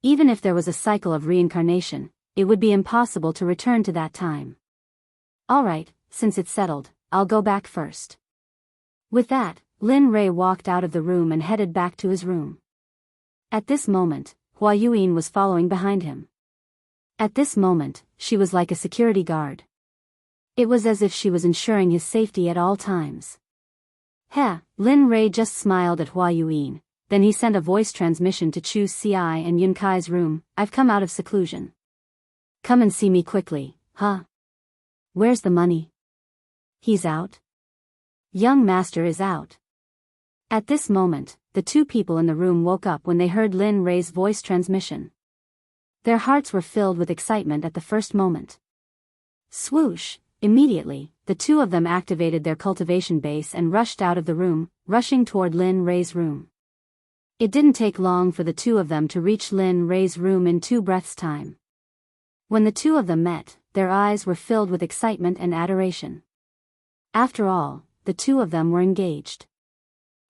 Even if there was a cycle of reincarnation, it would be impossible to return to that time. Alright, since it's settled, I'll go back first. With that, Lin Rei walked out of the room and headed back to his room. At this moment, Hua Yuan was following behind him. At this moment, she was like a security guard. It was as if she was ensuring his safety at all times. Lin Rei just smiled at Hua Yuan, then he sent a voice transmission to Chu Xi and Yun Kai's room. I've come out of seclusion. Come and see me quickly, huh? Where's the money? He's out? Young master is out. At this moment, the two people in the room woke up when they heard Lin Rei's voice transmission. Their hearts were filled with excitement at the first moment. Swoosh! Immediately, the two of them activated their cultivation base and rushed out of the room, rushing toward Lin Rei's room. It didn't take long for the two of them to reach Lin Rei's room in 2 breaths' time. When the two of them met, their eyes were filled with excitement and adoration. After all, the two of them were engaged.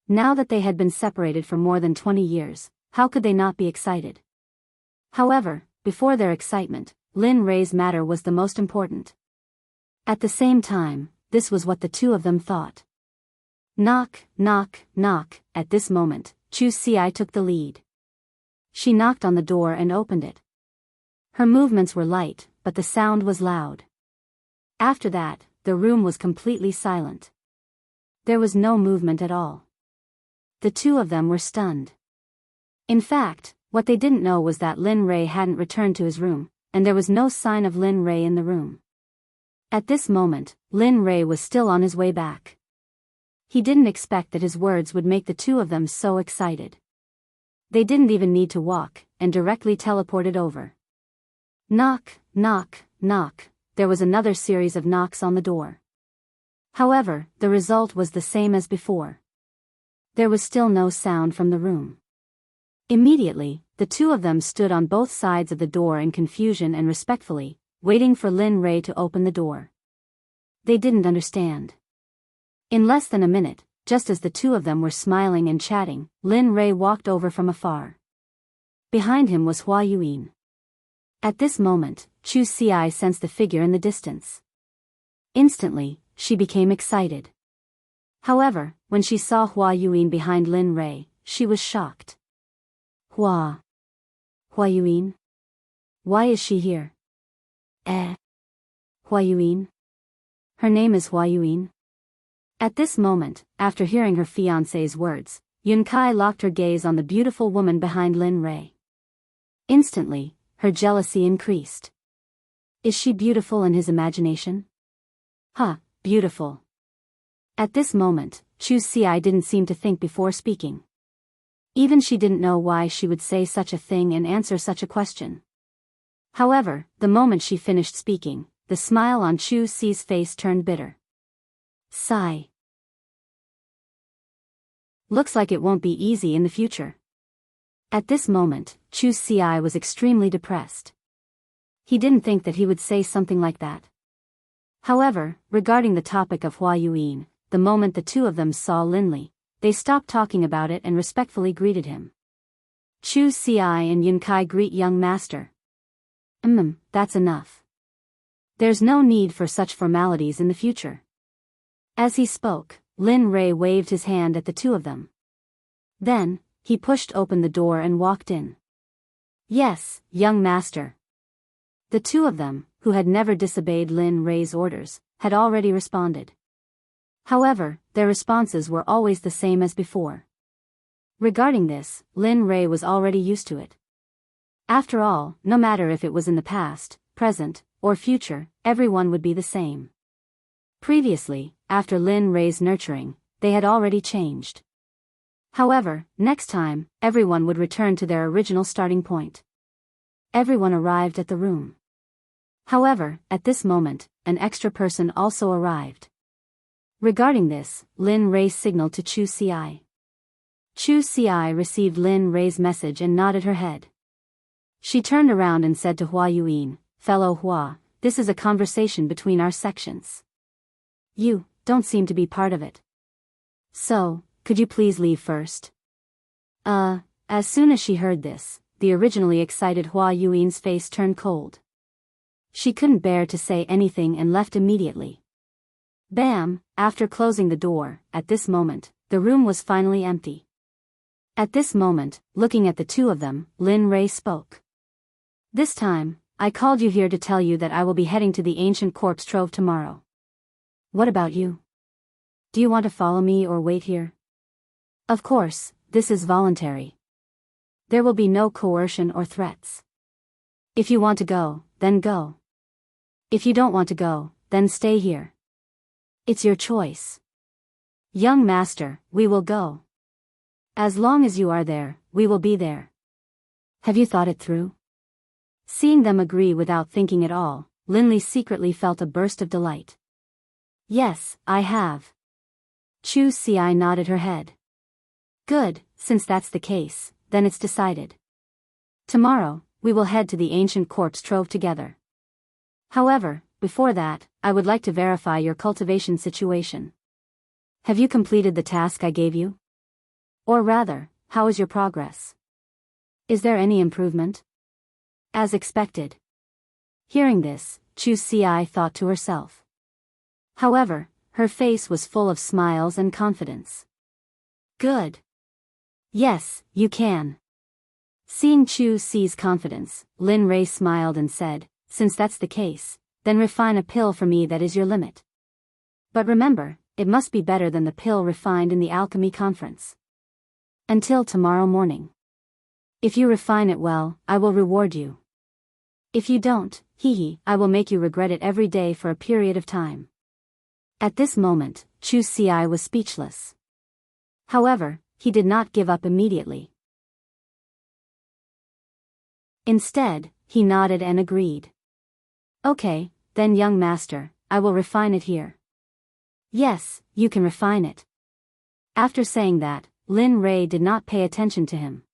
Now that they had been separated for more than 20 years, how could they not be excited? However, before their excitement, Lin Rei's matter was the most important. At the same time, this was what the two of them thought. Knock, knock, knock. At this moment, Chu Xi took the lead. She knocked on the door and opened it. Her movements were light, but the sound was loud. After that, the room was completely silent. There was no movement at all. The two of them were stunned. In fact, what they didn't know was that Lin Rei hadn't returned to his room, and there was no sign of Lin Rei in the room. At this moment, Lin Rei was still on his way back. He didn't expect that his words would make the two of them so excited. They didn't even need to walk, and directly teleported over. Knock, knock, knock. There was another series of knocks on the door. However, the result was the same as before. There was still no sound from the room. Immediately, the two of them stood on both sides of the door in confusion and respectfully, waiting for Lin Rei to open the door. They didn't understand. In less than a minute, just as the two of them were smiling and chatting, Lin Rei walked over from afar. Behind him was Hua Yuan. At this moment, Chu Xi sensed the figure in the distance. Instantly, she became excited. However, when she saw Hua Yuan behind Lin Rei, she was shocked. Hua Yuan? Why is she here? Hua Yuan? Her name is Hua Yuan. At this moment, after hearing her fiancé's words, Yun Kai locked her gaze on the beautiful woman behind Lin Rei. Instantly, her jealousy increased. Is she beautiful in his imagination? Beautiful. At this moment, Chu Xi didn't seem to think before speaking. Even she didn't know why she would say such a thing and answer such a question. However, the moment she finished speaking, the smile on Chu Xi's face turned bitter. Sigh. Looks like it won't be easy in the future. At this moment, Chu Xi was extremely depressed. He didn't think that he would say something like that. However, regarding the topic of Hua Yuan, the moment the two of them saw Lin Li, they stopped talking about it and respectfully greeted him. Chu Xi and Yun Kai greet young master. That's enough. There's no need for such formalities in the future. As he spoke, Lin Rei waved his hand at the two of them. Then, he pushed open the door and walked in. Yes, young master. The two of them, who had never disobeyed Lin Rei's orders, had already responded. However, their responses were always the same as before. Regarding this, Lin Rei was already used to it. After all, no matter if it was in the past, present, or future, everyone would be the same. Previously, after Lin Rei's nurturing, they had already changed. However, next time, everyone would return to their original starting point. Everyone arrived at the room. However, at this moment, an extra person also arrived. Regarding this, Lin Rei signaled to Chu Ci. Chu Ci received Lin Rei's message and nodded her head. She turned around and said to Hua Yuan, "Fellow Hua, this is a conversation between our sections. You don't seem to be part of it. So, could you please leave first?" As soon as she heard this, the originally excited Hua Yuan's face turned cold. She couldn't bear to say anything and left immediately. Bam! After closing the door, at this moment, the room was finally empty. At this moment, looking at the two of them, Lin Rei spoke. "This time, I called you here to tell you that I will be heading to the ancient corpse trove tomorrow. What about you? Do you want to follow me or wait here? Of course, this is voluntary. There will be no coercion or threats. If you want to go, then go. If you don't want to go, then stay here. It's your choice. Young master, we will go. As long as you are there, we will be there. Have you thought it through?" Seeing them agree without thinking at all, Linley secretly felt a burst of delight. "Yes, I have." Chu Ci nodded her head. "Good, since that's the case, then it's decided. Tomorrow, we will head to the ancient corpse trove together. However, before that, I would like to verify your cultivation situation. Have you completed the task I gave you? Or rather, how is your progress? Is there any improvement?" "As expected." Hearing this, Chu Ci thought to herself. However, her face was full of smiles and confidence. "Good. Yes, you can." Seeing Chu Ci's confidence, Lin Rei smiled and said, "Since that's the case, then refine a pill for me that is your limit. But remember, it must be better than the pill refined in the alchemy conference. Until tomorrow morning. If you refine it well, I will reward you. If you don't, I will make you regret it every day for a period of time." At this moment, Chu Ci was speechless. However, he did not give up immediately. Instead, he nodded and agreed. "Okay, then young master, I will refine it here." "Yes, you can refine it." After saying that, Lin Rei did not pay attention to him.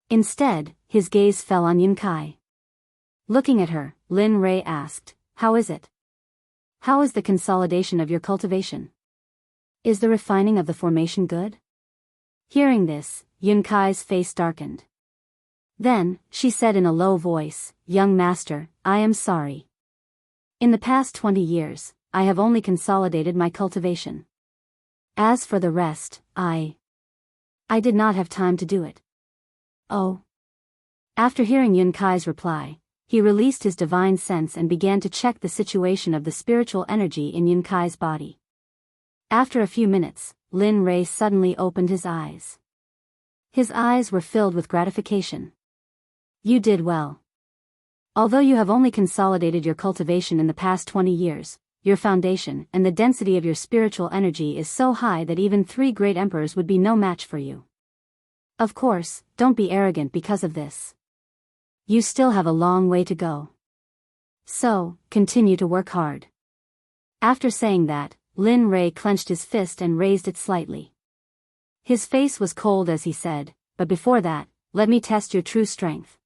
Instead, his gaze fell on Yunkai. Looking at her, Lin Rei asked, "How is it? How is the consolidation of your cultivation? Is the refining of the formation good?" Hearing this, Yunkai's face darkened. Then, she said in a low voice, "Young master, I am sorry. In the past 20 years, I have only consolidated my cultivation. As for the rest, I did not have time to do it." "Oh." After hearing Yunkai's reply, he released his divine sense and began to check the situation of the spiritual energy in Yunkai's body. After a few minutes, Lin Rei suddenly opened his eyes. His eyes were filled with gratification. "You did well. Although you have only consolidated your cultivation in the past 20 years, your foundation and the density of your spiritual energy is so high that even 3 great emperors would be no match for you. Of course, don't be arrogant because of this. You still have a long way to go. So, continue to work hard." After saying that, Lin Rei clenched his fist and raised it slightly. His face was cold as he said, "But before that, let me test your true strength."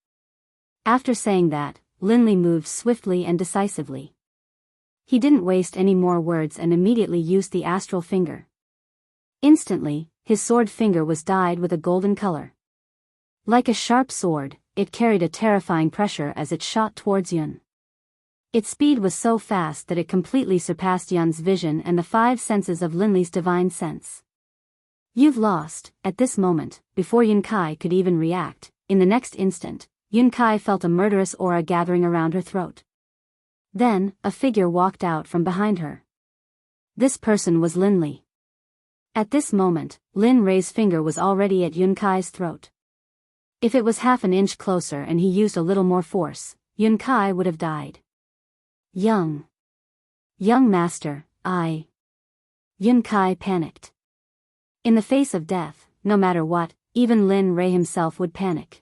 After saying that, Linley moved swiftly and decisively. He didn't waste any more words and immediately used the astral finger. Instantly, his sword finger was dyed with a golden color. Like a sharp sword, it carried a terrifying pressure as it shot towards Yun. Its speed was so fast that it completely surpassed Yun's vision and the 5 senses of Linley's divine sense. "You've lost." At this moment, before Yunkai could even react, in the next instant, Yun Kai felt a murderous aura gathering around her throat. Then, a figure walked out from behind her. This person was Lin Li. At this moment, Lin Rei's finger was already at Yun Kai's throat. If it was half an inch closer and he used a little more force, Yun Kai would have died. Young master, Yun Kai panicked. In the face of death, no matter what, even Lin Rei himself would panic.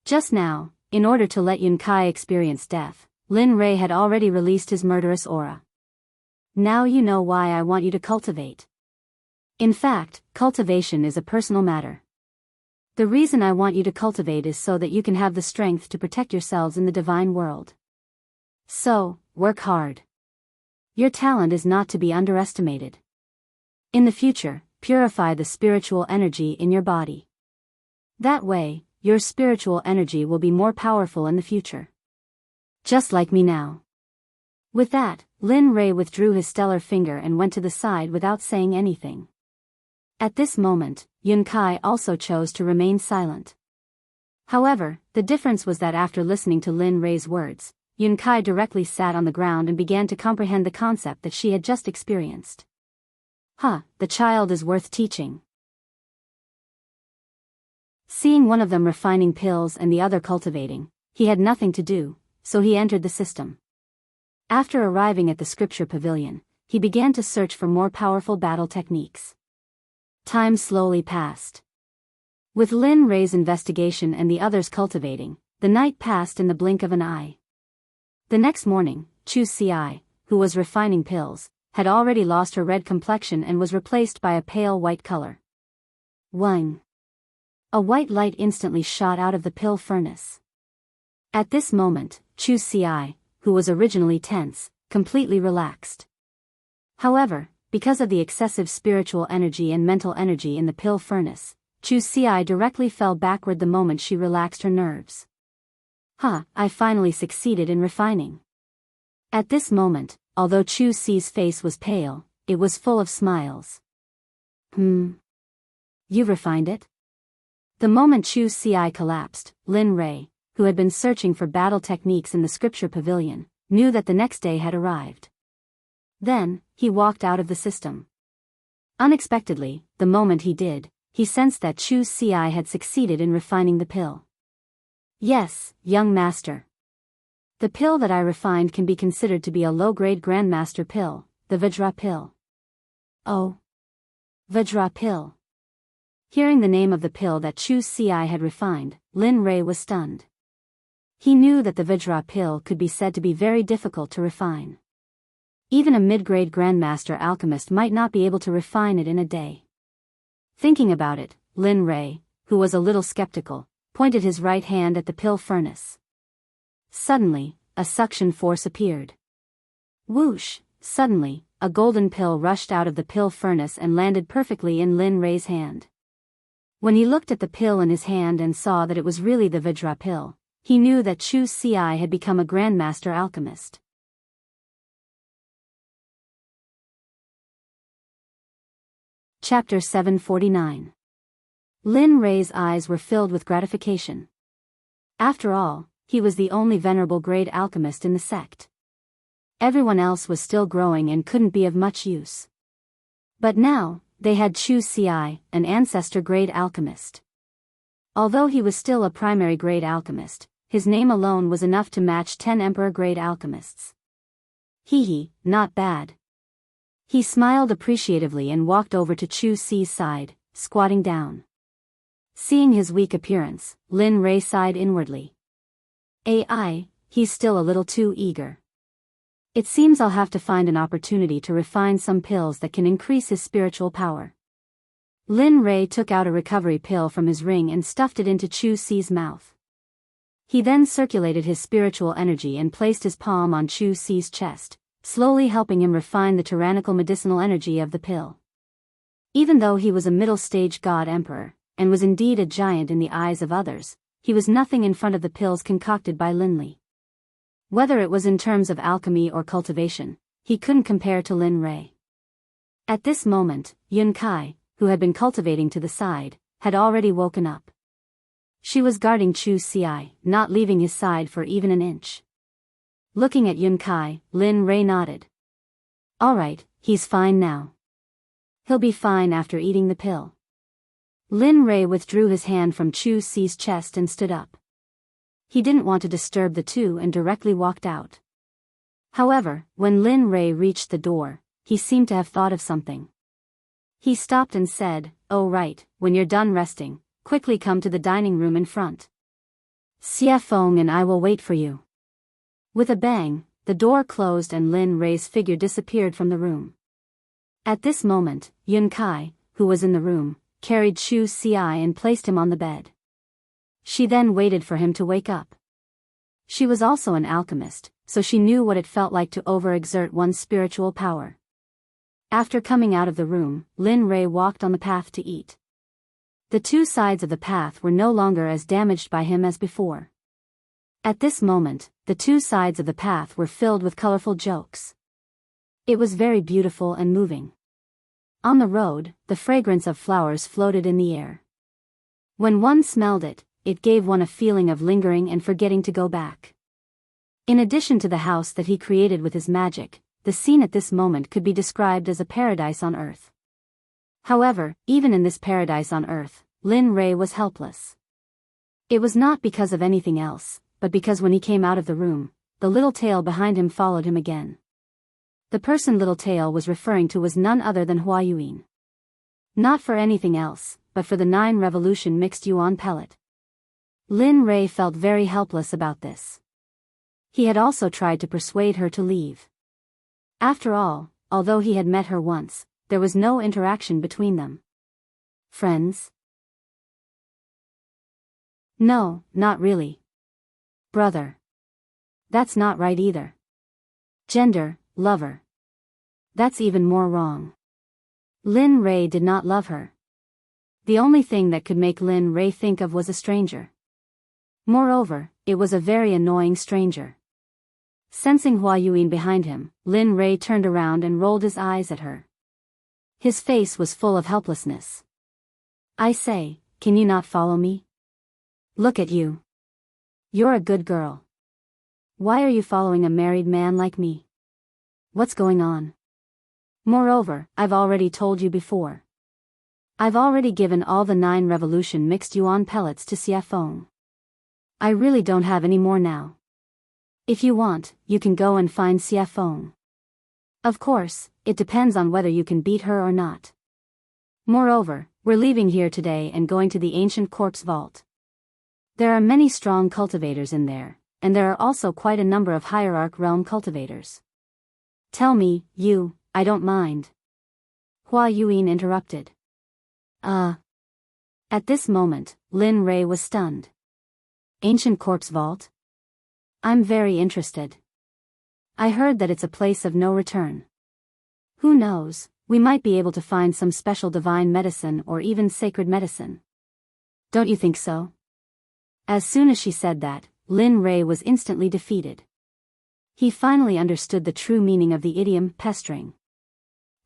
Just now, in order to let Yun Kai experience death, Lin Rei had already released his murderous aura. Now you know why I want you to cultivate. In fact, cultivation is a personal matter. The reason I want you to cultivate is so that you can have the strength to protect yourselves in the divine world. So, work hard. Your talent is not to be underestimated. In the future, purify the spiritual energy in your body. That way, your spiritual energy will be more powerful in the future. Just like me now. With that, Lin Rei withdrew his stellar finger and went to the side without saying anything. At this moment, Yun Kai also chose to remain silent. However, the difference was that after listening to Lin Rei's words, Yun Kai directly sat on the ground and began to comprehend the concept that she had just experienced. The child is worth teaching. Seeing one of them refining pills and the other cultivating, he had nothing to do, so he entered the system. After arriving at the scripture pavilion, he began to search for more powerful battle techniques. Time slowly passed. With Lin Rei's investigation and the others cultivating, the night passed in the blink of an eye. The next morning, Chu Ci, who was refining pills, had already lost her red complexion and was replaced by a pale white color. Wang! A white light instantly shot out of the pill furnace. At this moment, Chu Ci, who was originally tense, completely relaxed. However, because of the excessive spiritual energy and mental energy in the pill furnace, Chu Ci directly fell backward the moment she relaxed her nerves. I finally succeeded in refining. At this moment, although Chu Ci's face was pale, it was full of smiles. You refined it? The moment Chu Ci collapsed, Lin Rei, who had been searching for battle techniques in the scripture pavilion, knew that the next day had arrived. Then, he walked out of the system. Unexpectedly, the moment he did, he sensed that Chu Ci had succeeded in refining the pill. Yes, young master. The pill that I refined can be considered to be a low-grade Grandmaster pill, the Vajra pill. Oh. Vajra pill. Hearing the name of the pill that Chu Ci had refined, Lin Rei was stunned. He knew that the Vajra pill could be said to be very difficult to refine. Even a mid-grade Grandmaster alchemist might not be able to refine it in a day. Thinking about it, Lin Rei, who was a little skeptical, pointed his right hand at the pill furnace. Suddenly, a suction force appeared. Whoosh! Suddenly, a golden pill rushed out of the pill furnace and landed perfectly in Lin Rei's hand. When he looked at the pill in his hand and saw that it was really the Vajra pill, he knew that Chu Ci had become a Grandmaster alchemist. Chapter 749. Lin Rei's eyes were filled with gratification. After all, he was the only venerable grade alchemist in the sect. Everyone else was still growing and couldn't be of much use. But now, they had Chu Ci, an ancestor grade alchemist. Although he was still a primary grade alchemist, his name alone was enough to match 10 emperor grade alchemists. Not bad. He smiled appreciatively and walked over to Chu Ci's side, squatting down. Seeing his weak appearance, Lin Rei sighed inwardly. He's still a little too eager. It seems I'll have to find an opportunity to refine some pills that can increase his spiritual power. Lin Rei took out a recovery pill from his ring and stuffed it into Chu Ci's mouth. He then circulated his spiritual energy and placed his palm on Chu Ci's chest, slowly helping him refine the tyrannical medicinal energy of the pill. Even though he was a middle-stage god emperor, and was indeed a giant in the eyes of others, he was nothing in front of the pills concocted by Lin Li. Whether it was in terms of alchemy or cultivation, he couldn't compare to Lin Rei. At this moment, Yun Kai, who had been cultivating to the side, had already woken up. She was guarding Chu Xiai, not leaving his side for even an inch. Looking at Yun Kai, Lin Rei nodded. Alright, he's fine now. He'll be fine after eating the pill. Lin Rei withdrew his hand from Chu Xi's chest and stood up. He didn't want to disturb the two and directly walked out. However, when Lin Rei reached the door, he seemed to have thought of something. He stopped and said, "Oh right, when you're done resting, quickly come to the dining room in front. Xie Feng and I will wait for you." With a bang, the door closed and Lin Rei's figure disappeared from the room. At this moment, Yun Kai, who was in the room, carried Chu Xiai and placed him on the bed. She then waited for him to wake up. She was also an alchemist, so she knew what it felt like to overexert one's spiritual power. After coming out of the room, Lin Rei walked on the path to eat. The two sides of the path were no longer as damaged by him as before. At this moment, the two sides of the path were filled with colorful jokes. It was very beautiful and moving. On the road, the fragrance of flowers floated in the air. When one smelled it, it gave one a feeling of lingering and forgetting to go back. In addition to the house that he created with his magic, the scene at this moment could be described as a paradise on earth. However, even in this paradise on earth, Lin Rei was helpless. It was not because of anything else, but because when he came out of the room, the little tail behind him followed him again. The person Little Tail was referring to was none other than Hua Yuan. Not for anything else, but for the 9 revolution mixed yuan pellet. Lin Rei felt very helpless about this. He had also tried to persuade her to leave. After all, although he had met her once, there was no interaction between them. Friends? No, not really. Brother. That's not right either. Gender, lover. That's even more wrong. Lin Rei did not love her. The only thing that could make Lin Rei think of was a stranger. Moreover, it was a very annoying stranger. Sensing Hua Yuan behind him, Lin Rei turned around and rolled his eyes at her. His face was full of helplessness. I say, can you not follow me? Look at you. You're a good girl. Why are you following a married man like me? What's going on? Moreover, I've already told you before. I've already given all the 9 revolution mixed yuan pellets to Xie Feng. I really don't have any more now. If you want, you can go and find Xie Feng. Of course, it depends on whether you can beat her or not. Moreover, we're leaving here today and going to the ancient corpse vault. There are many strong cultivators in there, and there are also quite a number of hierarch realm cultivators. Tell me, you, I don't mind. Hua Yuan interrupted. At this moment, Lin Rei was stunned. Ancient corpse vault? I'm very interested. I heard that it's a place of no return. Who knows, we might be able to find some special divine medicine or even sacred medicine. Don't you think so? As soon as she said that, Lin Rei was instantly defeated. He finally understood the true meaning of the idiom pestering.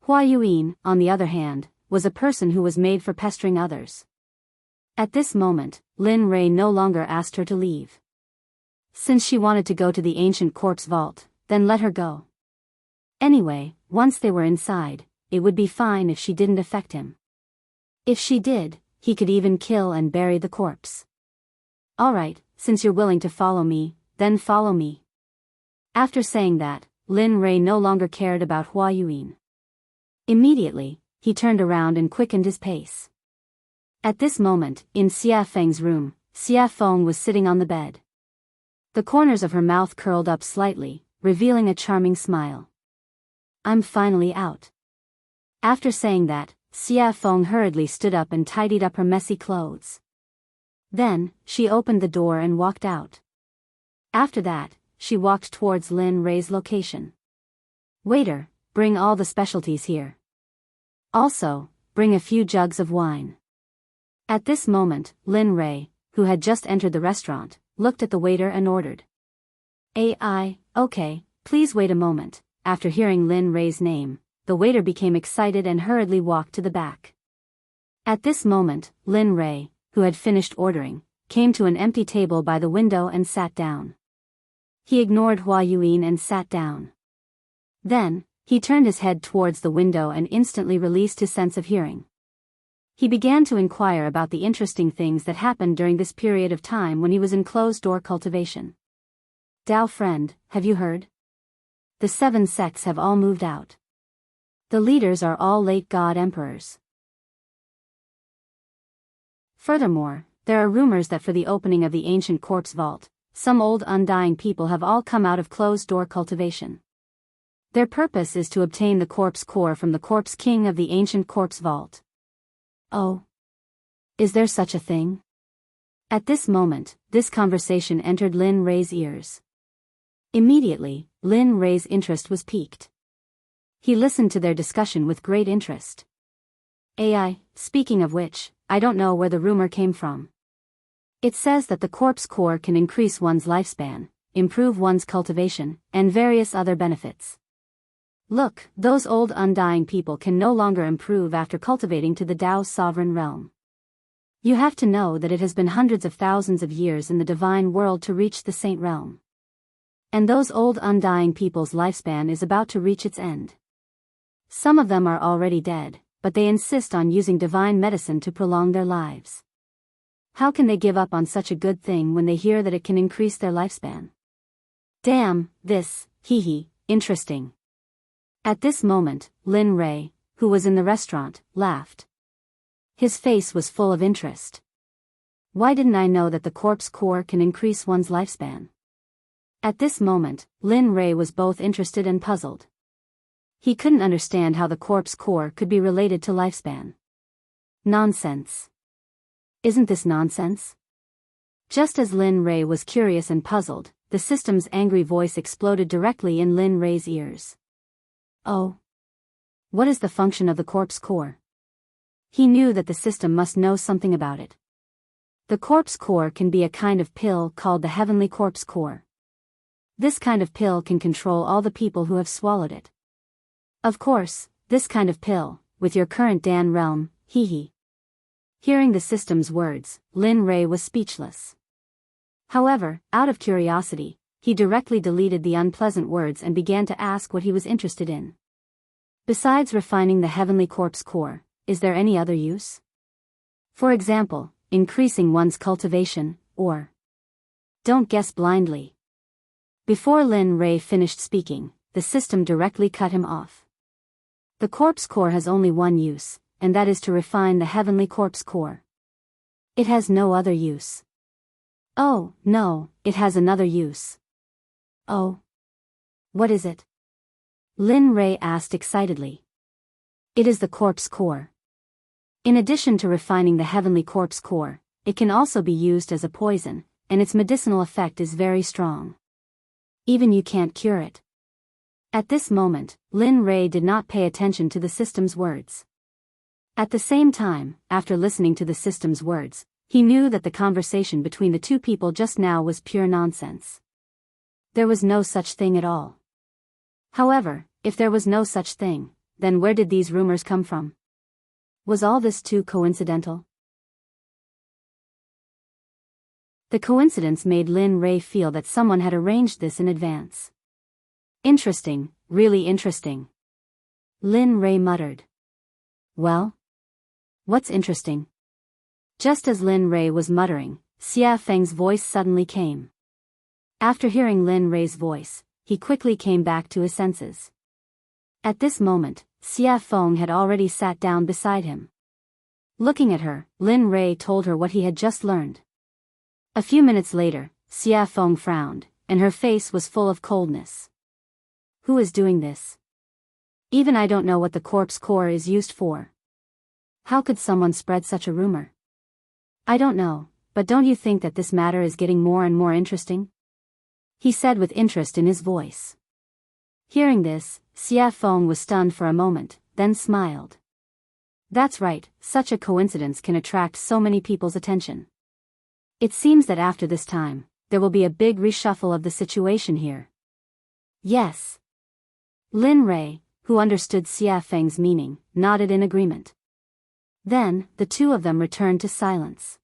Hua Yuan, on the other hand, was a person who was made for pestering others. At this moment, Lin Rei no longer asked her to leave. Since she wanted to go to the ancient corpse vault, then let her go. Anyway, once they were inside, it would be fine if she didn't affect him. If she did, he could even kill and bury the corpse. Alright, since you're willing to follow me, then follow me. After saying that, Lin Rei no longer cared about Hua Yuan. Immediately, he turned around and quickened his pace. At this moment, in Xie Feng's room, Xie Feng was sitting on the bed. The corners of her mouth curled up slightly, revealing a charming smile. I'm finally out. After saying that, Xie Feng hurriedly stood up and tidied up her messy clothes. Then, she opened the door and walked out. After that, she walked towards Lin Rei's location. Waiter, bring all the specialties here. Also, bring a few jugs of wine. At this moment, Lin Rei, who had just entered the restaurant, looked at the waiter and ordered. Okay, please wait a moment. After hearing Lin Rei's name, the waiter became excited and hurriedly walked to the back. At this moment, Lin Rei, who had finished ordering, came to an empty table by the window and sat down. He ignored Hua Yuan and sat down. Then, he turned his head towards the window and instantly released his sense of hearing. He began to inquire about the interesting things that happened during this period of time when he was in closed-door cultivation. Dao friend, have you heard? The 7 sects have all moved out. The leaders are all late god emperors. Furthermore, there are rumors that for the opening of the ancient corpse vault, some old undying people have all come out of closed-door cultivation. Their purpose is to obtain the corpse core from the corpse king of the ancient corpse vault. Oh. Is there such a thing? At this moment, this conversation entered Lin Rei's ears. Immediately, Lin Rei's interest was piqued. He listened to their discussion with great interest. AI, speaking of which, I don't know where the rumor came from. It says that the corpse core can increase one's lifespan, improve one's cultivation, and various other benefits. Look, those old undying people can no longer improve after cultivating to the Dao's sovereign realm. You have to know that it has been hundreds of thousands of years in the divine world to reach the saint realm. And those old undying people's lifespan is about to reach its end. Some of them are already dead, but they insist on using divine medicine to prolong their lives. How can they give up on such a good thing when they hear that it can increase their lifespan? Damn, this, interesting. At this moment, Lin Rei, who was in the restaurant, laughed. His face was full of interest. Why didn't I know that the corpse core can increase one's lifespan? At this moment, Lin Rei was both interested and puzzled. He couldn't understand how the corpse core could be related to lifespan. Nonsense. Isn't this nonsense? Just as Lin Rei was curious and puzzled, the system's angry voice exploded directly in Lin Rei's ears. Oh. What is the function of the corpse core? He knew that the system must know something about it. The corpse core can be a kind of pill called the heavenly corpse core. This kind of pill can control all the people who have swallowed it. Of course, this kind of pill, with your current Dan realm, Hearing the system's words, Lin Rei was speechless. However, out of curiosity, he directly deleted the unpleasant words and began to ask what he was interested in. Besides refining the heavenly corpse core, is there any other use? For example, increasing one's cultivation, or... Don't guess blindly. Before Lin Rei finished speaking, the system directly cut him off. The corpse core has only one use, and that is to refine the heavenly corpse core. It has no other use. Oh, no, it has another use. Oh. What is it? Lin Rei asked excitedly. It is the corpse core. In addition to refining the heavenly corpse core, it can also be used as a poison, and its medicinal effect is very strong. Even you can't cure it. At this moment, Lin Rei did not pay attention to the system's words. At the same time, after listening to the system's words, he knew that the conversation between the two people just now was pure nonsense. There was no such thing at all. However, if there was no such thing, then where did these rumors come from? Was all this too coincidental? The coincidence made Lin Rei feel that someone had arranged this in advance. Interesting, really interesting. Lin Rei muttered. Well? What's interesting? Just as Lin Rei was muttering, Xia Feng's voice suddenly came. After hearing Lin Rei's voice, he quickly came back to his senses. At this moment, Xia Feng had already sat down beside him. Looking at her, Lin Rei told her what he had just learned. A few minutes later, Xia Feng frowned, and her face was full of coldness. Who is doing this? Even I don't know what the corpse core is used for. How could someone spread such a rumor? I don't know, but don't you think that this matter is getting more and more interesting? He said with interest in his voice. Hearing this, Xia Feng was stunned for a moment, then smiled. That's right, such a coincidence can attract so many people's attention. It seems that after this time, there will be a big reshuffle of the situation here. Yes. Lin Rei, who understood Xia Feng's meaning, nodded in agreement. Then, the two of them returned to silence.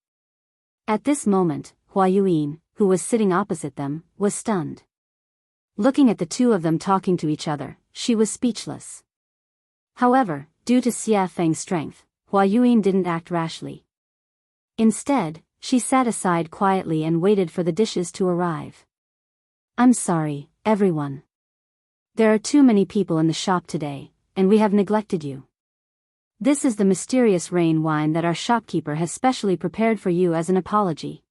At this moment, Hua Yuyin, who was sitting opposite them, was stunned. Looking at the two of them talking to each other, she was speechless. However, due to Xia Feng's strength, Hua Yuyin didn't act rashly. Instead, she sat aside quietly and waited for the dishes to arrive. I'm sorry, everyone. There are too many people in the shop today, and we have neglected you. This is the mysterious rain wine that our shopkeeper has specially prepared for you as an apology.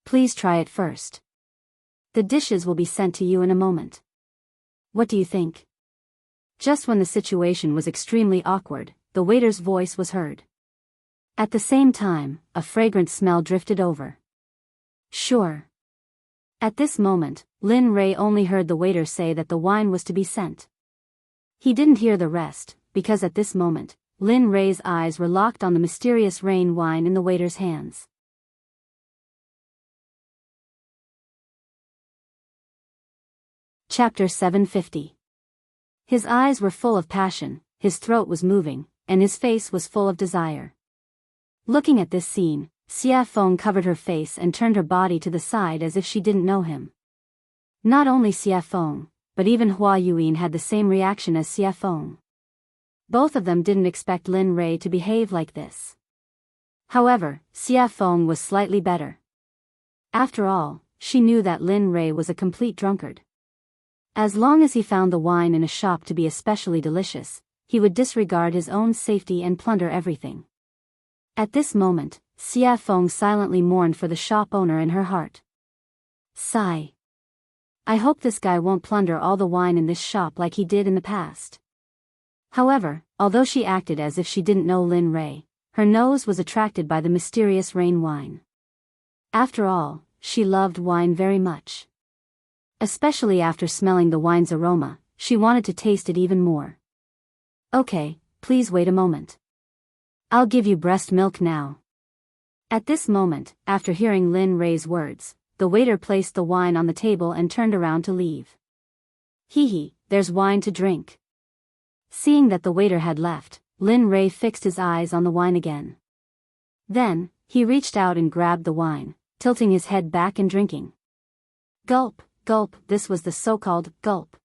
Please try it first. The dishes will be sent to you in a moment. What do you think? Just when the situation was extremely awkward, the waiter's voice was heard. At the same time, a fragrant smell drifted over. Sure. At this moment, Lin Rei only heard the waiter say that the wine was to be sent. He didn't hear the rest, because at this moment, Lin Rei's eyes were locked on the mysterious rain wine in the waiter's hands. Chapter 750. His eyes were full of passion, his throat was moving, and his face was full of desire. Looking at this scene, Xia Feng covered her face and turned her body to the side as if she didn't know him. Not only Xia Feng, but even Hua Yuyin had the same reaction as Xia Feng. Both of them didn't expect Lin Rei to behave like this. However, Xia Feng was slightly better. After all, she knew that Lin Rei was a complete drunkard. As long as he found the wine in a shop to be especially delicious, he would disregard his own safety and plunder everything. At this moment, Xia Feng silently mourned for the shop owner in her heart. Sigh. I hope this guy won't plunder all the wine in this shop like he did in the past. However, although she acted as if she didn't know Lin Rei, her nose was attracted by the mysterious rain wine. After all, she loved wine very much. Especially after smelling the wine's aroma, she wanted to taste it even more. Okay, please wait a moment. I'll give you breast milk now. At this moment, after hearing Lin Rei's words, the waiter placed the wine on the table and turned around to leave. Hee, there's wine to drink. Seeing that the waiter had left, Lin Rei fixed his eyes on the wine again. Then, he reached out and grabbed the wine, tilting his head back and drinking. Gulp, gulp, this was the so-called gulp.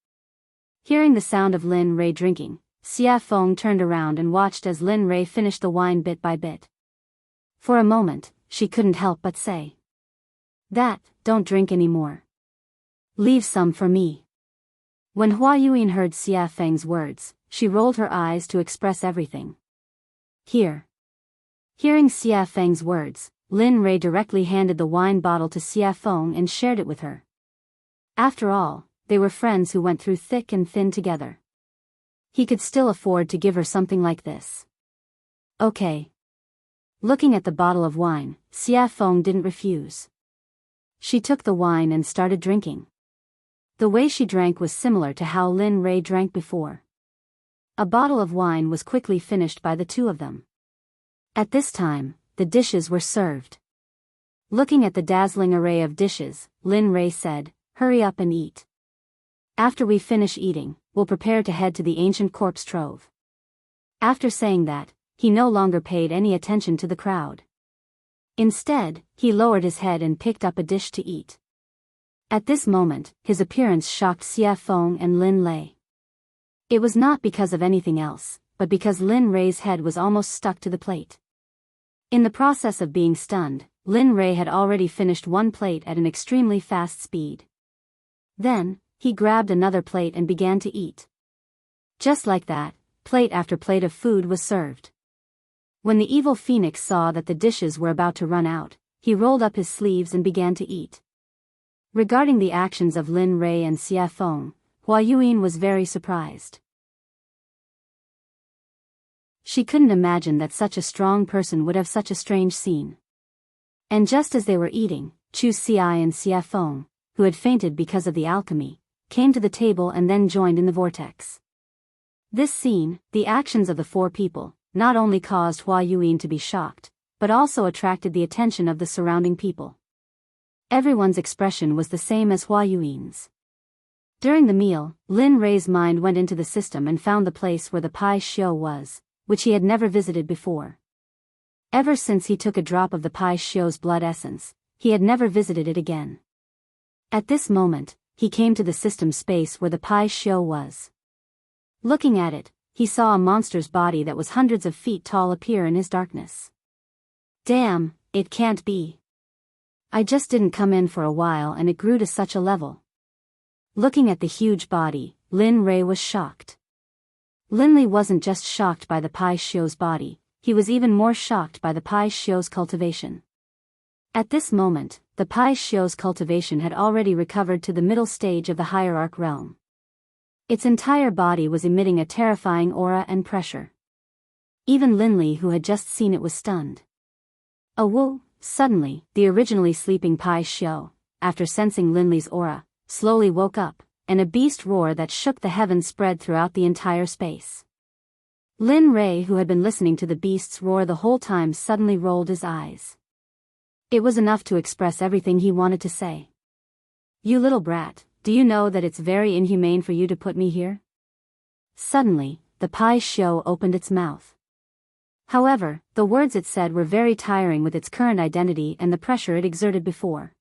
Hearing the sound of Lin Rei drinking, Xia Feng turned around and watched as Lin Rei finished the wine bit by bit. For a moment, she couldn't help but say. Don't drink anymore. Leave some for me. When Hua Yuyin heard Xia Feng's words, she rolled her eyes to express everything. Here. Hearing Xia Feng's words, Lin Rei directly handed the wine bottle to Xia Feng and shared it with her. After all, they were friends who went through thick and thin together. He could still afford to give her something like this. Okay. Looking at the bottle of wine, Xia Feng didn't refuse. She took the wine and started drinking. The way she drank was similar to how Lin Rei drank before. A bottle of wine was quickly finished by the two of them. At this time, the dishes were served. Looking at the dazzling array of dishes, Lin Rei said, "Hurry up and eat. After we finish eating, we'll prepare to head to the ancient corpse trove." After saying that, he no longer paid any attention to the crowd. Instead, he lowered his head and picked up a dish to eat. At this moment, his appearance shocked Xia Feng and Lin Lei. It was not because of anything else, but because Lin Rei's head was almost stuck to the plate. In the process of being stunned, Lin Rei had already finished one plate at an extremely fast speed. Then, he grabbed another plate and began to eat. Just like that, plate after plate of food was served. When the evil phoenix saw that the dishes were about to run out, he rolled up his sleeves and began to eat. Regarding the actions of Lin Rei and Xia Feng, Hua Yuyin was very surprised. She couldn't imagine that such a strong person would have such a strange scene. And just as they were eating, Chu Xi and Xia Feng, who had fainted because of the alchemy, came to the table and then joined in the vortex. This scene, the actions of the four people, not only caused Hua Yuyin to be shocked, but also attracted the attention of the surrounding people. Everyone's expression was the same as Hua Yuyin's. During the meal, Lin Rei's mind went into the system and found the place where the Pai Xiu was, which he had never visited before. Ever since he took a drop of the Pai Shio's blood essence, he had never visited it again. At this moment, he came to the system space where the Pai Shio was. Looking at it, he saw a monster's body that was hundreds of feet tall appear in his darkness. Damn, it can't be. I just didn't come in for a while and it grew to such a level. Looking at the huge body, Lin Rei was shocked. Lin Li wasn't just shocked by the Pai Shio's body, he was even more shocked by the Pai Shio's cultivation. At this moment, the Pai Shio's cultivation had already recovered to the middle stage of the hierarch realm. Its entire body was emitting a terrifying aura and pressure. Even Lin Li, who had just seen it, was stunned. Oh, suddenly, the originally sleeping Pai Shio, after sensing Lin Li's aura, slowly woke up, and a beast roar that shook the heavens spread throughout the entire space. Lin Rei, who had been listening to the beast's roar the whole time, suddenly rolled his eyes. It was enough to express everything he wanted to say. You little brat, do you know that it's very inhumane for you to put me here? Suddenly, the Pai Shio opened its mouth. However, the words it said were very tiring with its current identity and the pressure it exerted before.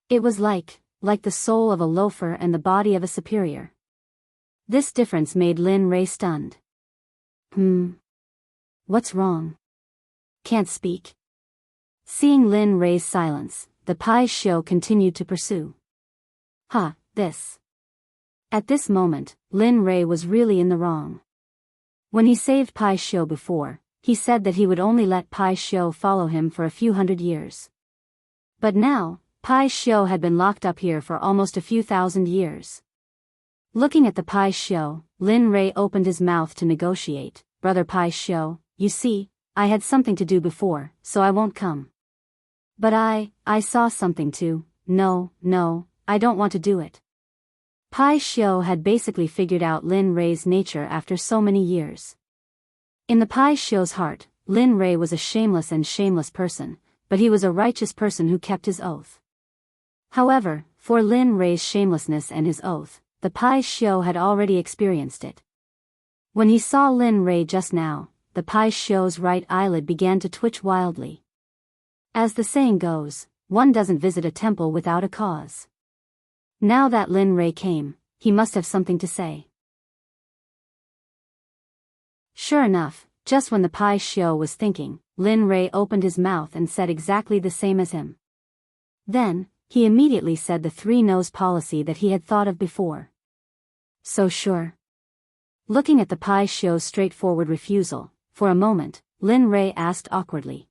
It was like the soul of a loafer and the body of a superior. This difference made Lin Rei stunned. What's wrong? Can't speak? Seeing Lin Rei's silence, the Pai Shio continued to pursue. This. At this moment, Lin Rei was really in the wrong. When he saved Pai Shio before, he said that he would only let Pai Shio follow him for a few hundred years. But now, Pai Shio had been locked up here for almost a few thousand years. Looking at the Pai Shio, Lin Rei opened his mouth to negotiate. Brother Pai Shio, you see, I had something to do before, so I won't come. But I saw something too. No, I don't want to do it. Pai Shio had basically figured out Lin Rei's nature after so many years. In the Pai Shio's heart, Lin Rei was a shameless person, but he was a righteous person who kept his oath. However, for Lin Rei's shamelessness and his oath, the Pai Shio had already experienced it. When he saw Lin Rei just now, the Pai Shio's right eyelid began to twitch wildly. As the saying goes, one doesn't visit a temple without a cause. Now that Lin Rei came, he must have something to say. Sure enough, just when the Pai Shio was thinking, Lin Rei opened his mouth and said exactly the same as him. Then, he immediately said the three-nose policy that he had thought of before. So sure. Looking at the Pai Shio's straightforward refusal, for a moment, Lin Rei asked awkwardly.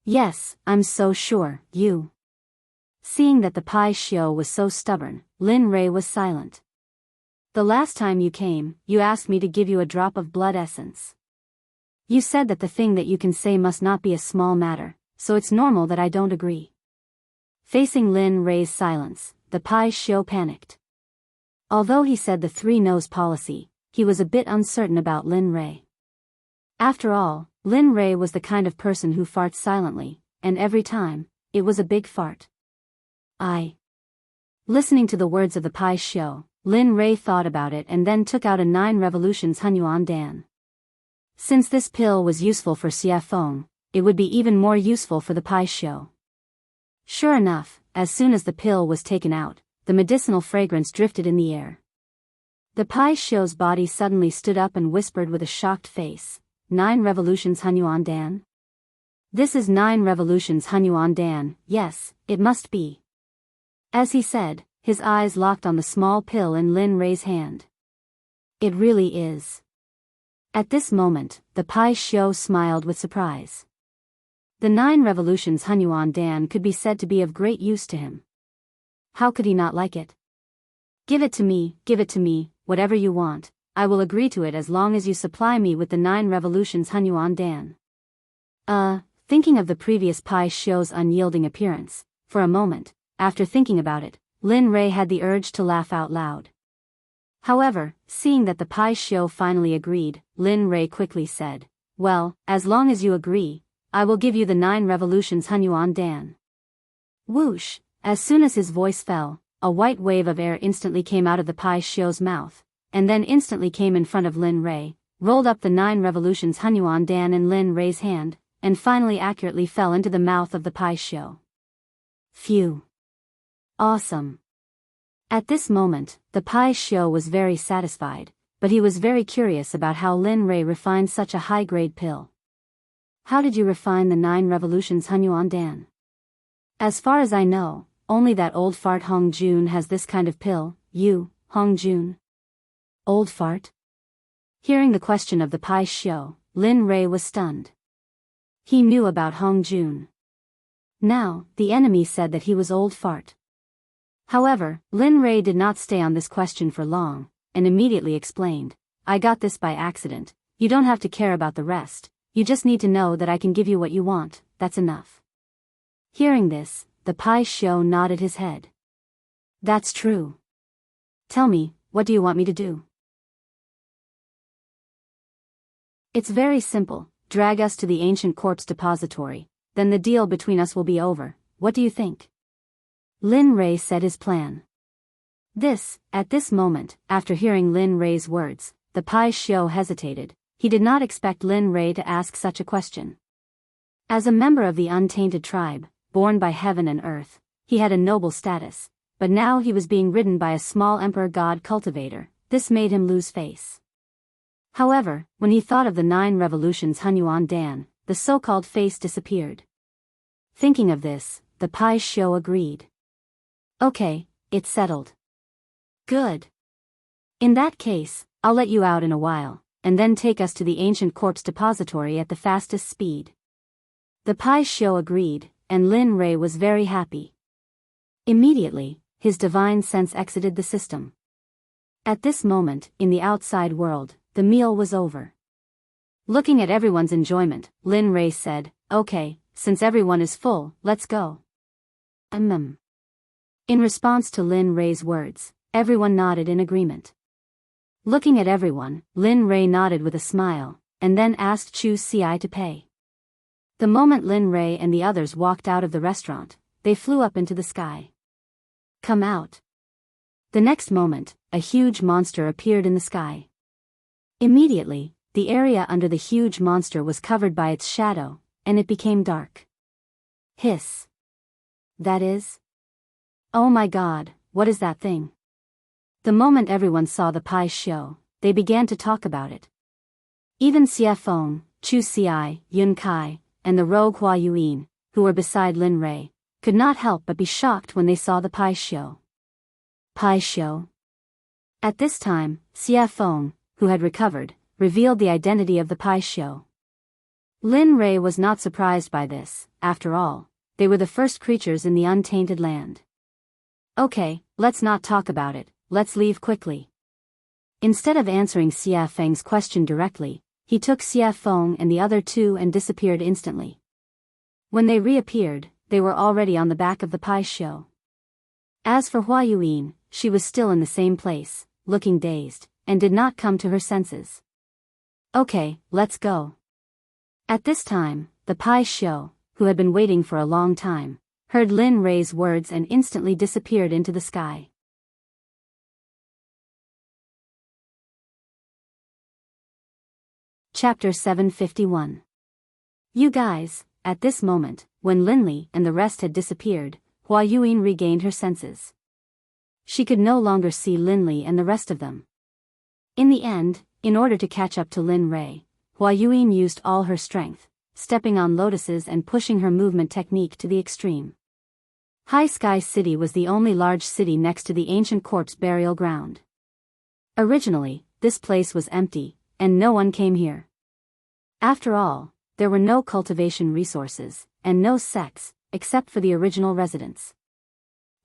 Yes, I'm so sure, you. Seeing that the Pai Shio was so stubborn, Lin Rei was silent. The last time you came, you asked me to give you a drop of blood essence. You said that the thing that you can say must not be a small matter, so it's normal that I don't agree. Facing Lin Rei's silence, the Pai Shio panicked. Although he said the three-nose policy, he was a bit uncertain about Lin Rei. After all, Lin Rei was the kind of person who farts silently, and every time, it was a big fart. Listening to the words of the Pai Shio, Lin Rei thought about it and then took out a 9 revolutions Hunyuan Dan. Since this pill was useful for Xie Feng, it would be even more useful for the Pai Shio. Sure enough, as soon as the pill was taken out, the medicinal fragrance drifted in the air. The Pai Shio's body suddenly stood up and whispered with a shocked face, 9 revolutions Hunyuan Dan? This is 9 revolutions Hunyuan Dan, yes, it must be. As he said, his eyes locked on the small pill in Lin Rei's hand. It really is. At this moment, the Pai Shio smiled with surprise. The 9 revolutions Hunyuan Dan could be said to be of great use to him. How could he not like it? Give it to me, whatever you want, I will agree to it as long as you supply me with the 9 revolutions Hunyuan Dan. Thinking of the previous Pai Shio's unyielding appearance, for a moment, after thinking about it, Lin Rei had the urge to laugh out loud. However, seeing that the Pai Shio finally agreed, Lin Rei quickly said, well, as long as you agree, I will give you the 9 revolutions Hunyuan Dan. Whoosh, as soon as his voice fell, a white wave of air instantly came out of the Pai Shio's mouth, and then instantly came in front of Lin Rei, rolled up the 9 revolutions Hunyuan Dan in Lin Rei's hand, and finally accurately fell into the mouth of the Pai Xiu. Phew. Awesome. At this moment, the Pai Xiu was very satisfied, but he was very curious about how Lin Rei refined such a high-grade pill. How did you refine the 9 revolutions Hunyuan Dan? As far as I know, only that old fart Hong Jun has this kind of pill. You, Hong Jun? Old fart? Hearing the question of the Pai Xiu, Lin Rei was stunned. He knew about Hong Jun. Now, the enemy said that he was old fart. However, Lin Rei did not stay on this question for long, and immediately explained, I got this by accident, you don't have to care about the rest, you just need to know that I can give you what you want, that's enough. Hearing this, the Pai Xiu nodded his head. That's true. Tell me, what do you want me to do? It's very simple, drag us to the ancient corpse depository, then the deal between us will be over, what do you think? Lin Rei said his plan. At this moment, after hearing Lin Rei's words, the Pai Xiu hesitated. He did not expect Lin Rei to ask such a question. As a member of the untainted tribe, born by heaven and earth, he had a noble status, but now he was being ridden by a small emperor god cultivator. This made him lose face. However, when he thought of the 9 revolutions Hunyuan Dan, the so-called face disappeared. Thinking of this, the Pai Xiu agreed. Okay, it's settled. Good. In that case, I'll let you out in a while, and then take us to the ancient corpse depository at the fastest speed. The Pai Xiu agreed, and Lin Rei was very happy. Immediately, his divine sense exited the system. At this moment, in the outside world, the meal was over. Looking at everyone's enjoyment, Lin Rei said, okay, since everyone is full, let's go. In response to Lin Rei's words, everyone nodded in agreement. Looking at everyone, Lin Rei nodded with a smile, and then asked Chu Xi to pay. The moment Lin Rei and the others walked out of the restaurant, they flew up into the sky. Come out. The next moment, a huge monster appeared in the sky. Immediately, the area under the huge monster was covered by its shadow, and it became dark. Hiss. That is? Oh my god, what is that thing? The moment everyone saw the Pai Xiu, they began to talk about it. Even Xie Feng, Chu Xi, Yun Kai, and the rogue Hua Yuan, who were beside Lin Rei, could not help but be shocked when they saw the Pai Xiu. Pai Xiu. At this time, Xie Feng, who had recovered, revealed the identity of the Pai Xiu. Lin Rei was not surprised by this. After all, they were the first creatures in the untainted land. Okay, let's not talk about it, let's leave quickly. Instead of answering Xie Feng's question directly, he took Xie Feng and the other 2 and disappeared instantly. When they reappeared, they were already on the back of the Pai Xiu. As for Hua Yuan, she was still in the same place, looking dazed, and did not come to her senses. Okay, let's go. At this time, the Pai Xiu, who had been waiting for a long time, heard Lin Rei's words and instantly disappeared into the sky. Chapter 751. You guys, at this moment, when Linli and the rest had disappeared, Hua Yuan regained her senses. She could no longer see Linli and the rest of them. In the end, in order to catch up to Lin Rei, Hua Yuan used all her strength, stepping on lotuses and pushing her movement technique to the extreme. High Sky City was the only large city next to the ancient corpse burial ground. Originally, this place was empty, and no one came here. After all, there were no cultivation resources, and no sects, except for the original residents.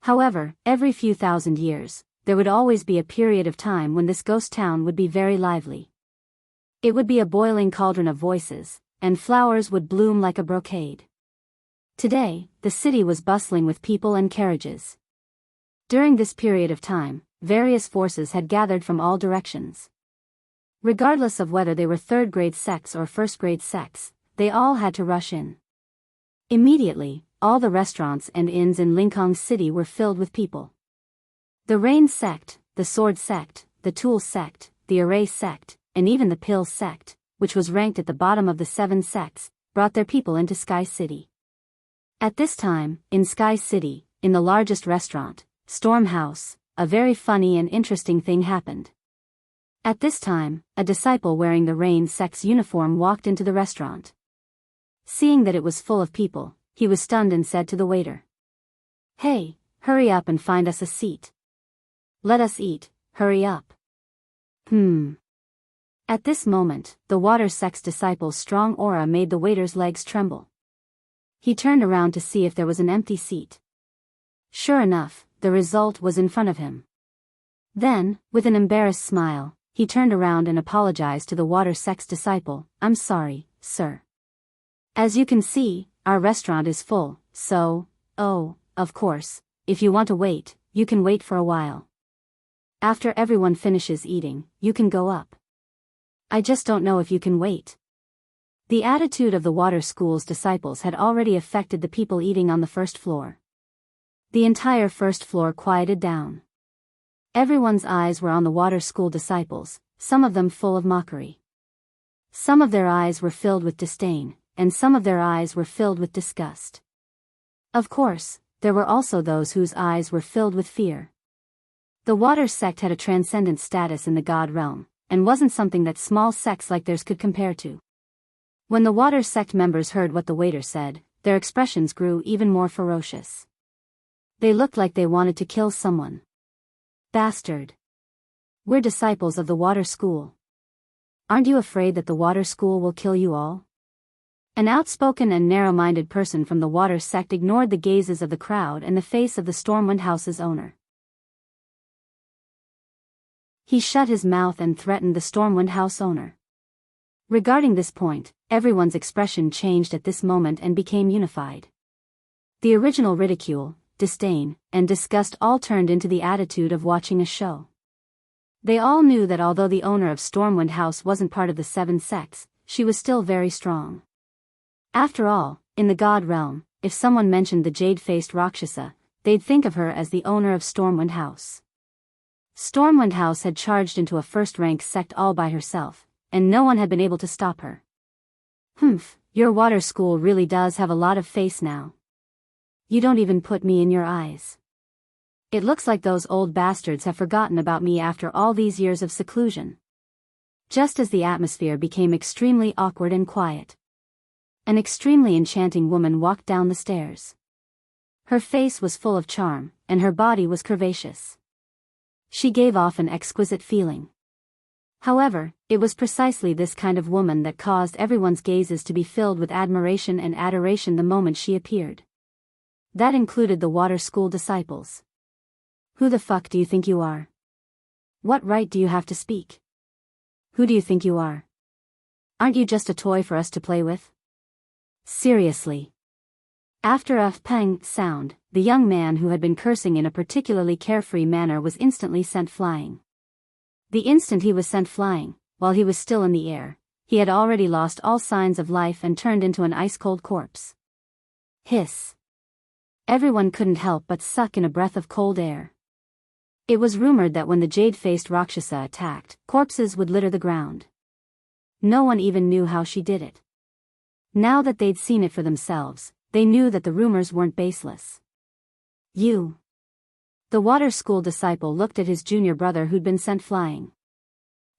However, every few thousand years, there would always be a period of time when this ghost town would be very lively. It would be a boiling cauldron of voices, and flowers would bloom like a brocade. Today, the city was bustling with people and carriages. During this period of time, various forces had gathered from all directions. Regardless of whether they were third-grade sects or first-grade sects, they all had to rush in. Immediately, all the restaurants and inns in Linкong City were filled with people. The Rain Sect, the Sword Sect, the Tool Sect, the Array Sect, and even the Pill Sect, which was ranked at the bottom of the 7 sects, brought their people into Sky City. At this time, in Sky City, in the largest restaurant, Storm House, a very funny and interesting thing happened. At this time, a disciple wearing the Rain Sect's uniform walked into the restaurant. Seeing that it was full of people, he was stunned and said to the waiter, "Hey, hurry up and find us a seat. Let us eat, hurry up." At this moment, the Water Sect's disciple's strong aura made the waiter's legs tremble. He turned around to see if there was an empty seat. Sure enough, the result was in front of him. Then, with an embarrassed smile, he turned around and apologized to the Water Sect's disciple, "I'm sorry, sir. As you can see, our restaurant is full, so, of course, if you want to wait, you can wait for a while. After everyone finishes eating, you can go up. I just don't know if you can wait." The attitude of the Water School's disciples had already affected the people eating on the first floor. The entire first floor quieted down. Everyone's eyes were on the Water School disciples, some of them full of mockery. Some of their eyes were filled with disdain, and some of their eyes were filled with disgust. Of course, there were also those whose eyes were filled with fear. The Water Sect had a transcendent status in the God realm, and wasn't something that small sects like theirs could compare to. When the Water Sect members heard what the waiter said, their expressions grew even more ferocious. They looked like they wanted to kill someone. "Bastard. We're disciples of the Water School. Aren't you afraid that the Water School will kill you all?" An outspoken and narrow-minded person from the Water Sect ignored the gazes of the crowd and the face of the Stormwind House's owner. He shut his mouth and threatened the Stormwind House owner. Regarding this point, everyone's expression changed at this moment and became unified. The original ridicule, disdain, and disgust all turned into the attitude of watching a show. They all knew that although the owner of Stormwind House wasn't part of the 7 sects, she was still very strong. After all, in the God realm, if someone mentioned the jade-faced Rakshasa, they'd think of her as the owner of Stormwind House. Stormwind House had charged into a first-rank sect all by herself, and no one had been able to stop her. Your Water School really does have a lot of face now. You don't even put me in your eyes. It looks like those old bastards have forgotten about me after all these years of seclusion." Just as the atmosphere became extremely awkward and quiet, an extremely enchanting woman walked down the stairs. Her face was full of charm, and her body was curvaceous. She gave off an exquisite feeling. However, it was precisely this kind of woman that caused everyone's gazes to be filled with admiration and adoration the moment she appeared. That included the Water School disciples. "Who the fuck do you think you are? What right do you have to speak? Who do you think you are? Aren't you just a toy for us to play with? Seriously." After a pang sound, the young man who had been cursing in a particularly carefree manner was instantly sent flying. The instant he was sent flying, while he was still in the air, he had already lost all signs of life and turned into an ice-cold corpse. Hiss. Everyone couldn't help but suck in a breath of cold air. It was rumored that when the jade-faced Rakshasa attacked, corpses would litter the ground. No one even knew how she did it. Now that they'd seen it for themselves, they knew that the rumors weren't baseless. "You." The Water School disciple looked at his junior brother who'd been sent flying.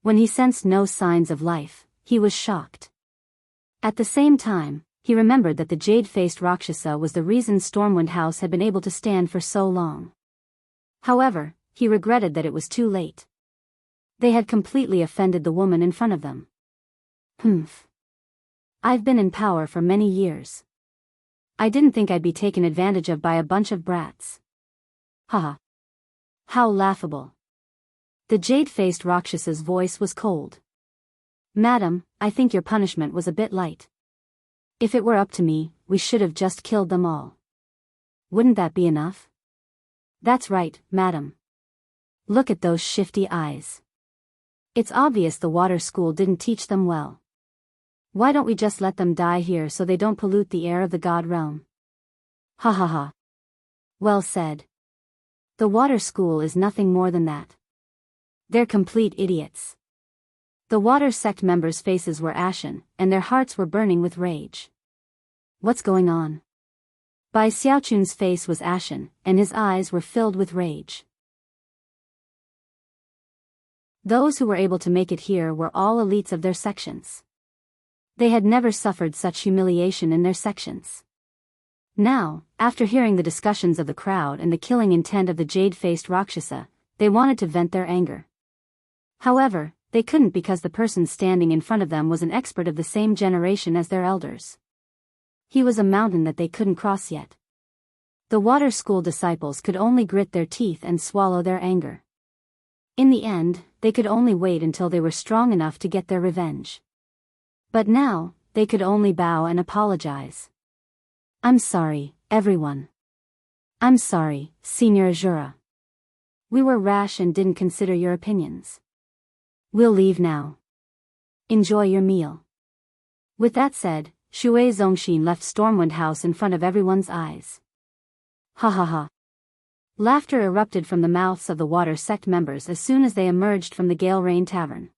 When he sensed no signs of life, he was shocked. At the same time, he remembered that the jade-faced Rakshasa was the reason Stormwind House had been able to stand for so long. However, he regretted that it was too late. They had completely offended the woman in front of them. I've been in power for many years. I didn't think I'd be taken advantage of by a bunch of brats. Haha. How laughable. The jade-faced Rakshasa's voice was cold. "Madam, I think your punishment was a bit light. If it were up to me, we should have just killed them all. Wouldn't that be enough?" "That's right, madam. Look at those shifty eyes. It's obvious the Water School didn't teach them well. Why don't we just let them die here so they don't pollute the air of the God realm?" Ha ha ha. Well said. The Water School is nothing more than that. They're complete idiots. The Water Sect members' faces were ashen, and their hearts were burning with rage. What's going on? Bai Xiaochun's face was ashen, and his eyes were filled with rage. Those who were able to make it here were all elites of their sections. They had never suffered such humiliation in their sections. Now, after hearing the discussions of the crowd and the killing intent of the jade-faced Rakshasa, they wanted to vent their anger. However, they couldn't because the person standing in front of them was an expert of the same generation as their elders. He was a mountain that they couldn't cross yet. The water school disciples could only grit their teeth and swallow their anger. In the end, they could only wait until they were strong enough to get their revenge. But now, they could only bow and apologize. I'm sorry, everyone. I'm sorry, Senior Azura. We were rash and didn't consider your opinions. We'll leave now. Enjoy your meal. With that said, Shui Zongxin left Stormwind House in front of everyone's eyes. Ha ha ha. Laughter erupted from the mouths of the Water Sect members as soon as they emerged from the Gale Rain Tavern.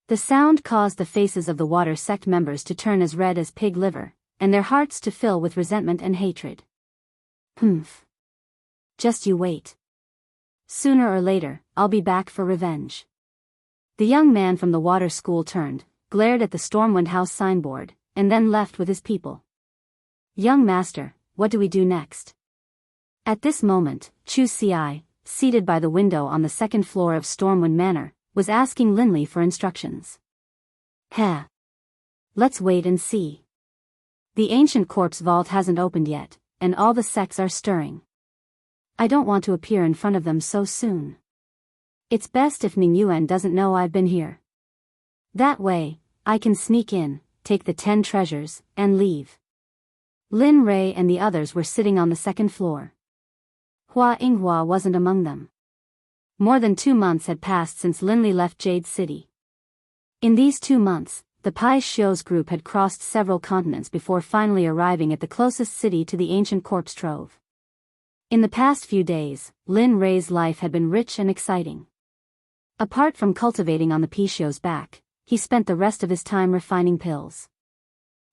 The sound caused the faces of the Water Sect members to turn as red as pig liver, and their hearts to fill with resentment and hatred. Humph. Just you wait. Sooner or later, I'll be back for revenge. The young man from the water school turned, glared at the Stormwind House signboard, and then left with his people. Young master, what do we do next? At this moment, Chu Ci, seated by the window on the second floor of Stormwind Manor, was asking Linley for instructions. Heh. Let's wait and see. The ancient corpse vault hasn't opened yet, and all the sects are stirring. I don't want to appear in front of them so soon. It's best if Ning Yuan doesn't know I've been here. That way, I can sneak in, take the 10 treasures, and leave. Lin Rei and the others were sitting on the second floor. Hua Yinghua wasn't among them. More than 2 months had passed since Linley left Jade City. In these 2 months, the Pai Shio's group had crossed several continents before finally arriving at the closest city to the ancient corpse trove. In the past few days, Lin Rei's life had been rich and exciting. Apart from cultivating on the Pai Shio's back, he spent the rest of his time refining pills.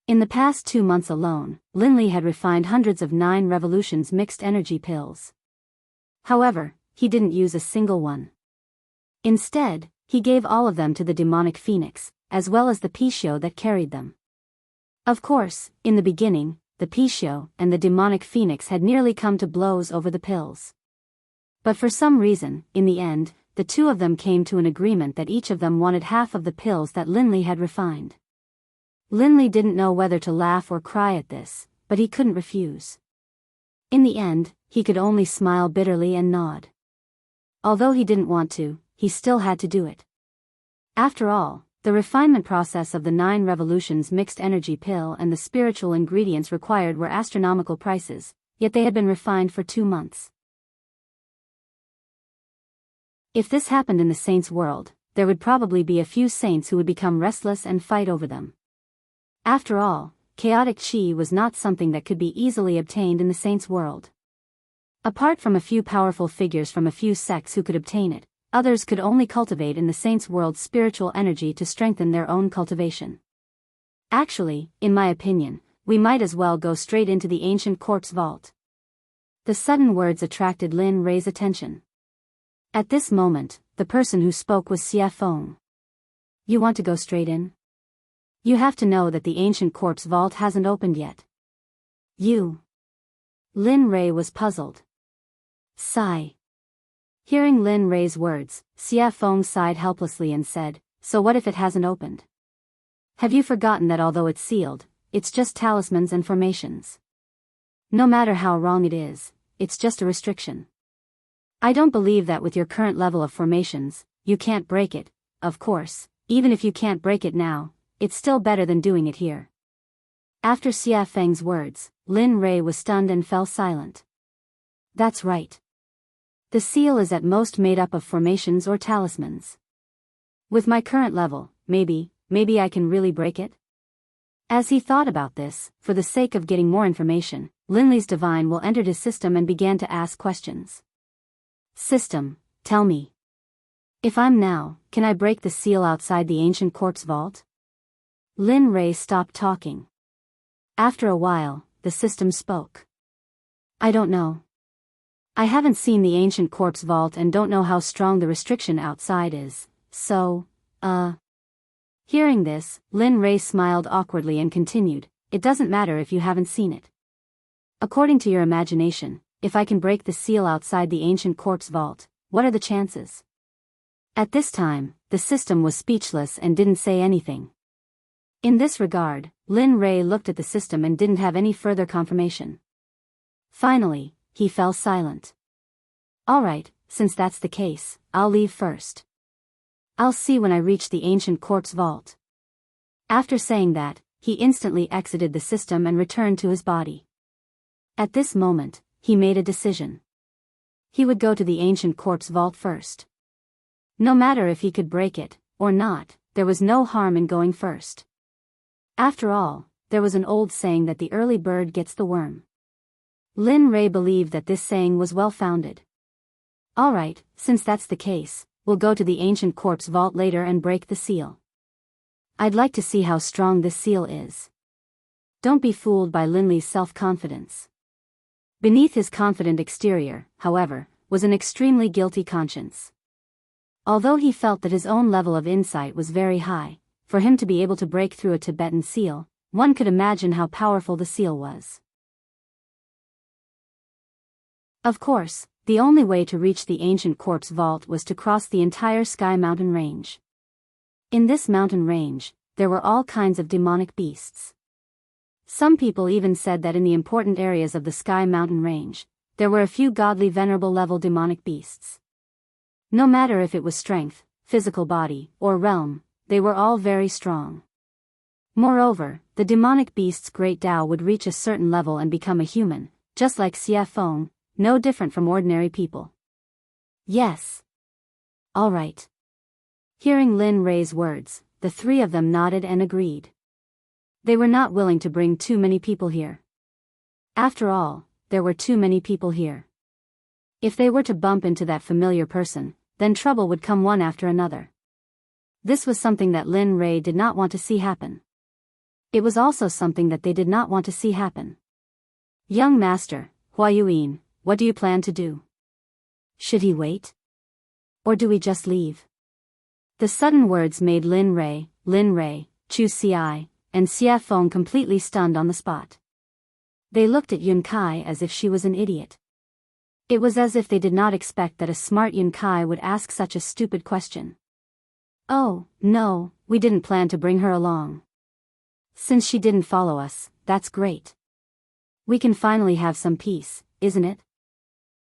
In the past 2 months alone, Linley had refined hundreds of 9 revolutions mixed energy pills. However, he didn't use a single one. Instead, he gave all of them to the demonic phoenix, as well as the Pai Shio that carried them. Of course, in the beginning, the Pai Shio and the demonic phoenix had nearly come to blows over the pills. But for some reason, in the end, the two of them came to an agreement that each of them wanted half of the pills that Linley had refined. Linley didn't know whether to laugh or cry at this, but he couldn't refuse. In the end, he could only smile bitterly and nod. Although he didn't want to, he still had to do it. After all, the refinement process of the 9 revolutions mixed energy pill and the spiritual ingredients required were astronomical prices, yet they had been refined for 2 months. If this happened in the saints' world, there would probably be a few saints who would become restless and fight over them. After all, chaotic chi was not something that could be easily obtained in the saints' world. Apart from a few powerful figures from a few sects who could obtain it, others could only cultivate in the saints' world's spiritual energy to strengthen their own cultivation. Actually, in my opinion, we might as well go straight into the ancient corpse vault. The sudden words attracted Lin Rei's attention. At this moment, the person who spoke was Xie Feng. You want to go straight in? You have to know that the ancient corpse vault hasn't opened yet. You. Lin Rei was puzzled. Sigh. Hearing Lin Rei's words, Xie Feng sighed helplessly and said, so what if it hasn't opened? Have you forgotten that although it's sealed, it's just talismans and formations? No matter how wrong it is, it's just a restriction. I don't believe that with your current level of formations, you can't break it. Of course, even if you can't break it now, it's still better than doing it here. After Xie Feng's words, Lin Rei was stunned and fell silent. That's right. The seal is at most made up of formations or talismans. With my current level, maybe I can really break it? As he thought about this, for the sake of getting more information, Linley's divine will entered his system and began to ask questions. System, tell me. If I'm now, can I break the seal outside the ancient corpse vault? Lin Rei stopped talking. After a while, the system spoke. I don't know. I haven't seen the ancient corpse vault and don't know how strong the restriction outside is, so, Hearing this, Lin Ray smiled awkwardly and continued, it doesn't matter if you haven't seen it. According to your imagination, if I can break the seal outside the ancient corpse vault, what are the chances? At this time, the system was speechless and didn't say anything. In this regard, Lin Ray looked at the system and didn't have any further confirmation. Finally, he fell silent. Alright, since that's the case, I'll leave first. I'll see when I reach the ancient corpse vault. After saying that, he instantly exited the system and returned to his body. At this moment, he made a decision. He would go to the ancient corpse vault first. No matter if he could break it, or not, there was no harm in going first. After all, there was an old saying that the early bird gets the worm. Lin Ray believed that this saying was well-founded. Alright, since that's the case, we'll go to the ancient corpse vault later and break the seal. I'd like to see how strong this seal is. Don't be fooled by Linley's self-confidence. Beneath his confident exterior, however, was an extremely guilty conscience. Although he felt that his own level of insight was very high, for him to be able to break through a Tibetan seal, one could imagine how powerful the seal was. Of course, the only way to reach the ancient corpse vault was to cross the entire Sky Mountain range. In this mountain range, there were all kinds of demonic beasts. Some people even said that in the important areas of the Sky Mountain range, there were a few godly venerable level demonic beasts. No matter if it was strength, physical body, or realm, they were all very strong. Moreover, the demonic beast's great Tao would reach a certain level and become a human, just like Xie Feng, no different from ordinary people. Yes. All right. Hearing Lin Ray's words, the three of them nodded and agreed. They were not willing to bring too many people here. After all, there were too many people here. If they were to bump into that familiar person, then trouble would come one after another. This was something that Lin Ray did not want to see happen. It was also something that they did not want to see happen. Young master, Hua Yuan, what do you plan to do? Should he wait? Or do we just leave? The sudden words made Lin Ray, Chu Xi, and Xie Feng completely stunned on the spot. They looked at Yun Kai as if she was an idiot. It was as if they did not expect that a smart Yun Kai would ask such a stupid question. Oh, no, we didn't plan to bring her along. Since she didn't follow us, that's great. We can finally have some peace, isn't it?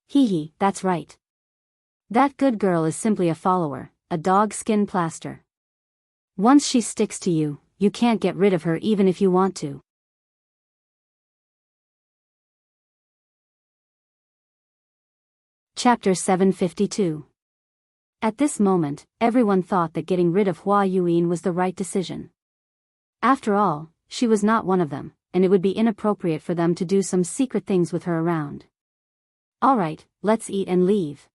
Hee, that's right. That good girl is simply a follower, a dog skin plaster. Once she sticks to you, you can't get rid of her even if you want to. Chapter 752. At this moment, everyone thought that getting rid of Hua Yuan was the right decision. After all, she was not one of them, and it would be inappropriate for them to do some secret things with her around. Alright, let's eat and leave.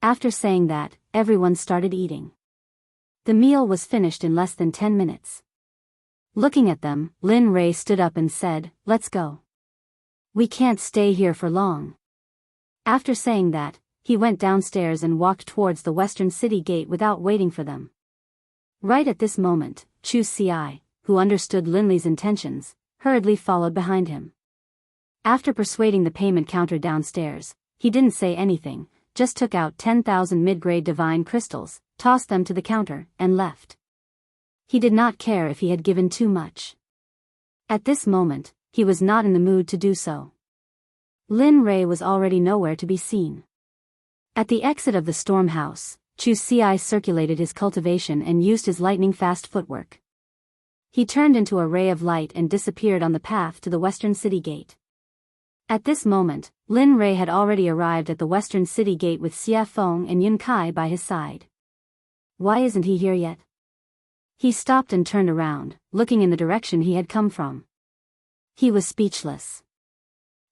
After saying that, everyone started eating. The meal was finished in less than 10 minutes. Looking at them, Lin Ray stood up and said, let's go. We can't stay here for long. After saying that, he went downstairs and walked towards the western city gate without waiting for them. Right at this moment, Chu Xi, who understood Linley's intentions, hurriedly followed behind him. After persuading the payment counter downstairs, he didn't say anything, just took out 10,000 mid-grade divine crystals, tossed them to the counter, and left. He did not care if he had given too much. At this moment, he was not in the mood to do so. Lin Ray was already nowhere to be seen. At the exit of the storm house, Chu Xi circulated his cultivation and used his lightning-fast footwork. He turned into a ray of light and disappeared on the path to the western city gate. At this moment, Lin Ray had already arrived at the western city gate with Xie Feng and Yun Kai by his side. Why isn't he here yet? He stopped and turned around, looking in the direction he had come from. He was speechless.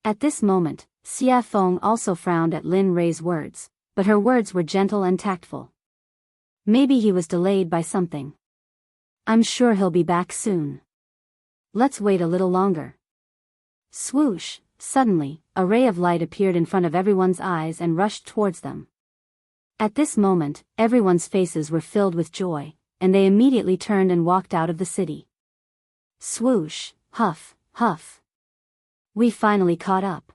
At this moment, Xie Feng also frowned at Lin Ray's words, but her words were gentle and tactful. Maybe he was delayed by something. I'm sure he'll be back soon. Let's wait a little longer. Swoosh, suddenly, a ray of light appeared in front of everyone's eyes and rushed towards them. At this moment, everyone's faces were filled with joy, and they immediately turned and walked out of the city. Swoosh, huff, huff. We finally caught up.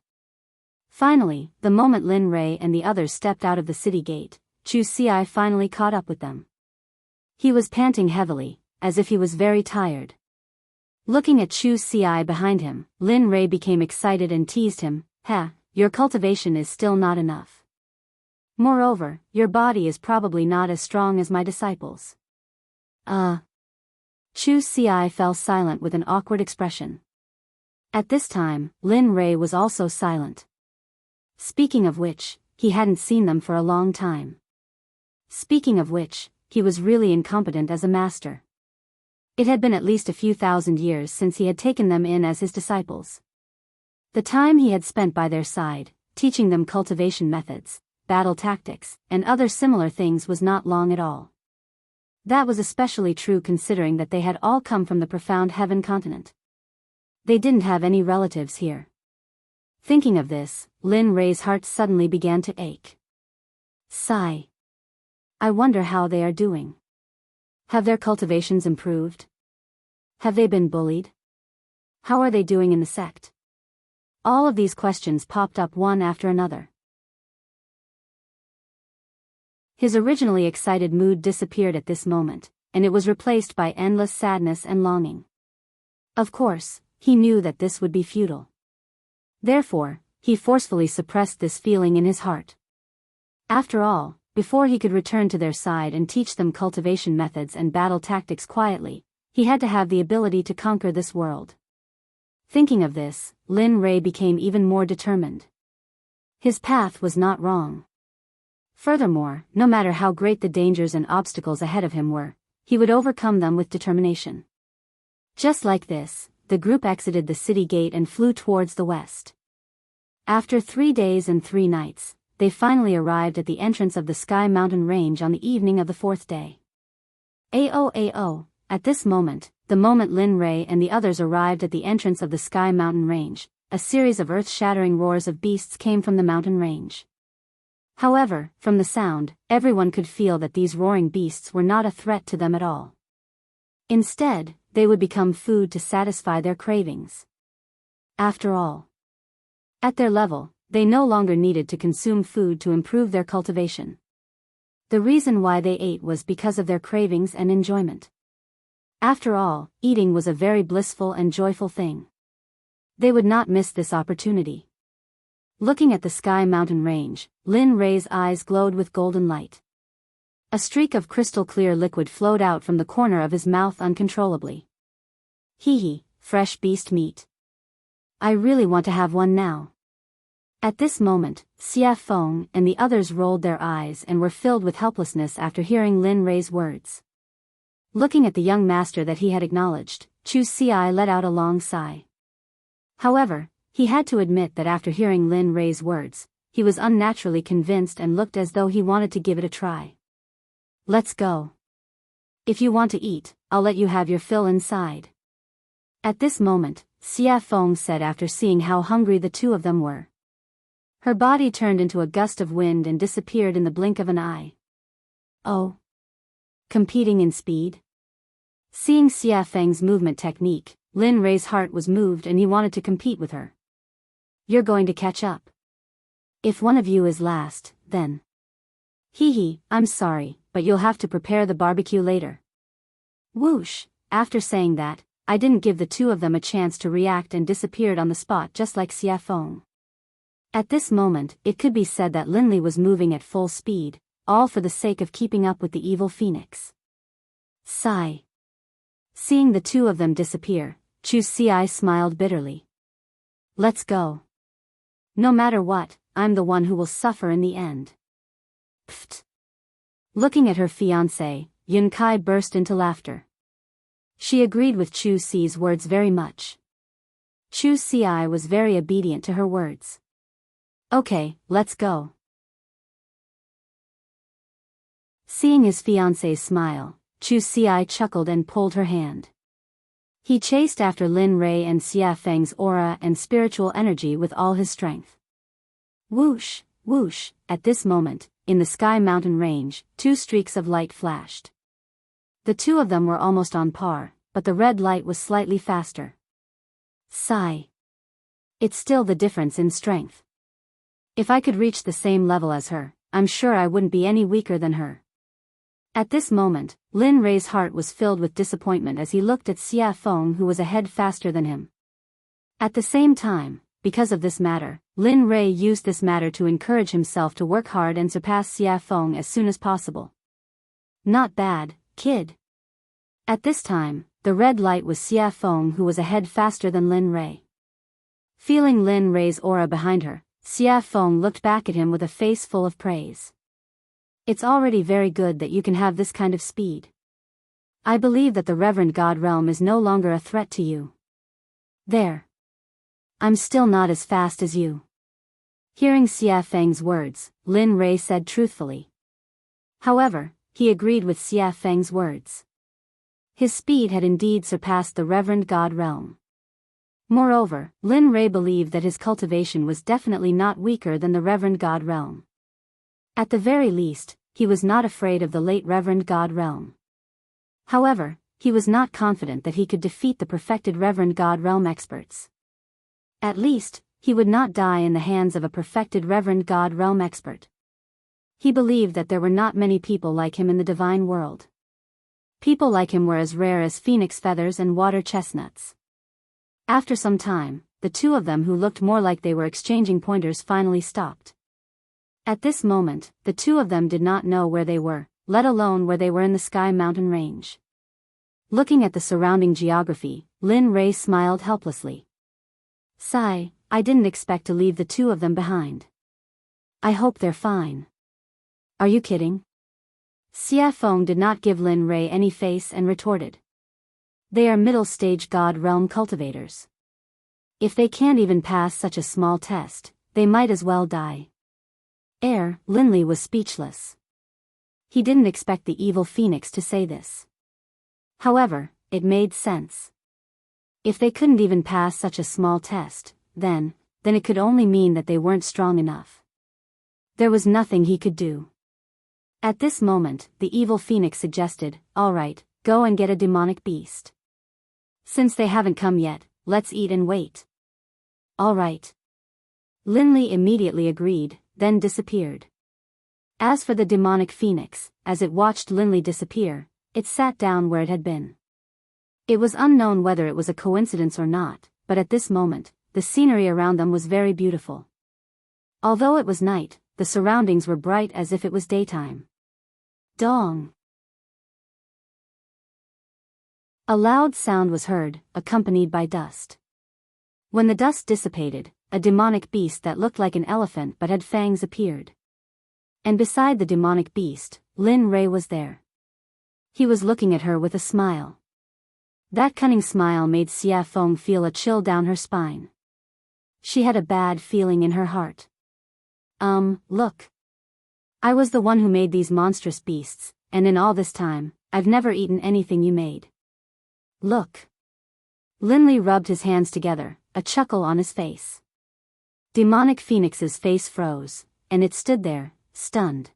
Finally, the moment Lin Rei and the others stepped out of the city gate, Chu Xi finally caught up with them. He was panting heavily, as if he was very tired. Looking at Chu Xi behind him, Lin Rei became excited and teased him, "Ha, your cultivation is still not enough. Moreover, your body is probably not as strong as my disciples." Chu Xi fell silent with an awkward expression. At this time, Lin Rei was also silent. Speaking of which, he hadn't seen them for a long time. Speaking of which, he was really incompetent as a master. It had been at least a few thousand years since he had taken them in as his disciples. The time he had spent by their side, teaching them cultivation methods, battle tactics, and other similar things was not long at all. That was especially true considering that they had all come from the profound heaven continent. They didn't have any relatives here. Thinking of this, Lin Rei's heart suddenly began to ache. Sigh. I wonder how they are doing. Have their cultivations improved? Have they been bullied? How are they doing in the sect? All of these questions popped up one after another. His originally excited mood disappeared at this moment, and it was replaced by endless sadness and longing. Of course, he knew that this would be futile. Therefore, he forcefully suppressed this feeling in his heart. After all, before he could return to their side and teach them cultivation methods and battle tactics quietly, he had to have the ability to conquer this world. Thinking of this, Lin Rei became even more determined. His path was not wrong. Furthermore, no matter how great the dangers and obstacles ahead of him were, he would overcome them with determination. Just like this, the group exited the city gate and flew towards the west. After 3 days and 3 nights, they finally arrived at the entrance of the Sky Mountain Range on the evening of the 4th day. Ao. At this moment, the moment Lin Rei and the others arrived at the entrance of the Sky Mountain Range, a series of earth-shattering roars of beasts came from the mountain range. However, from the sound, everyone could feel that these roaring beasts were not a threat to them at all. Instead, they would become food to satisfy their cravings. After all, at their level, they no longer needed to consume food to improve their cultivation. The reason why they ate was because of their cravings and enjoyment. After all, eating was a very blissful and joyful thing. They would not miss this opportunity. Looking at the Sky Mountain Range, Lin Rei's eyes glowed with golden light. A streak of crystal-clear liquid flowed out from the corner of his mouth uncontrollably. Hee, fresh beast meat. I really want to have one now. At this moment, Xia Feng and the others rolled their eyes and were filled with helplessness after hearing Lin Rei's words. Looking at the young master that he had acknowledged, Chu Xi let out a long sigh. However, he had to admit that after hearing Lin Rei's words, he was unnaturally convinced and looked as though he wanted to give it a try. Let's go. If you want to eat, I'll let you have your fill inside. At this moment, Xia Feng said after seeing how hungry the two of them were. Her body turned into a gust of wind and disappeared in the blink of an eye. Oh. Competing in speed? Seeing Xia Feng's movement technique, Lin Rei's heart was moved and he wanted to compete with her. You're going to catch up. If one of you is last, then. I'm sorry, but you'll have to prepare the barbecue later. Whoosh, after saying that, I didn't give the two of them a chance to react and disappeared on the spot just like Xia Feng. At this moment, it could be said that Linli was moving at full speed, all for the sake of keeping up with the evil phoenix. Sigh. Seeing the two of them disappear, Chu Xi smiled bitterly. Let's go. No matter what, I'm the one who will suffer in the end. Pfft. Looking at her fiancé, Yun Kai burst into laughter. She agreed with Chu Xi's words very much. Chu Xi was very obedient to her words. Okay, let's go. Seeing his fiancé's smile, Chu Xi chuckled and pulled her hand. He chased after Lin Rei and Xia Feng's aura and spiritual energy with all his strength. Whoosh, whoosh, at this moment, in the Sky Mountain range, two streaks of light flashed. The two of them were almost on par, but the red light was slightly faster. Sigh. It's still the difference in strength. If I could reach the same level as her, I'm sure I wouldn't be any weaker than her. At this moment, Lin Rei's heart was filled with disappointment as he looked at Xia Feng, who was ahead faster than him. At the same time, because of this matter, Lin Rei used this matter to encourage himself to work hard and surpass Xia Feng as soon as possible. Not bad, kid. At this time, the red light was Xia Feng, who was ahead faster than Lin Rei. Feeling Lin Rei's aura behind her, Xia Feng looked back at him with a face full of praise. It's already very good that you can have this kind of speed. I believe that the Reverend God Realm is no longer a threat to you. There. I'm still not as fast as you. Hearing Xia Feng's words, Lin Rei said truthfully. However, he agreed with Xia Feng's words. His speed had indeed surpassed the Reverend God Realm. Moreover, Lin Rei believed that his cultivation was definitely not weaker than the Reverend God Realm. At the very least, he was not afraid of the late Reverend God Realm. However, he was not confident that he could defeat the perfected Reverend God Realm experts. At least, he would not die in the hands of a perfected Reverend God Realm expert. He believed that there were not many people like him in the divine world. People like him were as rare as phoenix feathers and water chestnuts. After some time, the two of them, who looked more like they were exchanging pointers, finally stopped. At this moment, the two of them did not know where they were, let alone where they were in the Sky Mountain range. Looking at the surrounding geography, Lin Rei smiled helplessly. Sigh, I didn't expect to leave the two of them behind. I hope they're fine. Are you kidding? Xia Feng did not give Lin Rei any face and retorted. They are middle-stage God Realm cultivators. If they can't even pass such a small test, they might as well die. Linley was speechless. He didn't expect the evil phoenix to say this. However, it made sense. If they couldn't even pass such a small test, then it could only mean that they weren't strong enough. There was nothing he could do. At this moment, the evil phoenix suggested, "All right, go and get a demonic beast. Since they haven't come yet, let's eat and wait." All right. Linley immediately agreed, then disappeared. As for the demonic phoenix, as it watched Linley disappear, it sat down where it had been. It was unknown whether it was a coincidence or not, but at this moment, the scenery around them was very beautiful. Although it was night, the surroundings were bright as if it was daytime. Dong! A loud sound was heard, accompanied by dust. When the dust dissipated, a demonic beast that looked like an elephant but had fangs appeared. And beside the demonic beast, Lin Rei was there. He was looking at her with a smile. That cunning smile made Xia Feng feel a chill down her spine. She had a bad feeling in her heart. Look. I was the one who made these monstrous beasts, and in all this time, I've never eaten anything you made. Look. Linley rubbed his hands together, a chuckle on his face. Demonic Phoenix's face froze, and it stood there, stunned.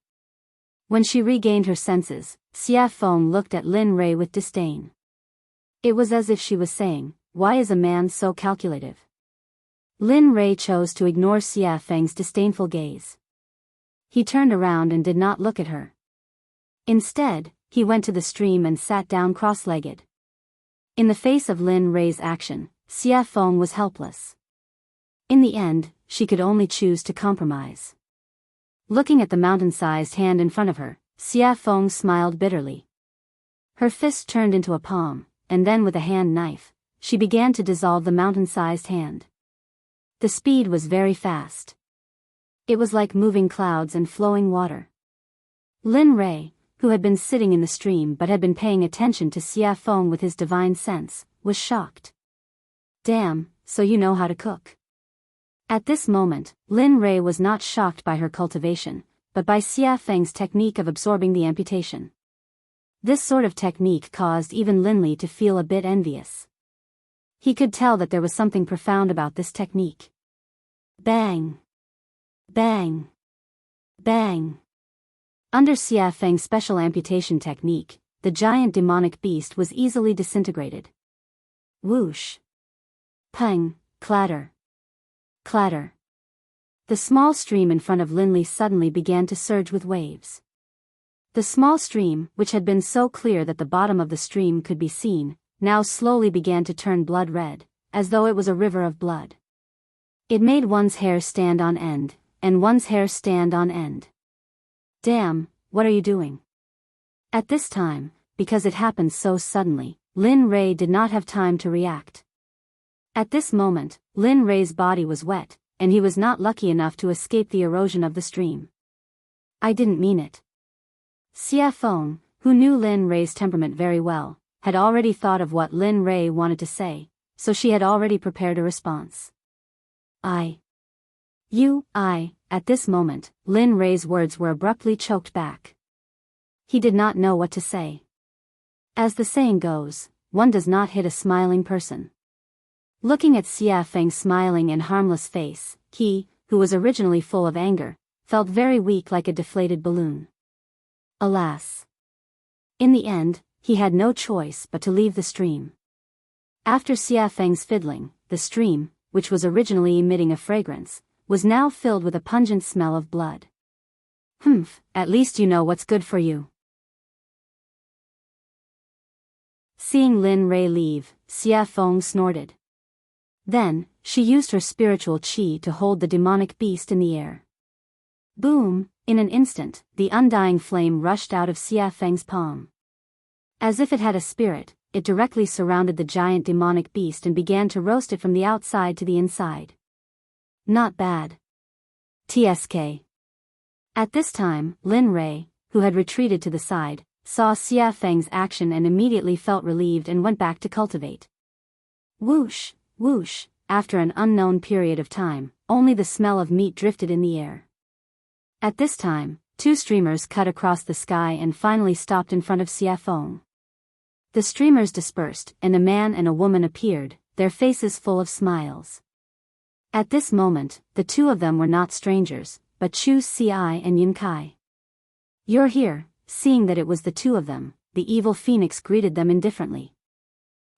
When she regained her senses, Xia Feng looked at Lin Rei with disdain. It was as if she was saying, "Why is a man so calculative?" Lin Rei chose to ignore Xia Feng's disdainful gaze. He turned around and did not look at her. Instead, he went to the stream and sat down cross-legged. In the face of Lin Rei's action, Xia Feng was helpless. In the end, she could only choose to compromise. Looking at the mountain-sized hand in front of her, Xia Feng smiled bitterly. Her fist turned into a palm, and then with a hand knife, she began to dissolve the mountain-sized hand. The speed was very fast. It was like moving clouds and flowing water. Lin Rei, who had been sitting in the stream but had been paying attention to Xia Feng with his divine sense, was shocked. Damn, so you know how to cook. At this moment, Lin Rei was not shocked by her cultivation, but by Xia Feng's technique of absorbing the amputation. This sort of technique caused even Linley to feel a bit envious. He could tell that there was something profound about this technique. Bang! Bang! Bang! Under Xia Feng's special amputation technique, the giant demonic beast was easily disintegrated. Whoosh! Pang! Clatter! Clatter! The small stream in front of Linley suddenly began to surge with waves. The small stream, which had been so clear that the bottom of the stream could be seen, now slowly began to turn blood red, as though it was a river of blood. It made one's hair stand on end, and one's hair stand on end. Damn, what are you doing? At this time, because it happened so suddenly, Lin Rei did not have time to react. At this moment, Lin Rei's body was wet, and he was not lucky enough to escape the erosion of the stream. I didn't mean it. Xia Feng, who knew Lin Rei's temperament very well, had already thought of what Lin Rei wanted to say, so she had already prepared a response. At this moment, Lin Rei's words were abruptly choked back. He did not know what to say. As the saying goes, one does not hit a smiling person. Looking at Xia Feng's smiling and harmless face, he, who was originally full of anger, felt very weak like a deflated balloon. Alas! In the end, he had no choice but to leave the stream. After Xia Feng's fiddling, the stream, which was originally emitting a fragrance, was now filled with a pungent smell of blood. At least you know what's good for you. Seeing Lin Rei leave, Xia Feng snorted. Then, she used her spiritual qi to hold the demonic beast in the air. Boom! In an instant, the undying flame rushed out of Xia Feng's palm. As if it had a spirit, it directly surrounded the giant demonic beast and began to roast it from the outside to the inside. Not bad. TSK. At this time, Lin Rei, who had retreated to the side, saw Xia Feng's action and immediately felt relieved and went back to cultivate. Whoosh, whoosh, after an unknown period of time, only the smell of meat drifted in the air. At this time, two streamers cut across the sky and finally stopped in front of Xia Feng. The streamers dispersed, and a man and a woman appeared, their faces full of smiles. At this moment, the two of them were not strangers, but Chu Xi and Yin Kai. You're here. Seeing that it was the two of them, the evil phoenix greeted them indifferently.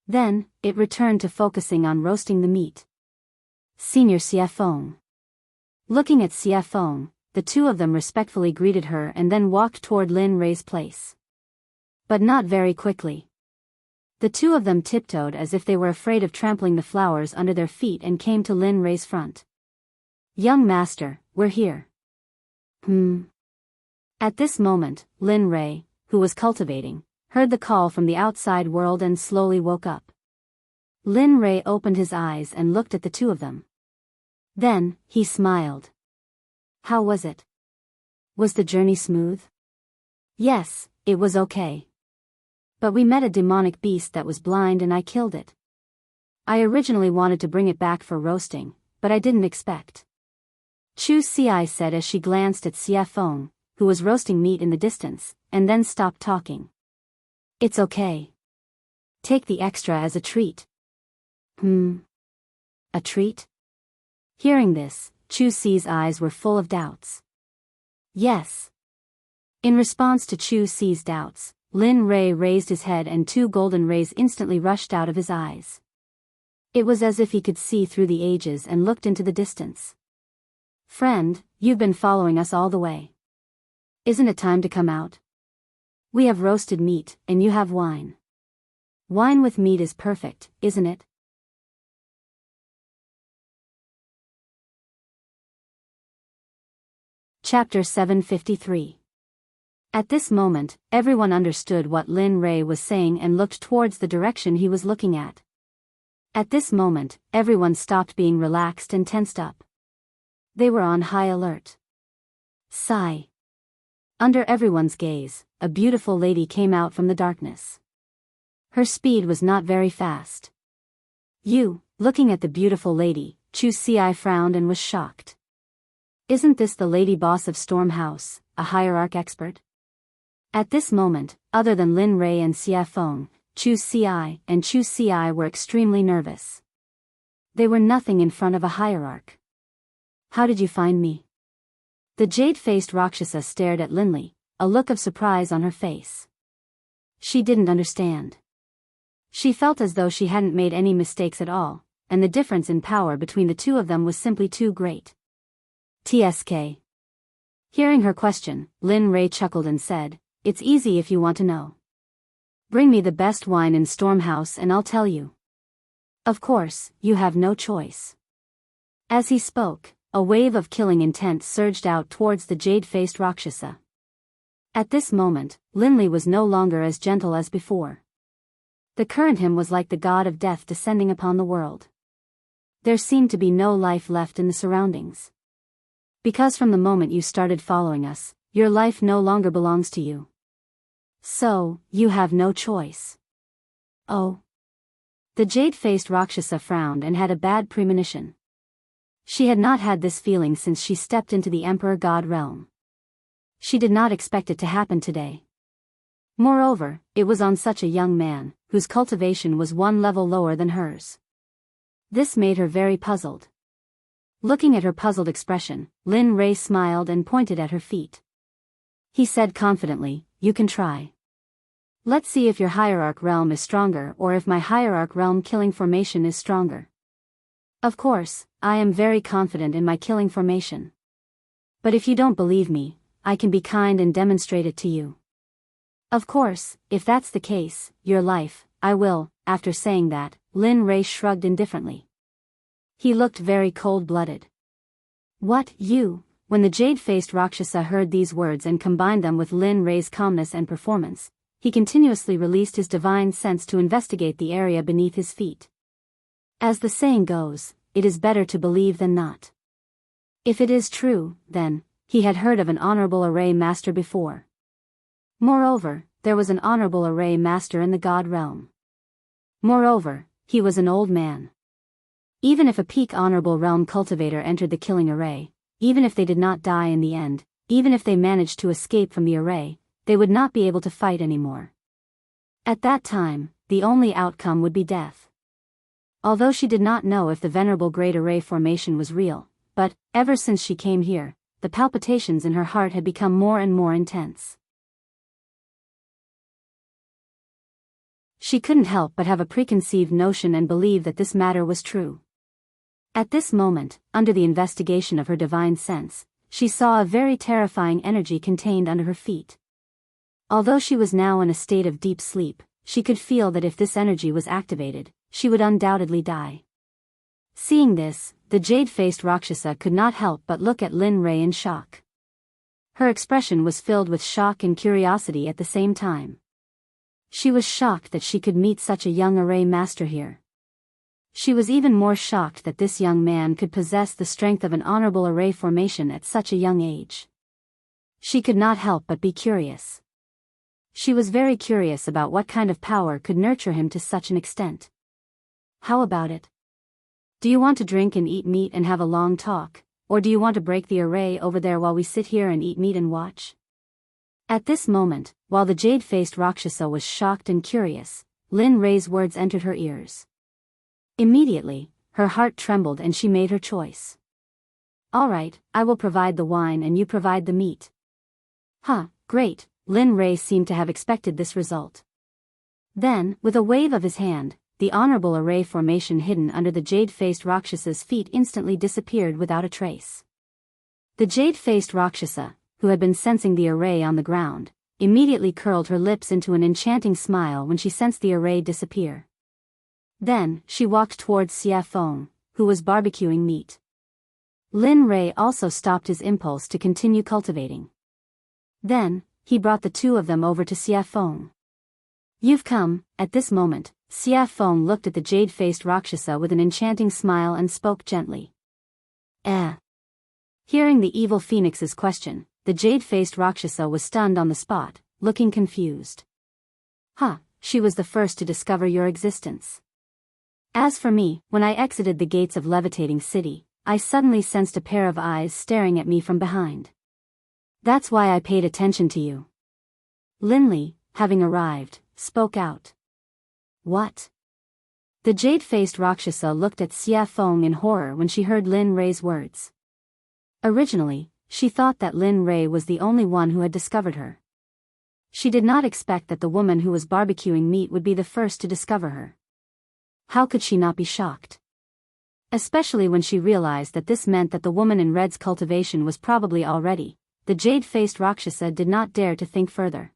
Then, it returned to focusing on roasting the meat. Senior Xia Feng. Looking at Xia Feng, the two of them respectfully greeted her and then walked toward Lin Rei's place. But not very quickly. The two of them tiptoed as if they were afraid of trampling the flowers under their feet and came to Lin Rei's front. Young master, we're here. At this moment, Lin Rei, who was cultivating, heard the call from the outside world and slowly woke up. Lin Rei opened his eyes and looked at the two of them. Then, he smiled. How was it? Was the journey smooth? Yes, it was okay. But we met a demonic beast that was blind and I killed it. I originally wanted to bring it back for roasting, but I didn't expect. Chu Xi said as she glanced at Xia Feng, who was roasting meat in the distance, and then stopped talking. It's okay. Take the extra as a treat. A treat? Hearing this, Chu Xi's eyes were full of doubts. Yes. In response to Chu Xi's doubts, Lin Rei raised his head and two golden rays instantly rushed out of his eyes. It was as if he could see through the ages and looked into the distance. Friend, you've been following us all the way. Isn't it time to come out? We have roasted meat, and you have wine. Wine with meat is perfect, isn't it? Chapter 753. At this moment, everyone understood what Lin Rei was saying and looked towards the direction he was looking at. At this moment, everyone stopped being relaxed and tensed up. They were on high alert. Sigh. Under everyone's gaze, a beautiful lady came out from the darkness. Her speed was not very fast. Looking at the beautiful lady, Chu Xi frowned and was shocked. Isn't this the lady boss of Storm House, a hierarch expert? At this moment, other than Lin Rei and Xia Feng, Chu Ci, and Chu Ci were extremely nervous. They were nothing in front of a hierarch. How did you find me? The jade-faced Rakshasa stared at Linley, a look of surprise on her face. She didn't understand. She felt as though she hadn't made any mistakes at all, and the difference in power between the two of them was simply too great. TSK. Hearing her question, Lin Ray chuckled and said, "It's easy if you want to know. Bring me the best wine in Stormhouse and I'll tell you. Of course, you have no choice." As he spoke, a wave of killing intent surged out towards the jade-faced Rakshasa. At this moment, Linley was no longer as gentle as before. The current him was like the god of death descending upon the world. There seemed to be no life left in the surroundings. Because from the moment you started following us, your life no longer belongs to you. So, you have no choice. Oh. The jade-faced Rakshasa frowned and had a bad premonition. She had not had this feeling since she stepped into the Emperor God realm. She did not expect it to happen today. Moreover, it was on such a young man, whose cultivation was one level lower than hers. This made her very puzzled. Looking at her puzzled expression, Lin Ray smiled and pointed at her feet. He said confidently, "You can try. Let's see if your hierarch realm is stronger or if my hierarch realm killing formation is stronger. Of course, I am very confident in my killing formation. But if you don't believe me, I can be kind and demonstrate it to you. Of course, if that's the case, your life, I will." After saying that, Lin Ray shrugged indifferently. He looked very cold-blooded. "What, you?" When the jade-faced Rakshasa heard these words and combined them with Lin Ray's calmness and performance, he continuously released his divine sense to investigate the area beneath his feet. As the saying goes, it is better to believe than not. If it is true, then, he had heard of an honorable array master before. Moreover, there was an honorable array master in the god realm. Moreover, he was an old man. Even if a peak honorable realm cultivator entered the killing array, even if they did not die in the end, even if they managed to escape from the array, they would not be able to fight anymore. At that time, the only outcome would be death. Although she did not know if the venerable great array formation was real, but, ever since she came here, the palpitations in her heart had become more and more intense. She couldn't help but have a preconceived notion and believe that this matter was true. At this moment, under the investigation of her divine sense, she saw a very terrifying energy contained under her feet. Although she was now in a state of deep sleep, she could feel that if this energy was activated, she would undoubtedly die. Seeing this, the jade-faced Rakshasa could not help but look at Lin Ray in shock. Her expression was filled with shock and curiosity at the same time. She was shocked that she could meet such a young array master here. She was even more shocked that this young man could possess the strength of an honorable array formation at such a young age. She could not help but be curious. She was very curious about what kind of power could nurture him to such an extent. "How about it? Do you want to drink and eat meat and have a long talk, or do you want to break the array over there while we sit here and eat meat and watch?" At this moment, while the jade-faced Rakshasa was shocked and curious, Lin Ray's words entered her ears. Immediately, her heart trembled and she made her choice. "All right, I will provide the wine and you provide the meat." "Huh, great." Lin Ray seemed to have expected this result. Then, with a wave of his hand, the honorable array formation hidden under the jade-faced Raksasa's feet instantly disappeared without a trace. The jade-faced Rakshasa, who had been sensing the array on the ground, immediately curled her lips into an enchanting smile when she sensed the array disappear. Then, she walked towards Xia Feng, who was barbecuing meat. Lin Ray also stopped his impulse to continue cultivating. Then, he brought the two of them over to Xia Feng. "You've come." At this moment, Xia Feng looked at the jade-faced Rakshasa with an enchanting smile and spoke gently. Hearing the evil phoenix's question, the jade-faced Rakshasa was stunned on the spot, looking confused. "Huh, she was the first to discover your existence. As for me, when I exited the gates of Levitating City, I suddenly sensed a pair of eyes staring at me from behind. That's why I paid attention to you." Linley, having arrived, spoke out. What? The jade-faced Rakshasa looked at Xia Feng in horror when she heard Lin Rei's words. Originally, she thought that Lin Rei was the only one who had discovered her. She did not expect that the woman who was barbecuing meat would be the first to discover her. How could she not be shocked? Especially when she realized that this meant that the woman in red's cultivation was probably already. The jade-faced Rakshasa did not dare to think further.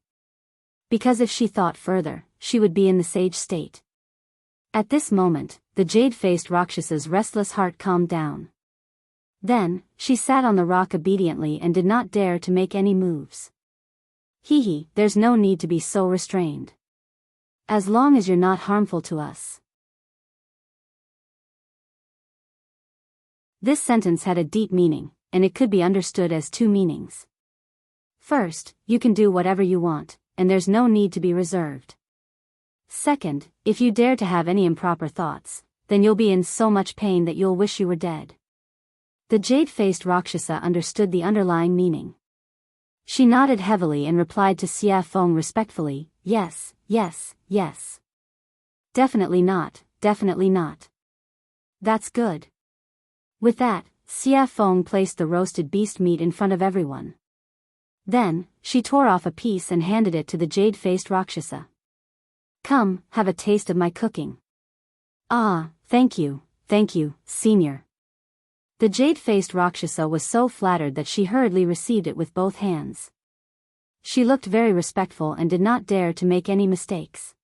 Because if she thought further, she would be in the sage state. At this moment, the jade-faced Rakshasa's restless heart calmed down. Then, she sat on the rock obediently and did not dare to make any moves. There's no need to be so restrained. As long as you're not harmful to us. This sentence had a deep meaning, and it could be understood as two meanings. First, you can do whatever you want, and there's no need to be reserved. Second, if you dare to have any improper thoughts, then you'll be in so much pain that you'll wish you were dead. The jade-faced Rakshasa understood the underlying meaning. She nodded heavily and replied to Xia Feng respectfully, yes, yes, yes. Definitely not, definitely not. That's good. With that, Xia Feng placed the roasted beast meat in front of everyone. Then, she tore off a piece and handed it to the jade-faced Rakshasa. Come, have a taste of my cooking. Ah, thank you, senior. The jade-faced Rakshasa was so flattered that she hurriedly received it with both hands. She looked very respectful and did not dare to make any mistakes.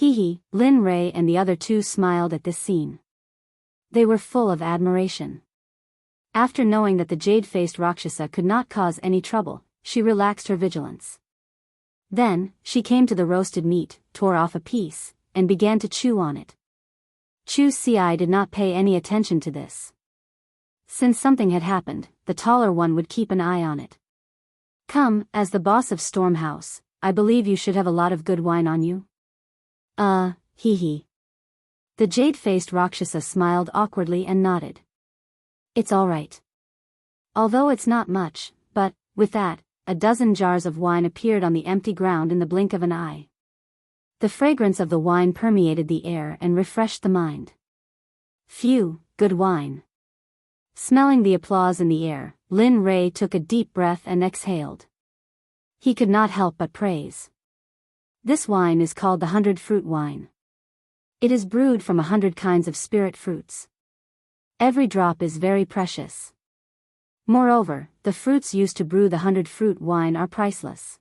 Lin Rei and the other two smiled at this scene. They were full of admiration. After knowing that the jade-faced Rakshasa could not cause any trouble, she relaxed her vigilance. Then, she came to the roasted meat, tore off a piece, and began to chew on it. Chu Ci did not pay any attention to this. Since something had happened, the taller one would keep an eye on it. Come, as the boss of Storm House, I believe you should have a lot of good wine on you. The jade-faced Rakshasa smiled awkwardly and nodded. It's all right. Although it's not much, but, with that, a dozen jars of wine appeared on the empty ground in the blink of an eye. The fragrance of the wine permeated the air and refreshed the mind. Phew, good wine. Smelling the applause in the air, Lin Rei took a deep breath and exhaled. He could not help but praise. This wine is called the 100-fruit wine. It is brewed from 100 kinds of spirit fruits. Every drop is very precious. Moreover, the fruits used to brew the 100-fruit wine are priceless.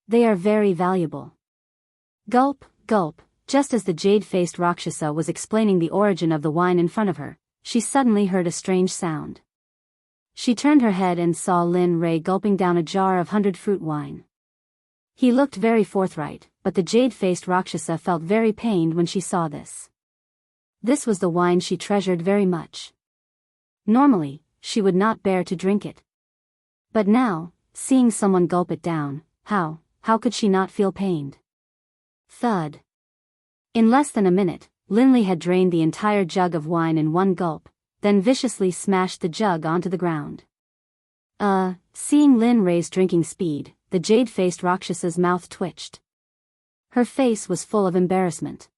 They are very valuable. Gulp, gulp, just as the jade-faced Rakshasa was explaining the origin of the wine in front of her, she suddenly heard a strange sound. She turned her head and saw Lin Rei gulping down a jar of 100-fruit wine. He looked very forthright, but the jade-faced Rakshasa felt very pained when she saw this. This was the wine she treasured very much. Normally, she would not bear to drink it. But now, seeing someone gulp it down, how could she not feel pained? Thud. In less than a minute, Linley had drained the entire jug of wine in one gulp, then viciously smashed the jug onto the ground. Seeing Lin Rei's drinking speed, the jade-faced Rakshasa's mouth twitched. Her face was full of embarrassment.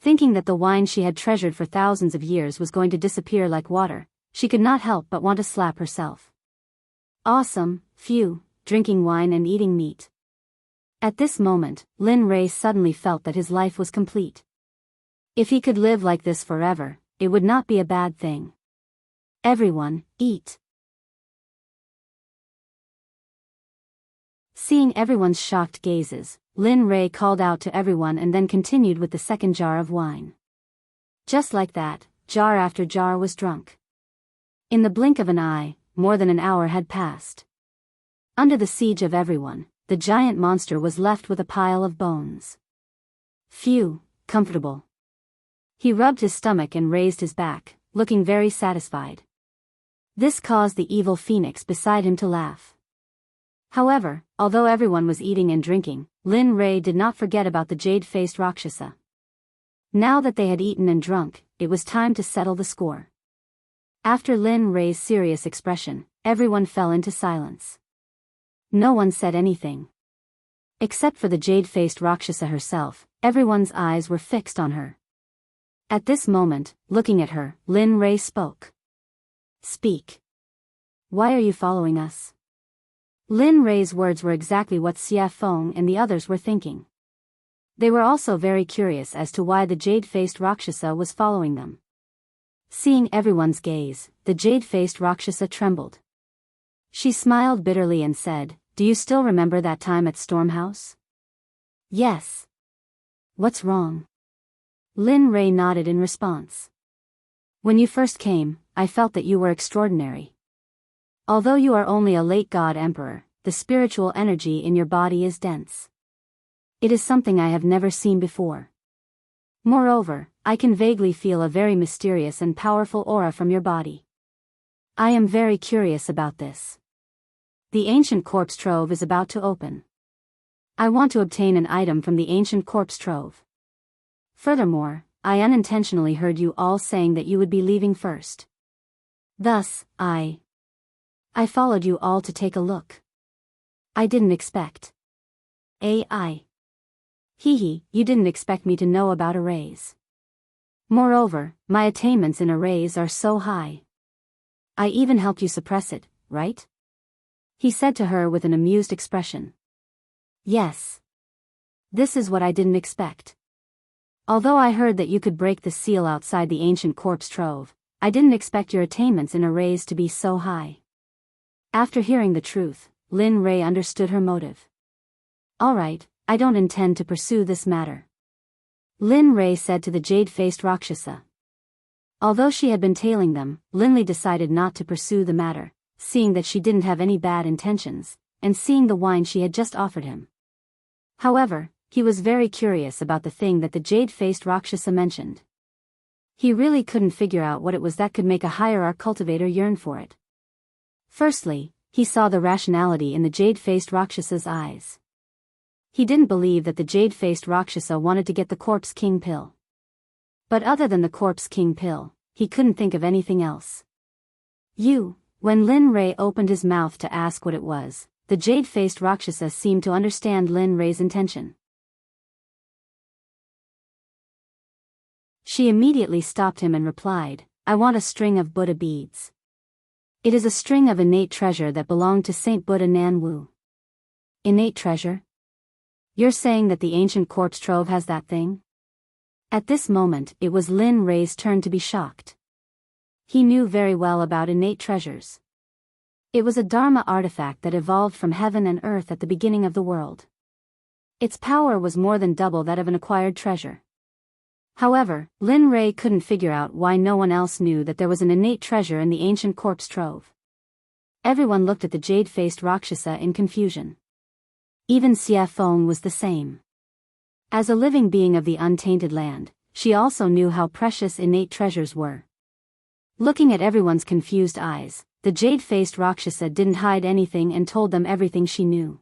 Thinking that the wine she had treasured for thousands of years was going to disappear like water, she could not help but want to slap herself. Awesome, phew, drinking wine and eating meat. At this moment, Lin Rei suddenly felt that his life was complete. If he could live like this forever, it would not be a bad thing. Everyone, eat. Seeing everyone's shocked gazes, Lin Rei called out to everyone and then continued with the second jar of wine. Just like that, jar after jar was drunk. In the blink of an eye, more than an hour had passed. Under the siege of everyone, the giant monster was left with a pile of bones. Phew, comfortable. He rubbed his stomach and raised his back, looking very satisfied. This caused the evil phoenix beside him to laugh. However, although everyone was eating and drinking, Lin Rei did not forget about the jade-faced Rakshasa. Now that they had eaten and drunk, it was time to settle the score. After Lin Rei's serious expression, everyone fell into silence. No one said anything. Except for the jade-faced Rakshasa herself, everyone's eyes were fixed on her. At this moment, looking at her, Lin Rei spoke. Speak. Why are you following us? Lin Rei's words were exactly what Xia Feng and the others were thinking. They were also very curious as to why the jade-faced Rakshasa was following them. Seeing everyone's gaze, the jade-faced Rakshasa trembled. She smiled bitterly and said, "Do you still remember that time at Stormhouse?" "Yes." "What's wrong?" Lin Rei nodded in response. "When you first came, I felt that you were extraordinary. Although you are only a late god emperor, the spiritual energy in your body is dense. It is something I have never seen before. Moreover, I can vaguely feel a very mysterious and powerful aura from your body. I am very curious about this. The ancient corpse trove is about to open. I want to obtain an item from the ancient corpse trove. Furthermore, I unintentionally heard you all saying that you would be leaving first. Thus, I followed you all to take a look. I didn't expect. AI. Hee, you didn't expect me to know about arrays. Moreover, my attainments in arrays are so high. I even helped you suppress it, right?" He said to her with an amused expression. "Yes. This is what I didn't expect. Although I heard that you could break the seal outside the ancient corpse trove, I didn't expect your attainments in arrays to be so high." After hearing the truth, Lin Rei understood her motive. "Alright, I don't intend to pursue this matter," Lin Rei said to the jade-faced Rakshasa. Although she had been tailing them, Linley decided not to pursue the matter, seeing that she didn't have any bad intentions, and seeing the wine she had just offered him. However, he was very curious about the thing that the jade-faced Rakshasa mentioned. He really couldn't figure out what it was that could make a hierarch cultivator yearn for it. Firstly, he saw the rationality in the jade-faced Rakshasa's eyes. He didn't believe that the jade-faced Rakshasa wanted to get the Corpse King pill. But other than the Corpse King pill, he couldn't think of anything else. When Lin Rei opened his mouth to ask what it was, the jade-faced Rakshasa seemed to understand Lin Rei's intention. She immediately stopped him and replied, "I want a string of Buddha beads. It is a string of innate treasure that belonged to Saint Buddha Nan Wu." "Innate treasure? You're saying that the ancient corpse trove has that thing?" At this moment, it was Lin Rei's turn to be shocked. He knew very well about innate treasures. It was a Dharma artifact that evolved from heaven and earth at the beginning of the world. Its power was more than double that of an acquired treasure. However, Lin Rei couldn't figure out why no one else knew that there was an innate treasure in the ancient corpse trove. Everyone looked at the jade-faced Rakshasa in confusion. Even Xia Feng was the same. As a living being of the untainted land, she also knew how precious innate treasures were. Looking at everyone's confused eyes, the jade-faced Rakshasa didn't hide anything and told them everything she knew.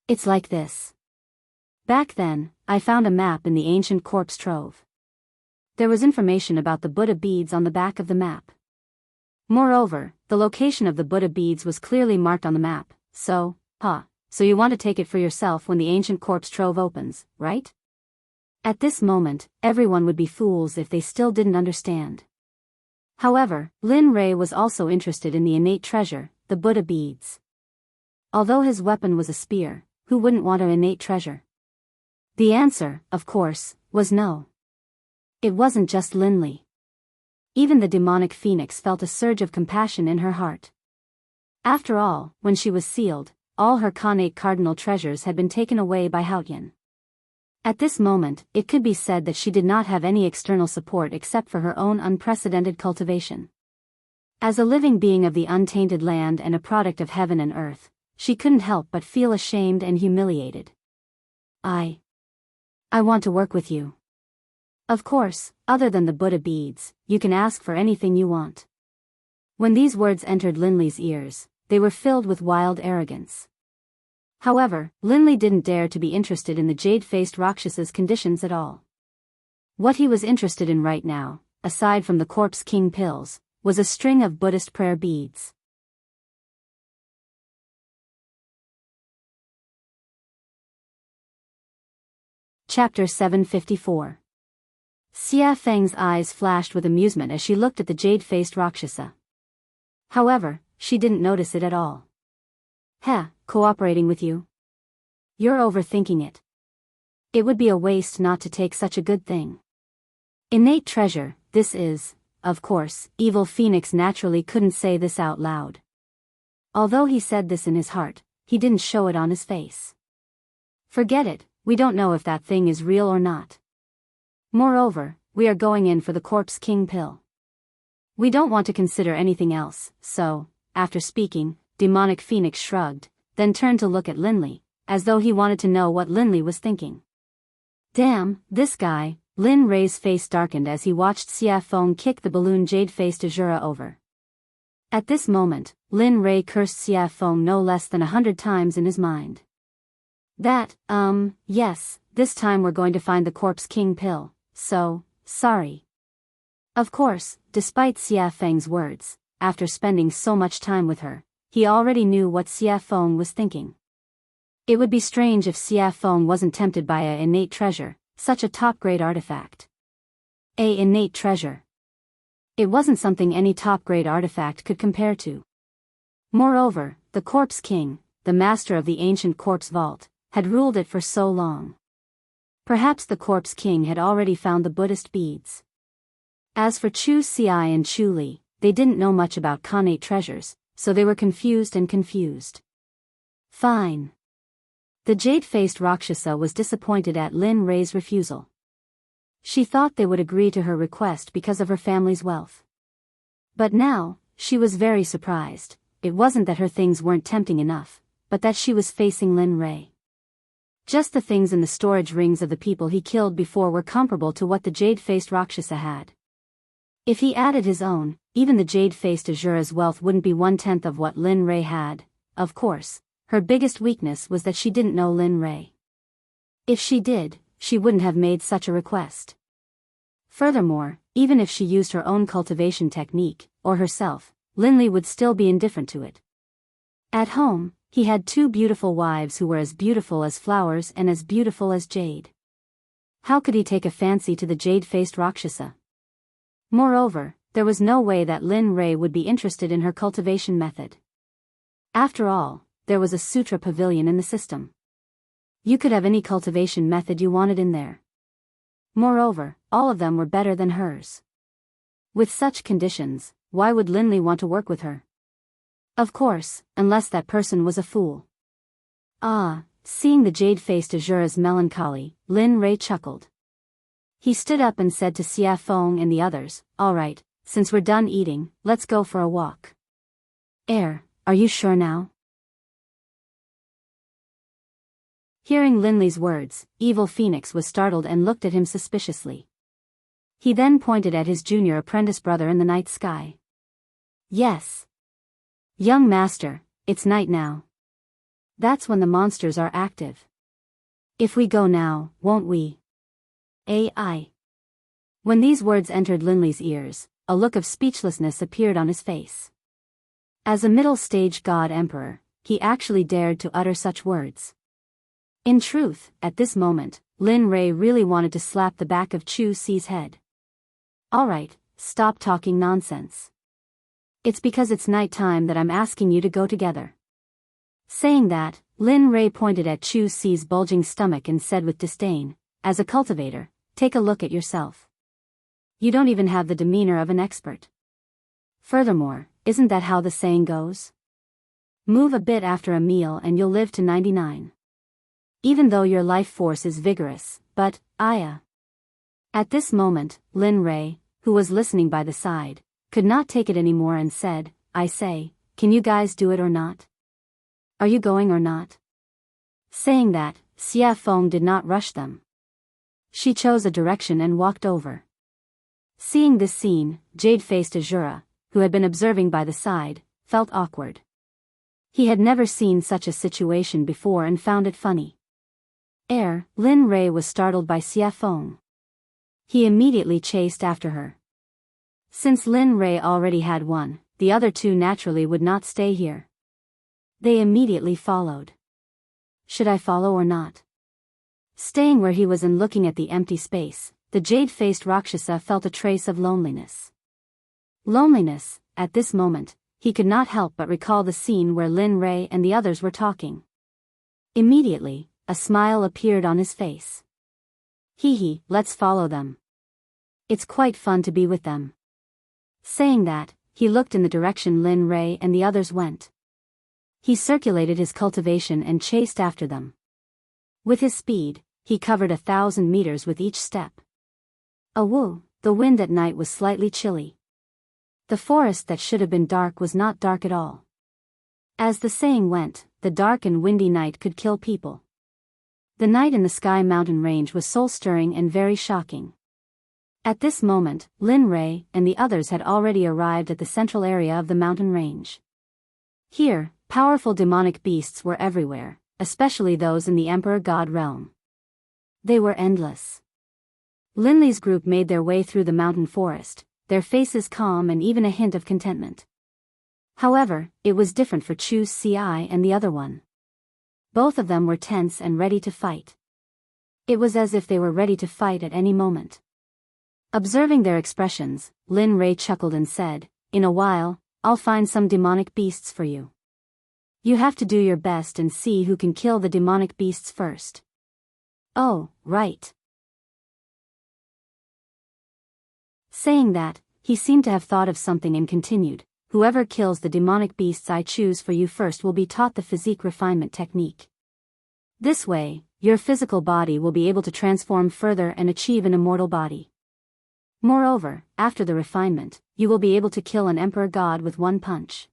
"It's like this. Back then, I found a map in the ancient corpse trove. There was information about the Buddha beads on the back of the map. Moreover, the location of the Buddha beads was clearly marked on the map, so you want to take it for yourself when the ancient corpse trove opens, right?" At this moment, everyone would be fools if they still didn't understand. However, Lin Rei was also interested in the innate treasure, the Buddha beads. Although his weapon was a spear, who wouldn't want an innate treasure? The answer, of course, was no. It wasn't just Linley. Even the demonic phoenix felt a surge of compassion in her heart. After all, when she was sealed, all her Khanate cardinal treasures had been taken away by Haotian. At this moment, it could be said that she did not have any external support except for her own unprecedented cultivation. As a living being of the untainted land and a product of heaven and earth, she couldn't help but feel ashamed and humiliated. I want to work with you. Of course, other than the Buddha beads, you can ask for anything you want." When these words entered Linley's ears, they were filled with wild arrogance. However, Linley didn't dare to be interested in the jade-faced Rakshasa's conditions at all. What he was interested in right now, aside from the Corpse King pills, was a string of Buddhist prayer beads. Chapter 754. Xia Feng's eyes flashed with amusement as she looked at the jade-faced Rakshasa. However, she didn't notice it at all. Cooperating with you? You're overthinking it. It would be a waste not to take such a good thing. Innate treasure, this is, of course, Evil Phoenix naturally couldn't say this out loud. Although he said this in his heart, he didn't show it on his face. Forget it, we don't know if that thing is real or not. Moreover, we are going in for the Corpse King pill. We don't want to consider anything else, so, after speaking, Demonic Phoenix shrugged, then turned to look at Linley, as though he wanted to know what Linley was thinking. Damn, this guy. Lin Rei's face darkened as he watched Xia Feng kick the balloon jade-faced Azura over. At this moment, Lin Rei cursed Xia Feng no less than 100 times in his mind. Yes, this time we're going to find the Corpse King pill, so, sorry. Of course, despite Xia Feng's words, after spending so much time with her, he already knew what Xia Feng was thinking. It would be strange if Xia Feng wasn't tempted by a innate treasure, such a top-grade artifact. A innate treasure. It wasn't something any top-grade artifact could compare to. Moreover, the Corpse King, the master of the ancient corpse vault, had ruled it for so long. Perhaps the Corpse King had already found the Buddhist beads. As for Chu Xi and Chu Li, they didn't know much about connate treasures, so they were confused. Fine. The jade-faced Rakshasa was disappointed at Lin Rei's refusal. She thought they would agree to her request because of her family's wealth. But now, she was very surprised. It wasn't that her things weren't tempting enough, but that she was facing Lin Rei. Just the things in the storage rings of the people he killed before were comparable to what the jade-faced Rakshasa had. If he added his own, even the jade-faced Azura's wealth wouldn't be 1/10 of what Lin Rei had. Of course, her biggest weakness was that she didn't know Lin Rei. If she did, she wouldn't have made such a request. Furthermore, even if she used her own cultivation technique, or herself, Linley would still be indifferent to it. At home, he had 2 beautiful wives who were as beautiful as flowers and as beautiful as jade. How could he take a fancy to the jade-faced Rakshasa? Moreover, there was no way that Lin Rei would be interested in her cultivation method. After all, there was a sutra pavilion in the system. You could have any cultivation method you wanted in there. Moreover, all of them were better than hers. With such conditions, why would Linley want to work with her? Of course, unless that person was a fool. Seeing the jade-faced Azura's melancholy, Lin Rei chuckled. He stood up and said to Xia Feng and the others, "All right, since we're done eating, let's go for a walk." Are you sure now? Hearing Linley's words, Evil Phoenix was startled and looked at him suspiciously. He then pointed at his junior apprentice brother in the night sky. "Yes. Young master, it's night now. That's when the monsters are active. If we go now, won't we?" When these words entered Linley's ears, a look of speechlessness appeared on his face. As a middle-stage god-emperor, he actually dared to utter such words. In truth, at this moment, Lin Rei really wanted to slap the back of Chu Xi's head. "All right, stop talking nonsense. It's because it's night time that I'm asking you to go together." Saying that, Lin Rei pointed at Chu Xi's bulging stomach and said with disdain, "As a cultivator, take a look at yourself. You don't even have the demeanor of an expert. Furthermore, isn't that how the saying goes? Move a bit after a meal and you'll live to 99. Even though your life force is vigorous, but, At this moment, Lin Rei, who was listening by the side, could not take it anymore and said, "I say, can you guys do it or not? Are you going or not?" Saying that, Xia Feng did not rush them. She chose a direction and walked over. Seeing this scene, jade-faced Azura, who had been observing by the side, felt awkward. He had never seen such a situation before and found it funny. Lin Rei was startled by Xia Feng. He immediately chased after her. Since Lin Rei already had one, the other 2 naturally would not stay here. They immediately followed. Should I follow or not? Staying where he was and looking at the empty space, the jade-faced Rakshasa felt a trace of loneliness. Loneliness, at this moment, he could not help but recall the scene where Lin Rei and the others were talking. Immediately, a smile appeared on his face. Hee, let's follow them. It's quite fun to be with them. Saying that, he looked in the direction Lin Rei and the others went. He circulated his cultivation and chased after them. With his speed, he covered 1,000 meters with each step. Awoo, the wind at night was slightly chilly. The forest that should have been dark was not dark at all. As the saying went, the dark and windy night could kill people. The night in the Sky Mountain Range was soul-stirring and very shocking. At this moment, Lin Rei and the others had already arrived at the central area of the mountain range. Here, powerful demonic beasts were everywhere, especially those in the Emperor God realm. They were endless. Linley's group made their way through the mountain forest, their faces calm and even a hint of contentment. However, it was different for Chu Ci and the other one. Both of them were tense and ready to fight. It was as if they were ready to fight at any moment. Observing their expressions, Lin Rei chuckled and said, "In a while, I'll find some demonic beasts for you. You have to do your best and see who can kill the demonic beasts first." "Oh, right." Saying that, he seemed to have thought of something and continued, "Whoever kills the demonic beasts I choose for you first will be taught the physique refinement technique. This way, your physical body will be able to transform further and achieve an immortal body. Moreover, after the refinement, you will be able to kill an emperor god with one punch.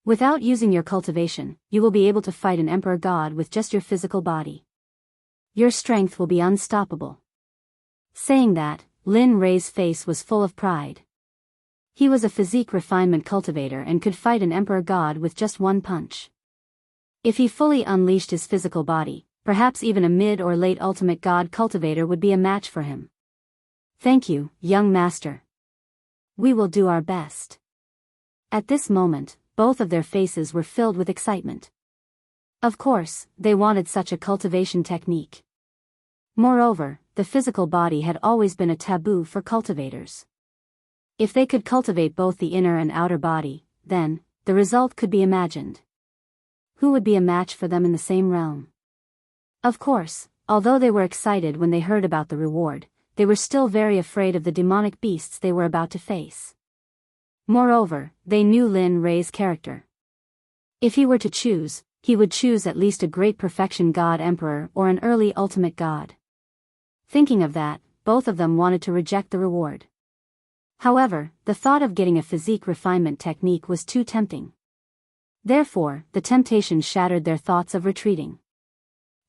Without using your cultivation, you will be able to fight an emperor god with just your physical body. Your strength will be unstoppable." Saying that, Lin Rei's face was full of pride. He was a physique refinement cultivator and could fight an emperor god with just one punch. If he fully unleashed his physical body, perhaps even a mid or late ultimate god cultivator would be a match for him. "Thank you, young master. We will do our best." At this moment, both of their faces were filled with excitement. Of course, they wanted such a cultivation technique. Moreover, the physical body had always been a taboo for cultivators. If they could cultivate both the inner and outer body, then, the result could be imagined. Who would be a match for them in the same realm? Of course, although they were excited when they heard about the reward, they were still very afraid of the demonic beasts they were about to face. Moreover, they knew Lin Rei's character. If he were to choose, he would choose at least a great perfection god emperor or an early ultimate god. Thinking of that, both of them wanted to reject the reward. However, the thought of getting a physique refinement technique was too tempting. Therefore, the temptation shattered their thoughts of retreating.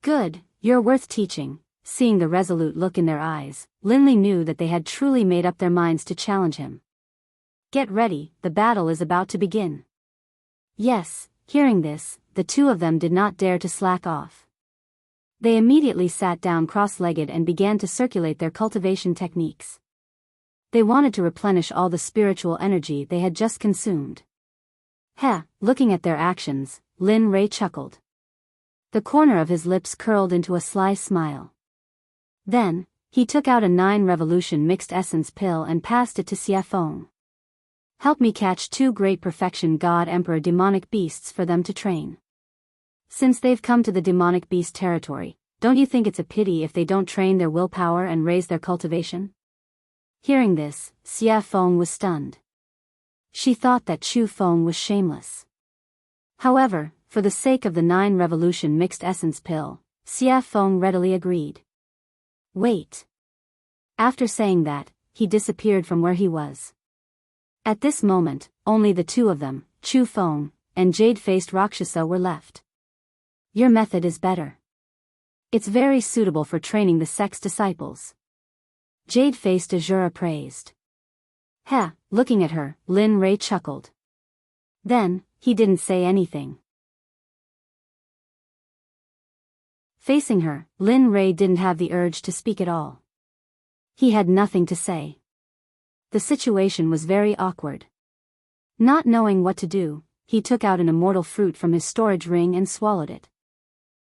"Good, you're worth teaching." Seeing the resolute look in their eyes, Linley knew that they had truly made up their minds to challenge him. "Get ready, the battle is about to begin." Yes, hearing this, the two of them did not dare to slack off. They immediately sat down cross-legged and began to circulate their cultivation techniques. They wanted to replenish all the spiritual energy they had just consumed. Looking at their actions, Lin Rei chuckled. The corner of his lips curled into a sly smile. Then, he took out a 9-revolution mixed essence pill and passed it to Xia Feng. "Help me catch 2 great perfection god emperor demonic beasts for them to train. Since they've come to the demonic beast territory, don't you think it's a pity if they don't train their willpower and raise their cultivation?" Hearing this, Xia Feng was stunned. She thought that Chu Feng was shameless. However, for the sake of the 9-revolution mixed essence pill, Xia Feng readily agreed. "Wait." After saying that, he disappeared from where he was. At this moment, only the two of them, Chu Feng and jade-faced Rakshasa, were left. "Your method is better. It's very suitable for training the Sect's disciples." Jade-faced Azura praised. Looking at her, Lin Rei chuckled. Then, he didn't say anything. Facing her, Lin Rei didn't have the urge to speak at all. He had nothing to say. The situation was very awkward. Not knowing what to do, he took out an immortal fruit from his storage ring and swallowed it.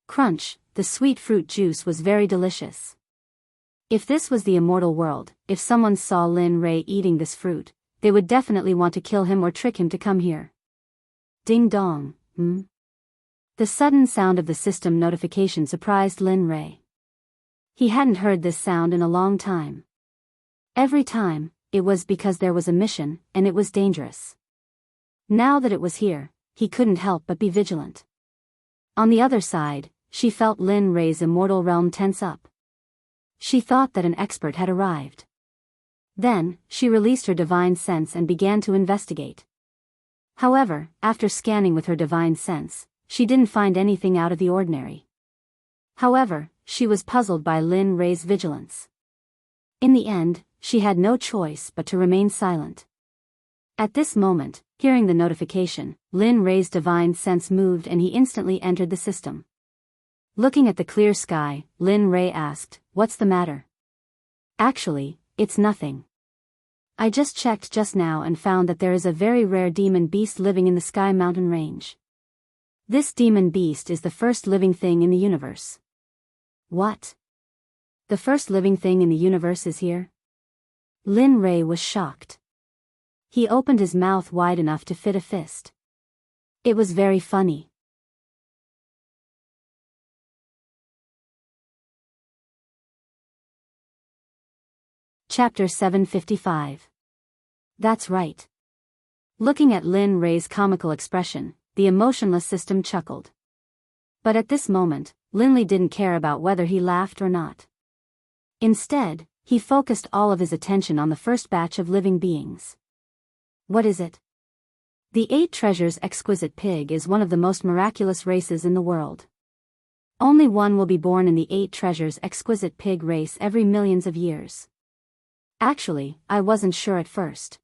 Crunch, the sweet fruit juice was very delicious. If this was the immortal world, if someone saw Lin Rei eating this fruit, they would definitely want to kill him or trick him to come here. Ding dong, The sudden sound of the system notification surprised Lin Rei. He hadn't heard this sound in a long time. Every time, it was because there was a mission, and it was dangerous. Now that it was here, he couldn't help but be vigilant. On the other side, she felt Lin Rei's immortal realm tense up. She thought that an expert had arrived. Then, she released her divine sense and began to investigate. However, after scanning with her divine sense, she didn't find anything out of the ordinary. However, she was puzzled by Lin Rei's vigilance. In the end, she had no choice but to remain silent. At this moment, hearing the notification, Lin Rei's divine sense moved and he instantly entered the system. Looking at the clear sky, Lin Rei asked, "What's the matter?" "Actually, it's nothing. I just checked just now and found that there is a very rare demon beast living in the Sky Mountain range. This demon beast is the first living thing in the universe." "What? The first living thing in the universe is here?" Lin Rei was shocked. He opened his mouth wide enough to fit a fist. It was very funny. Chapter 755. That's right. Looking at Lin Rei's comical expression, the emotionless system chuckled. But at this moment, Lin Li didn't care about whether he laughed or not. Instead, he focused all of his attention on the first batch of living beings. What is it? The 8 Treasures Exquisite Pig is one of the most miraculous races in the world. Only one will be born in the 8 Treasures Exquisite Pig race every millions of years. Actually, I wasn't sure at first.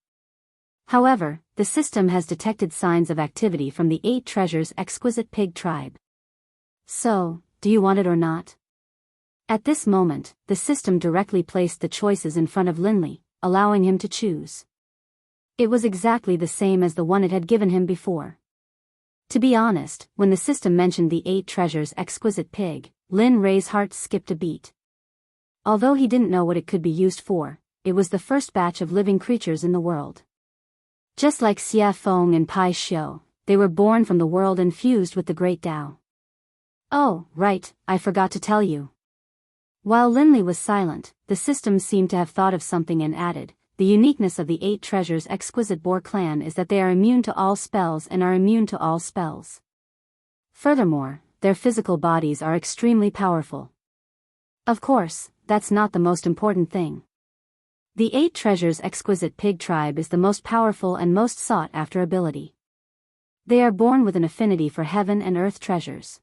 However, the system has detected signs of activity from the 8 Treasures Exquisite Pig tribe. So, do you want it or not? At this moment, the system directly placed the choices in front of Lin Li, allowing him to choose. It was exactly the same as the one it had given him before. To be honest, when the system mentioned the 8 Treasures Exquisite Pig, Lin Rei's heart skipped a beat. Although he didn't know what it could be used for, it was the first batch of living creatures in the world. Just like Xia Feng and Pai Xiu, they were born from the world and fused with the Great Tao. Oh, right, I forgot to tell you. While Lin Li was silent, the system seemed to have thought of something and added, "The uniqueness of the 8 Treasures Exquisite Boar clan is that they are immune to all spells and are immune to all spells. Furthermore, their physical bodies are extremely powerful. Of course, that's not the most important thing. The 8 Treasures Exquisite Pig tribe is the most powerful and most sought-after ability. They are born with an affinity for heaven and earth treasures.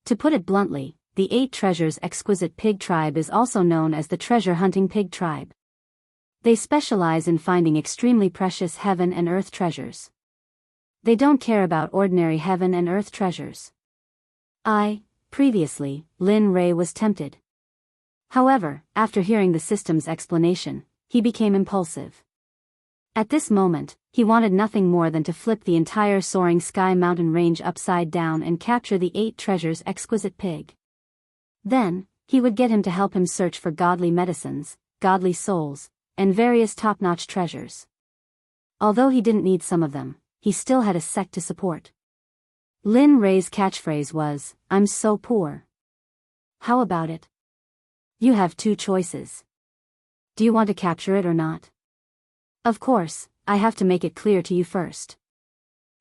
To put it bluntly, the 8 Treasures Exquisite Pig tribe is also known as the treasure-hunting pig tribe. They specialize in finding extremely precious heaven and earth treasures. They don't care about ordinary heaven and earth treasures." Previously, Lin Rei was tempted. However, after hearing the system's explanation, he became impulsive. At this moment, he wanted nothing more than to flip the entire soaring Sky Mountain range upside down and capture the 8 Treasures Exquisite Pig. Then, he would get him to help him search for godly medicines, godly souls, and various top-notch treasures. Although he didn't need some of them, he still had a sect to support. Lin Rei's catchphrase was, "I'm so poor." How about it? You have 2 choices. Do you want to capture it or not? Of course, I have to make it clear to you first.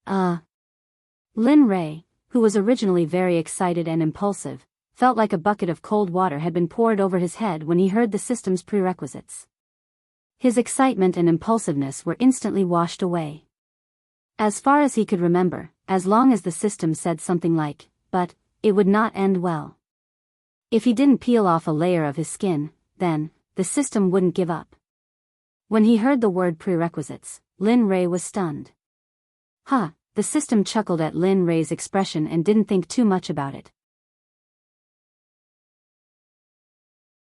Lin Rei, who was originally very excited and impulsive, felt like a bucket of cold water had been poured over his head when he heard the system's prerequisites. His excitement and impulsiveness were instantly washed away. As far as he could remember, as long as the system said something like, "but," it would not end well. If he didn't peel off a layer of his skin, then, the system wouldn't give up. When he heard the word prerequisites, Lin Rei was stunned. The system chuckled at Lin Rei's expression and didn't think too much about it.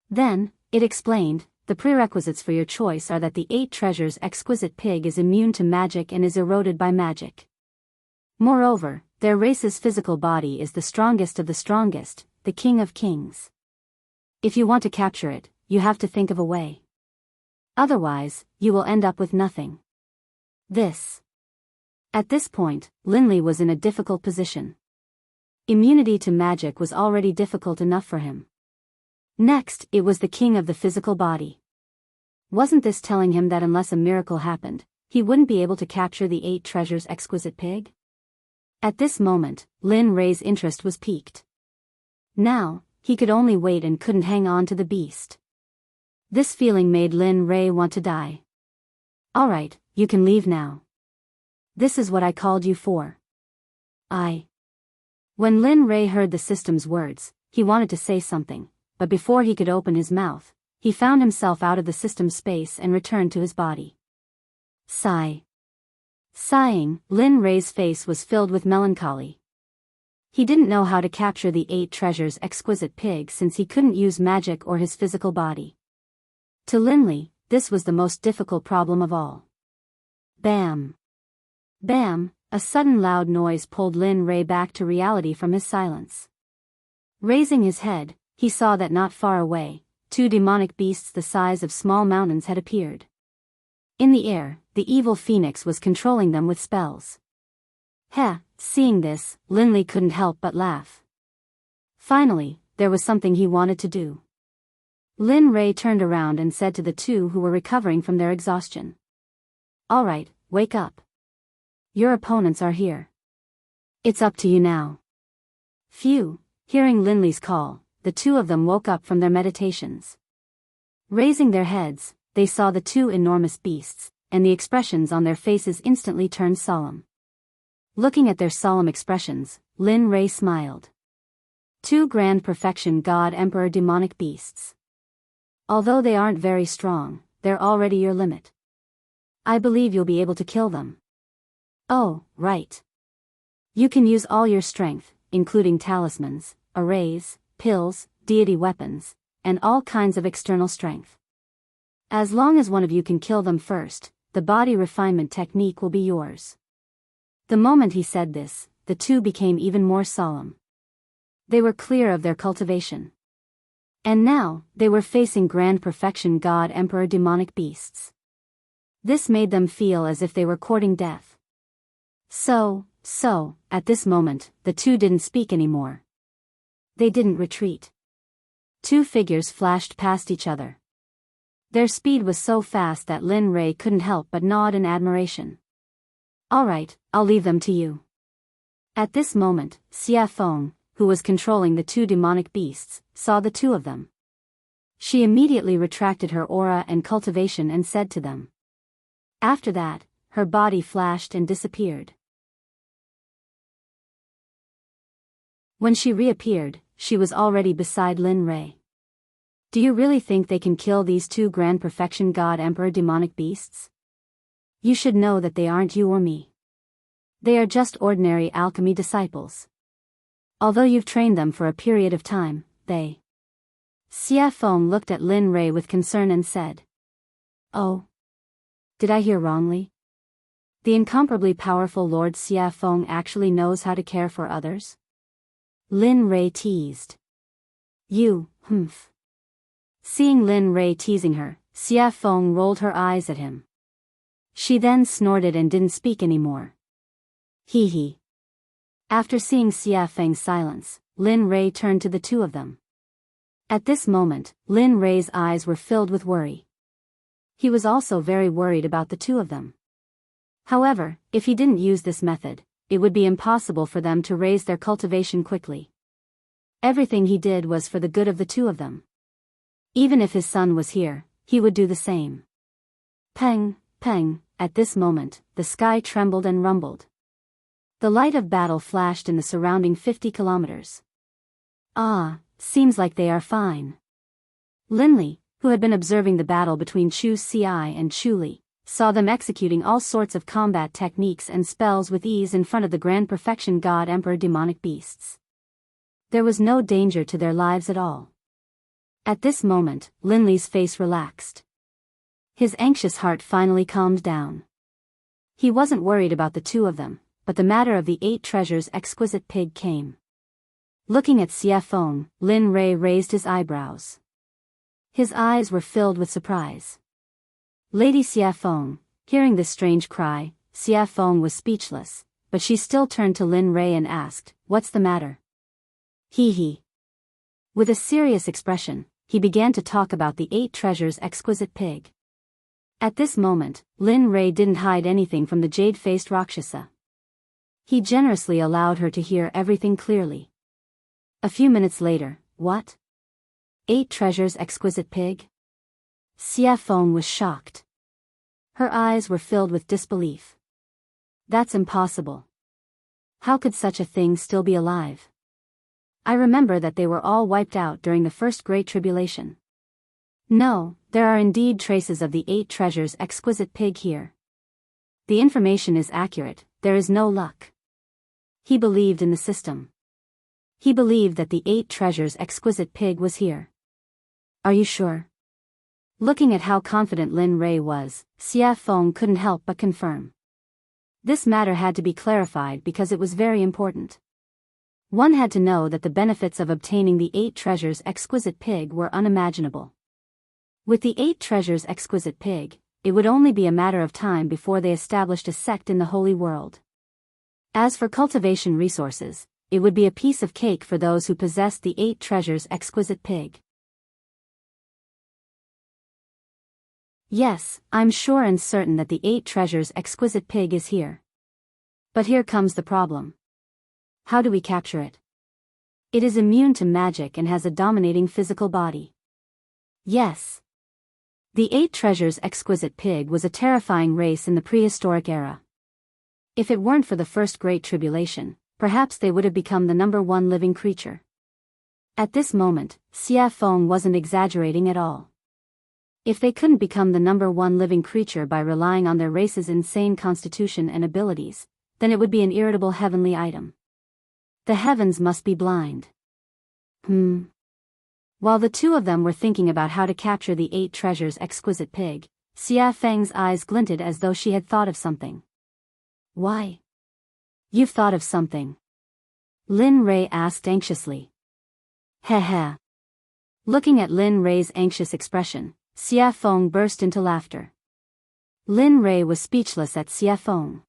Then, it explained, "The prerequisites for your choice are that the 8 Treasures Exquisite Pig is immune to magic and is eroded by magic. Moreover, their race's physical body is the strongest of the strongest, the King of Kings. If you want to capture it, you have to think of a way. Otherwise, you will end up with nothing. At this point, Linley was in a difficult position. Immunity to magic was already difficult enough for him. Next, it was the king of the physical body. Wasn't this telling him that unless a miracle happened, he wouldn't be able to capture the 8 treasures exquisite pig? At this moment, Lin Rei's interest was piqued. Now, he could only wait and couldn't hang on to the beast. This feeling made Lin Rei want to die. Alright, you can leave now. This is what I called you for. When Lin Rei heard the system's words, he wanted to say something, but before he could open his mouth, he found himself out of the system's space and returned to his body. Sigh. Sighing, Lin Rei's face was filled with melancholy. He didn't know how to capture the 8 treasures exquisite pig since he couldn't use magic or his physical body. To Linley, this was the most difficult problem of all. Bam! Bam! A sudden loud noise pulled Lin Rei back to reality from his silence. Raising his head, he saw that not far away, 2 demonic beasts the size of small mountains had appeared. In the air, the evil phoenix was controlling them with spells. Seeing this, Linley couldn't help but laugh. Finally, there was something he wanted to do. Lin Rei turned around and said to the 2 who were recovering from their exhaustion. Alright, wake up. Your opponents are here. It's up to you now. Phew, hearing Linley's call, the 2 of them woke up from their meditations. Raising their heads, they saw the 2 enormous beasts, and the expressions on their faces instantly turned solemn. Looking at their solemn expressions, Lin Rei smiled. 2 grand perfection God Emperor demonic beasts. Although they aren't very strong, they're already your limit. I believe you'll be able to kill them. Oh, right. You can use all your strength, including talismans, arrays, pills, deity weapons, and all kinds of external strength. As long as one of you can kill them first, the body refinement technique will be yours. The moment he said this, the 2 became even more solemn. They were clear of their cultivation. And now, they were facing grand perfection God Emperor demonic beasts. This made them feel as if they were courting death. So, at this moment, the 2 didn't speak anymore. They didn't retreat. 2 figures flashed past each other. Their speed was so fast that Lin Rei couldn't help but nod in admiration. Alright, I'll leave them to you. At this moment, Xia Feng, who was controlling the 2 demonic beasts, saw the 2 of them. She immediately retracted her aura and cultivation and said to them. After that, her body flashed and disappeared. When she reappeared, she was already beside Lin Rei. Do you really think they can kill these 2 grand perfection God Emperor demonic beasts? You should know that they aren't you or me. They are just ordinary alchemy disciples. Although you've trained them for a period of time, they... Xia Feng looked at Lin Rei with concern and said. Oh. Did I hear wrongly? The incomparably powerful Lord Xia Feng actually knows how to care for others? Lin Rei teased. You, humph. Seeing Lin Rei teasing her, Xia Feng rolled her eyes at him. She then snorted and didn't speak anymore. Hee hee. After seeing Xia Feng's silence, Lin Rei turned to the 2 of them. At this moment, Lin Rei's eyes were filled with worry. He was also very worried about the 2 of them. However, if he didn't use this method, it would be impossible for them to raise their cultivation quickly. Everything he did was for the good of the 2 of them. Even if his son was here, he would do the same. Peng, peng, at this moment, the sky trembled and rumbled. The light of battle flashed in the surrounding 50 kilometers. Seems like they are fine. Linley, who had been observing the battle between Chu Xi and Chu Li, saw them executing all sorts of combat techniques and spells with ease in front of the grand perfection God Emperor demonic beasts. There was no danger to their lives at all. At this moment, Linley's face relaxed. His anxious heart finally calmed down. He wasn't worried about the 2 of them, but the matter of the 8 treasures exquisite pig came. Looking at Xie Feng, Lin Rei raised his eyebrows. His eyes were filled with surprise. Lady Xie Feng, hearing this strange cry, Xie Feng was speechless, but she still turned to Lin Rei and asked, "What's the matter?" He. With a serious expression, he began to talk about the 8 treasures exquisite pig. At this moment, Lin Rei didn't hide anything from the jade-faced Rakshasa. He generously allowed her to hear everything clearly. A few minutes later, "What? 8 treasures exquisite pig?" Xie Feng was shocked. Her eyes were filled with disbelief. "That's impossible. How could such a thing still be alive? I remember that they were all wiped out during the first Great Tribulation." "No, there are indeed traces of the 8 treasures exquisite pig here. The information is accurate, there is no luck." He believed in the system. He believed that the 8 treasures exquisite pig was here. "Are you sure?" Looking at how confident Lin Rei was, Xie Feng couldn't help but confirm. This matter had to be clarified because it was very important. One had to know that the benefits of obtaining the 8 treasures exquisite pig were unimaginable. With the 8 treasures exquisite pig, it would only be a matter of time before they established a sect in the holy world. As for cultivation resources, it would be a piece of cake for those who possessed the 8 treasures exquisite pig. "Yes, I'm sure and certain that the 8 treasures exquisite pig is here. But here comes the problem. How do we capture it? It is immune to magic and has a dominating physical body." Yes. The 8 treasures exquisite pig was a terrifying race in the prehistoric era. If it weren't for the first Great Tribulation, perhaps they would have become the #1 living creature. At this moment, Xie Feng wasn't exaggerating at all. If they couldn't become the #1 living creature by relying on their race's insane constitution and abilities, then it would be an irritable heavenly item. The heavens must be blind. While the two of them were thinking about how to capture the 8 treasures exquisite pig, Xie Feng's eyes glinted as though she had thought of something. "Why? You've thought of something?" Lin Rei asked anxiously. Heh. Looking at Lin Rei's anxious expression, Xie Feng burst into laughter. Lin Rei was speechless at Xie Feng.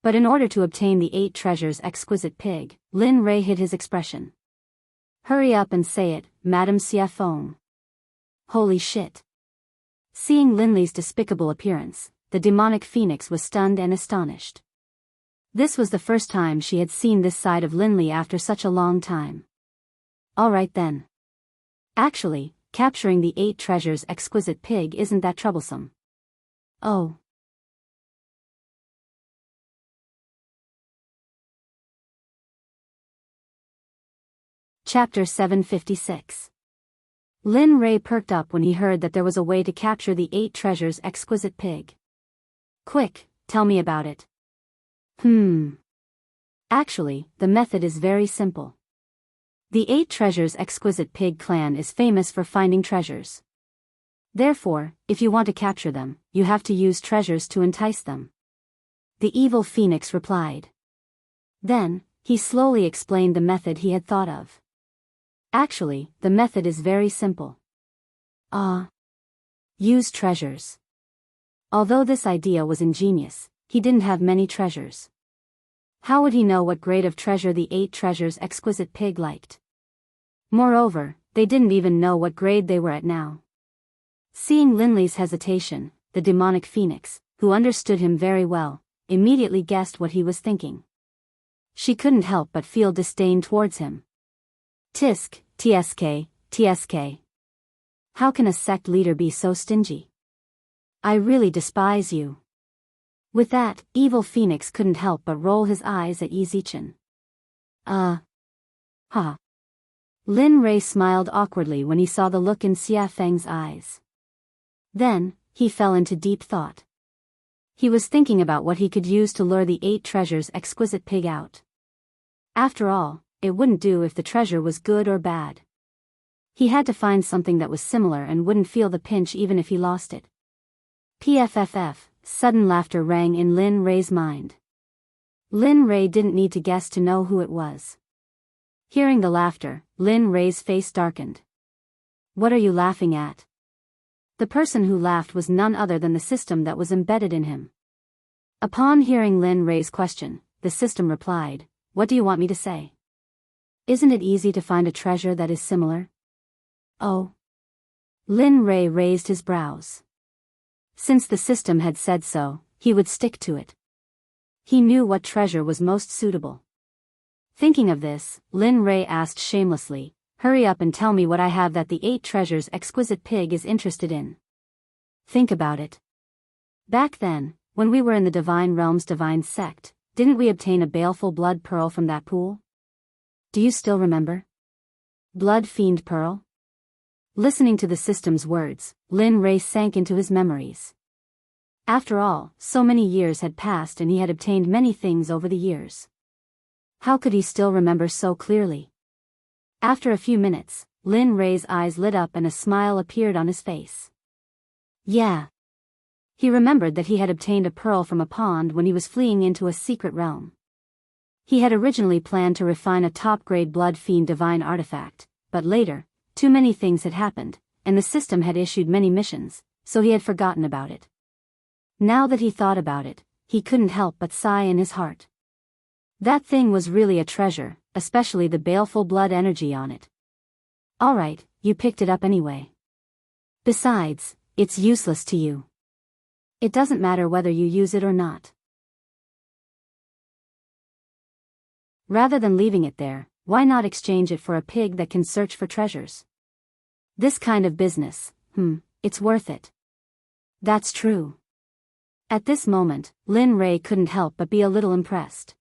But in order to obtain the 8 treasures exquisite pig, Lin Rei hid his expression. "Hurry up and say it, Madame Xie Feng." Holy shit. Seeing Linley's despicable appearance, the demonic phoenix was stunned and astonished. This was the first time she had seen this side of Linley after such a long time. "Alright then. Actually, capturing the 8 treasures exquisite pig isn't that troublesome." "Oh." Chapter 756. Lin Rei perked up when he heard that there was a way to capture the 8 treasures exquisite pig. "Quick, tell me about it." Actually, the method is very simple. The 8 treasures exquisite pig clan is famous for finding treasures. Therefore, if you want to capture them, you have to use treasures to entice them. The evil phoenix replied. Then, he slowly explained the method he had thought of. Actually, the method is very simple. Use treasures. Although this idea was ingenious, he didn't have many treasures. How would he know what grade of treasure the 8 treasures exquisite pig liked? Moreover, they didn't even know what grade they were at now. Seeing Linley's hesitation, the demonic phoenix, who understood him very well, immediately guessed what he was thinking. She couldn't help but feel disdain towards him. TSK. How can a sect leader be so stingy? I really despise you. With that, evil phoenix couldn't help but roll his eyes at Yi Zichen. Lin Rei smiled awkwardly when he saw the look in Xie Feng's eyes. Then, he fell into deep thought. He was thinking about what he could use to lure the 8 treasures exquisite pig out. After all, it wouldn't do if the treasure was good or bad. He had to find something that was similar and wouldn't feel the pinch even if he lost it. PFFF, sudden laughter rang in Lin Rei's mind. Lin Rei didn't need to guess to know who it was. Hearing the laughter, Lin Rei's face darkened. What are you laughing at? The person who laughed was none other than the system that was embedded in him. Upon hearing Lin Rei's question, the system replied, "What do you want me to say? Isn't it easy to find a treasure that is similar?" Oh. Lin Rei raised his brows. Since the system had said so, he would stick to it. He knew what treasure was most suitable. Thinking of this, Lin Rei asked shamelessly, "Hurry up and tell me what I have that the 8 treasures exquisite pig is interested in." Think about it. Back then, when we were in the Divine Realm's Divine Sect, didn't we obtain a baleful blood pearl from that pool? Do you still remember? Blood fiend pearl? Listening to the system's words, Lin Rei sank into his memories. After all, so many years had passed and he had obtained many things over the years. How could he still remember so clearly? After a few minutes, Lin Rei's eyes lit up and a smile appeared on his face. Yeah. He remembered that he had obtained a pearl from a pond when he was fleeing into a secret realm. He had originally planned to refine a top-grade blood fiend divine artifact, but later, too many things had happened, and the system had issued many missions, so he had forgotten about it. Now that he thought about it, he couldn't help but sigh in his heart. That thing was really a treasure, especially the baleful blood energy on it. Alright, you picked it up anyway. Besides, it's useless to you. It doesn't matter whether you use it or not. Rather than leaving it there, why not exchange it for a pig that can search for treasures? This kind of business, it's worth it. That's true. At this moment, Lin Rei couldn't help but be a little impressed.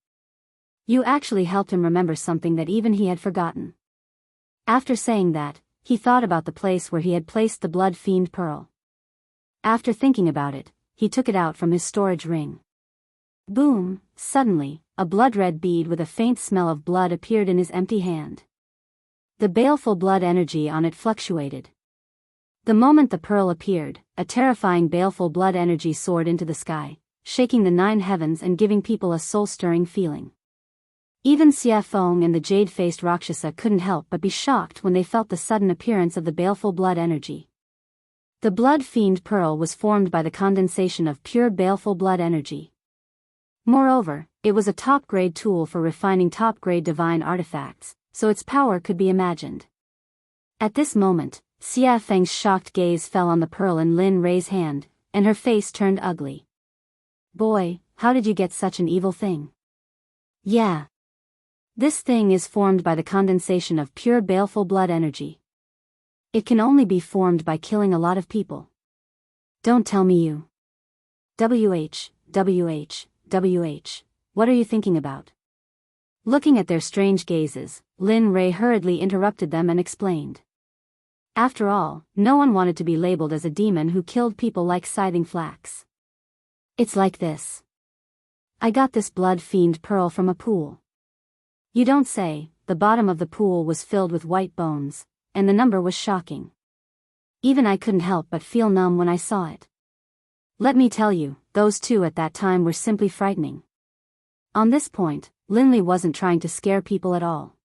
You actually helped him remember something that even he had forgotten. After saying that, he thought about the place where he had placed the blood fiend pearl. After thinking about it, he took it out from his storage ring. Boom! Suddenly, a blood-red bead with a faint smell of blood appeared in his empty hand. The baleful blood energy on it fluctuated. The moment the pearl appeared, a terrifying baleful blood energy soared into the sky, shaking the 9 heavens and giving people a soul-stirring feeling. Even Xia Feng and the jade-faced Rakshasa couldn't help but be shocked when they felt the sudden appearance of the baleful blood energy. The blood fiend pearl was formed by the condensation of pure baleful blood energy. Moreover, it was a top-grade tool for refining top-grade divine artifacts, so its power could be imagined. At this moment, Xia Feng's shocked gaze fell on the pearl in Lin Rei's hand, and her face turned ugly. Boy, how did you get such an evil thing? Yeah. This thing is formed by the condensation of pure baleful blood energy. It can only be formed by killing a lot of people. Don't tell me you. WH, what are you thinking about? Looking at their strange gazes, Lin Rei hurriedly interrupted them and explained. After all, no one wanted to be labeled as a demon who killed people like scything flax. It's like this. I got this blood fiend pearl from a pool. You don't say. The bottom of the pool was filled with white bones, and the number was shocking. Even I couldn't help but feel numb when I saw it. Let me tell you, those 2 at that time were simply frightening. On this point, Linley wasn't trying to scare people at all.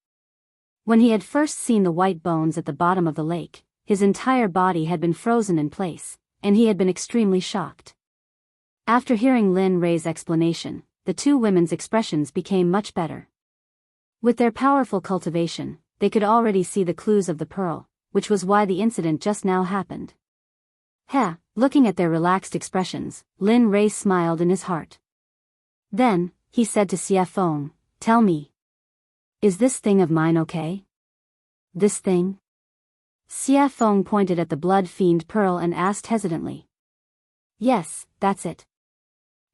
When he had first seen the white bones at the bottom of the lake, his entire body had been frozen in place, and he had been extremely shocked. After hearing Lin Rei's explanation, the 2 women's expressions became much better. With their powerful cultivation, they could already see the clues of the pearl, which was why the incident just now happened. Looking at their relaxed expressions, Lin Rei smiled in his heart. Then, he said to Xia Feng, "Tell me. Is this thing of mine okay?" This thing? Xia Feng pointed at the blood fiend pearl and asked hesitantly. Yes, that's it.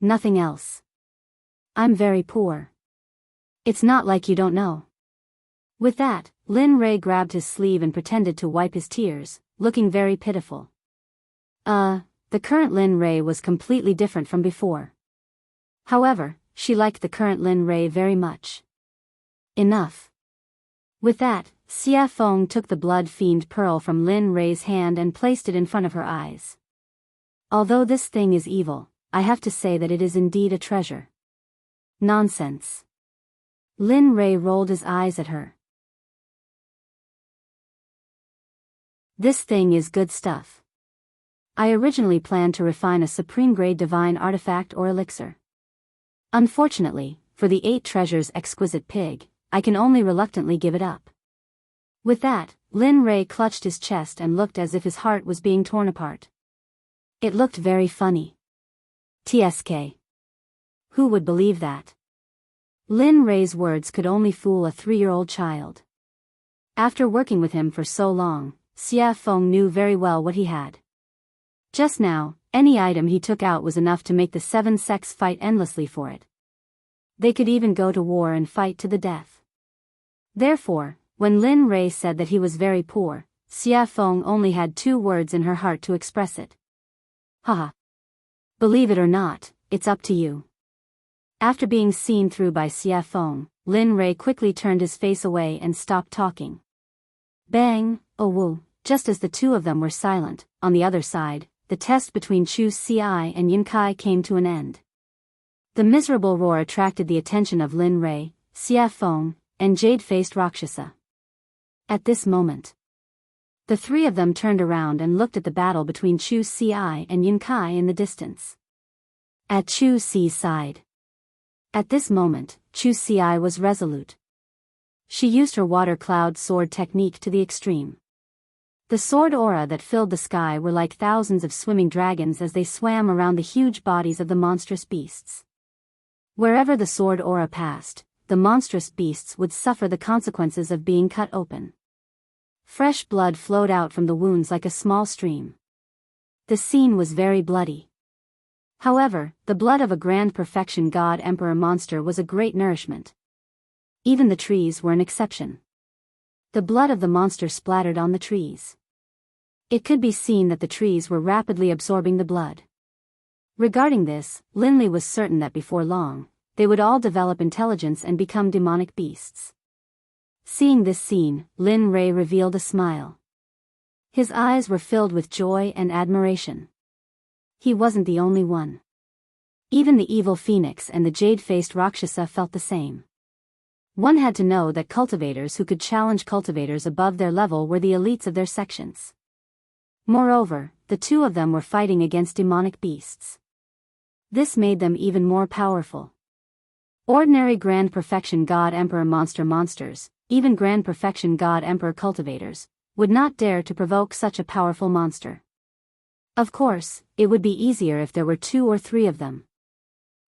Nothing else. I'm very poor. It's not like you don't know. With that, Lin Rei grabbed his sleeve and pretended to wipe his tears, looking very pitiful. The current Lin Rei was completely different from before. However, she liked the current Lin Rei very much. Enough. With that, Xia Feng took the blood fiend pearl from Lin Rei's hand and placed it in front of her eyes. Although this thing is evil, I have to say that it is indeed a treasure. Nonsense. Lin Rei rolled his eyes at her. This thing is good stuff. I originally planned to refine a supreme-grade divine artifact or elixir. Unfortunately, for the 8 treasures exquisite pig, I can only reluctantly give it up. With that, Lin Rei clutched his chest and looked as if his heart was being torn apart. It looked very funny. TSK. Who would believe that? Lin Rei's words could only fool a 3-year-old child. After working with him for so long, Xia Feng knew very well what he had. Just now, any item he took out was enough to make the 7 sects fight endlessly for it. They could even go to war and fight to the death. Therefore, when Lin Rei said that he was very poor, Xia Feng only had 2 words in her heart to express it. Haha. Believe it or not, it's up to you. After being seen through by Xia Feng, Lin Rei quickly turned his face away and stopped talking. Bang, oh woo, just as the 2 of them were silent, on the other side, the test between Chu Xi and Yun Kai came to an end. The miserable roar attracted the attention of Lin Rei, Xia Feng, and jade-faced Rakshasa. At this moment, the 3 of them turned around and looked at the battle between Chu Xi and Yun Kai in the distance. At Chu Xi's side. At this moment, Chu Xi was resolute. She used her water cloud sword technique to the extreme. The sword aura that filled the sky were like thousands of swimming dragons as they swam around the huge bodies of the monstrous beasts. Wherever the sword aura passed, the monstrous beasts would suffer the consequences of being cut open. Fresh blood flowed out from the wounds like a small stream. The scene was very bloody. However, the blood of a grand perfection god emperor monster was a great nourishment. Even the trees were an exception. The blood of the monster splattered on the trees. It could be seen that the trees were rapidly absorbing the blood. Regarding this, Linley was certain that before long, they would all develop intelligence and become demonic beasts. Seeing this scene, Lin Rei revealed a smile. His eyes were filled with joy and admiration. He wasn't the only one. Even the evil phoenix and the jade-faced Rakshasa felt the same. One had to know that cultivators who could challenge cultivators above their level were the elites of their sections. Moreover, the 2 of them were fighting against demonic beasts. This made them even more powerful. Ordinary Grand Perfection God Emperor monsters, even Grand Perfection God Emperor cultivators, would not dare to provoke such a powerful monster. Of course, it would be easier if there were 2 or 3 of them.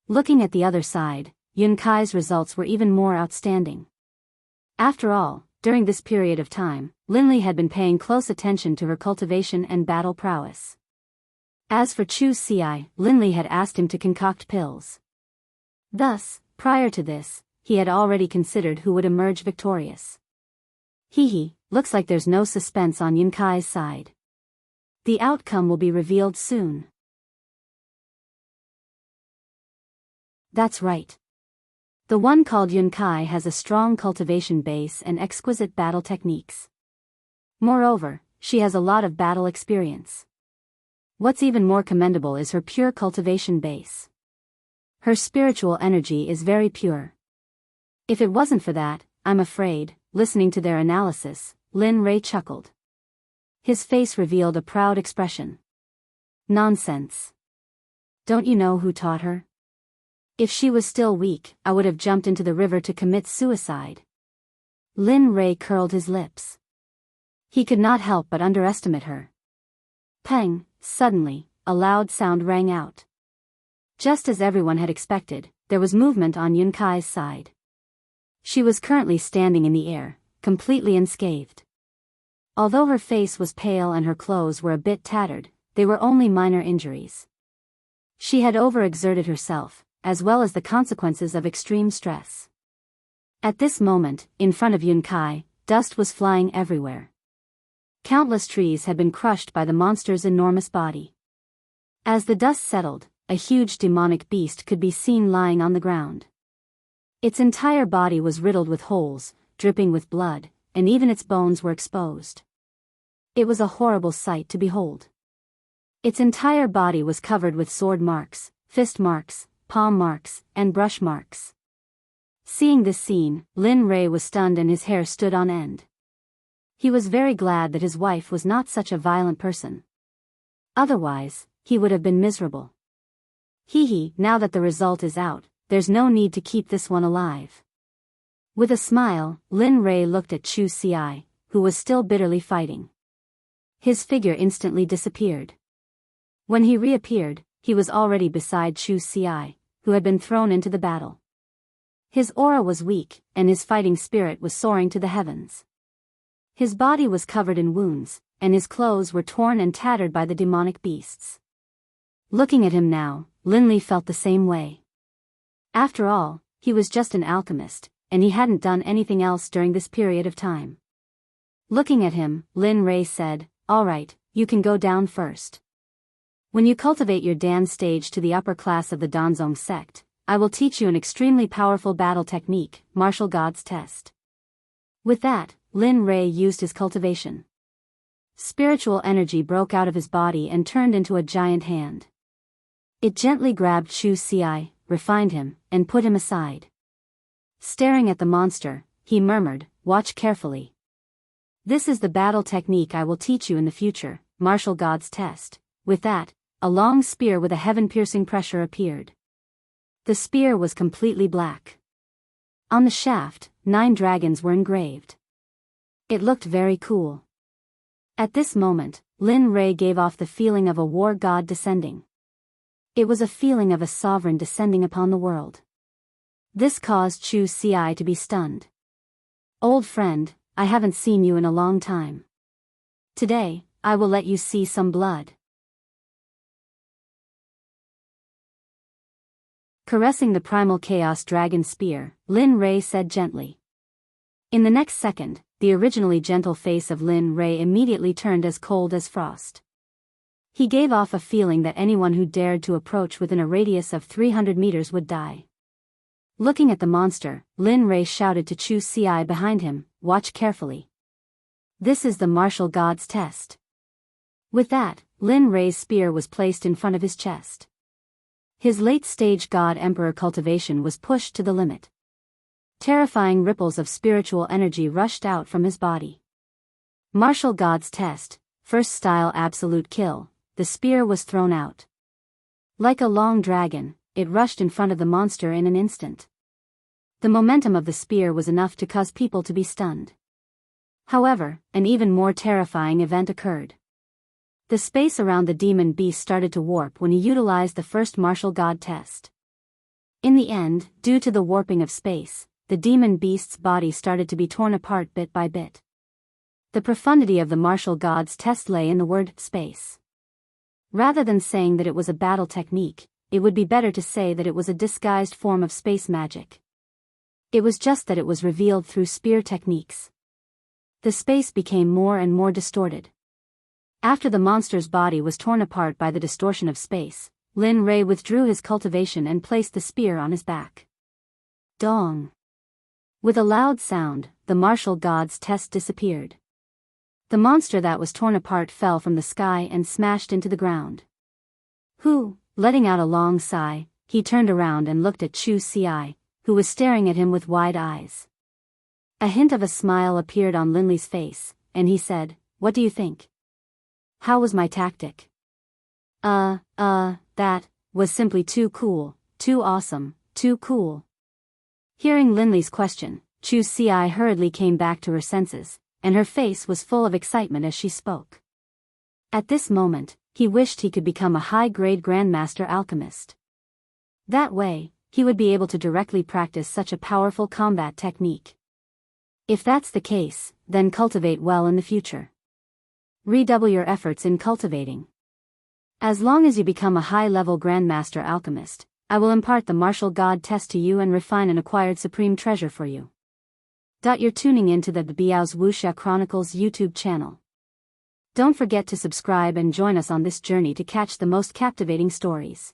Looking at the other side, Yun Kai's results were even more outstanding. After all, during this period of time, Linley had been paying close attention to her cultivation and battle prowess. As for Chu Xi, Linley had asked him to concoct pills. Thus, prior to this, he had already considered who would emerge victorious. Looks like there's no suspense on Yun Kai's side. The outcome will be revealed soon. That's right. The one called Yun Kai has a strong cultivation base and exquisite battle techniques. Moreover, she has a lot of battle experience. What's even more commendable is her pure cultivation base. Her spiritual energy is very pure. If it wasn't for that, I'm afraid, listening to their analysis, Lin Rei chuckled. His face revealed a proud expression. Nonsense. Don't you know who taught her? If she was still weak, I would have jumped into the river to commit suicide. Lin Rei curled his lips. He could not help but underestimate her. Pang, suddenly, a loud sound rang out. Just as everyone had expected, there was movement on Yun Kai's side. She was currently standing in the air, completely unscathed. Although her face was pale and her clothes were a bit tattered, they were only minor injuries. She had overexerted herself, as well as the consequences of extreme stress. At this moment, in front of Yun Kai, dust was flying everywhere. Countless trees had been crushed by the monster's enormous body. As the dust settled, a huge demonic beast could be seen lying on the ground. Its entire body was riddled with holes, dripping with blood, and even its bones were exposed. It was a horrible sight to behold. Its entire body was covered with sword marks, fist marks, palm marks, and brush marks. Seeing this scene, Lin Rei was stunned and his hair stood on end. He was very glad that his wife was not such a violent person. Otherwise, he would have been miserable. Now that the result is out, there's no need to keep this one alive. With a smile, Lin Rei looked at Chu Xi, who was still bitterly fighting. His figure instantly disappeared. When he reappeared, he was already beside Chu Xi, who had been thrown into the battle. His aura was weak, and his fighting spirit was soaring to the heavens. His body was covered in wounds, and his clothes were torn and tattered by the demonic beasts. Looking at him now, Lin Li felt the same way. After all, he was just an alchemist, and he hadn't done anything else during this period of time. Looking at him, Lin Rei said, "All right, you can go down first. When you cultivate your Dan stage to the upper class of the Danzong sect, I will teach you an extremely powerful battle technique, Martial God's Test." With that, Lin Rei used his cultivation. Spiritual energy broke out of his body and turned into a giant hand. It gently grabbed Chu Xi, refined him, and put him aside. Staring at the monster, he murmured, "Watch carefully. This is the battle technique I will teach you in the future, Martial God's Test." With that, a long spear with a heaven-piercing pressure appeared. The spear was completely black. On the shaft, 9 dragons were engraved. It looked very cool. At this moment, Lin Rei gave off the feeling of a war god descending. It was a feeling of a sovereign descending upon the world. This caused Chu Xi to be stunned. "Old friend, I haven't seen you in a long time. Today, I will let you see some blood." Caressing the primal chaos dragon spear, Lin Rei said gently. In the next second, the originally gentle face of Lin Rei immediately turned as cold as frost. He gave off a feeling that anyone who dared to approach within a radius of 300 meters would die. Looking at the monster, Lin Rei shouted to Chu Xi behind him, "Watch carefully. This is the Martial God's Test." With that, Lin Rei's spear was placed in front of his chest. His late-stage God-Emperor cultivation was pushed to the limit. Terrifying ripples of spiritual energy rushed out from his body. Martial God's Test, first style absolute kill, the spear was thrown out. Like a long dragon, it rushed in front of the monster in an instant. The momentum of the spear was enough to cause people to be stunned. However, an even more terrifying event occurred. The space around the demon beast started to warp when he utilized the first martial god test. In the end, due to the warping of space, the demon beast's body started to be torn apart bit by bit. The profundity of the martial god's test lay in the word space. Rather than saying that it was a battle technique, it would be better to say that it was a disguised form of space magic. It was just that it was revealed through spear techniques. The space became more and more distorted. After the monster's body was torn apart by the distortion of space, Lin Rei withdrew his cultivation and placed the spear on his back. Dong! With a loud sound, the martial god's test disappeared. The monster that was torn apart fell from the sky and smashed into the ground. Letting out a long sigh, he turned around and looked at Chu Xi, who was staring at him with wide eyes. A hint of a smile appeared on Lin Li's face, and he said, "What do you think? How was my tactic?" That was simply too cool, too awesome, too cool." Hearing Lin Li's question, Chu Xi hurriedly came back to her senses, and her face was full of excitement as she spoke. At this moment, he wished he could become a high-grade Grandmaster Alchemist. That way, he would be able to directly practice such a powerful combat technique. If that's the case, then cultivate well in the future. Redouble your efforts in cultivating. As long as you become a high-level Grandmaster Alchemist, I will impart the martial god test to you and refine an acquired supreme treasure for you. You're tuning into the Biyao's Wuxia Chronicles YouTube channel. Don't forget to subscribe and join us on this journey to catch the most captivating stories.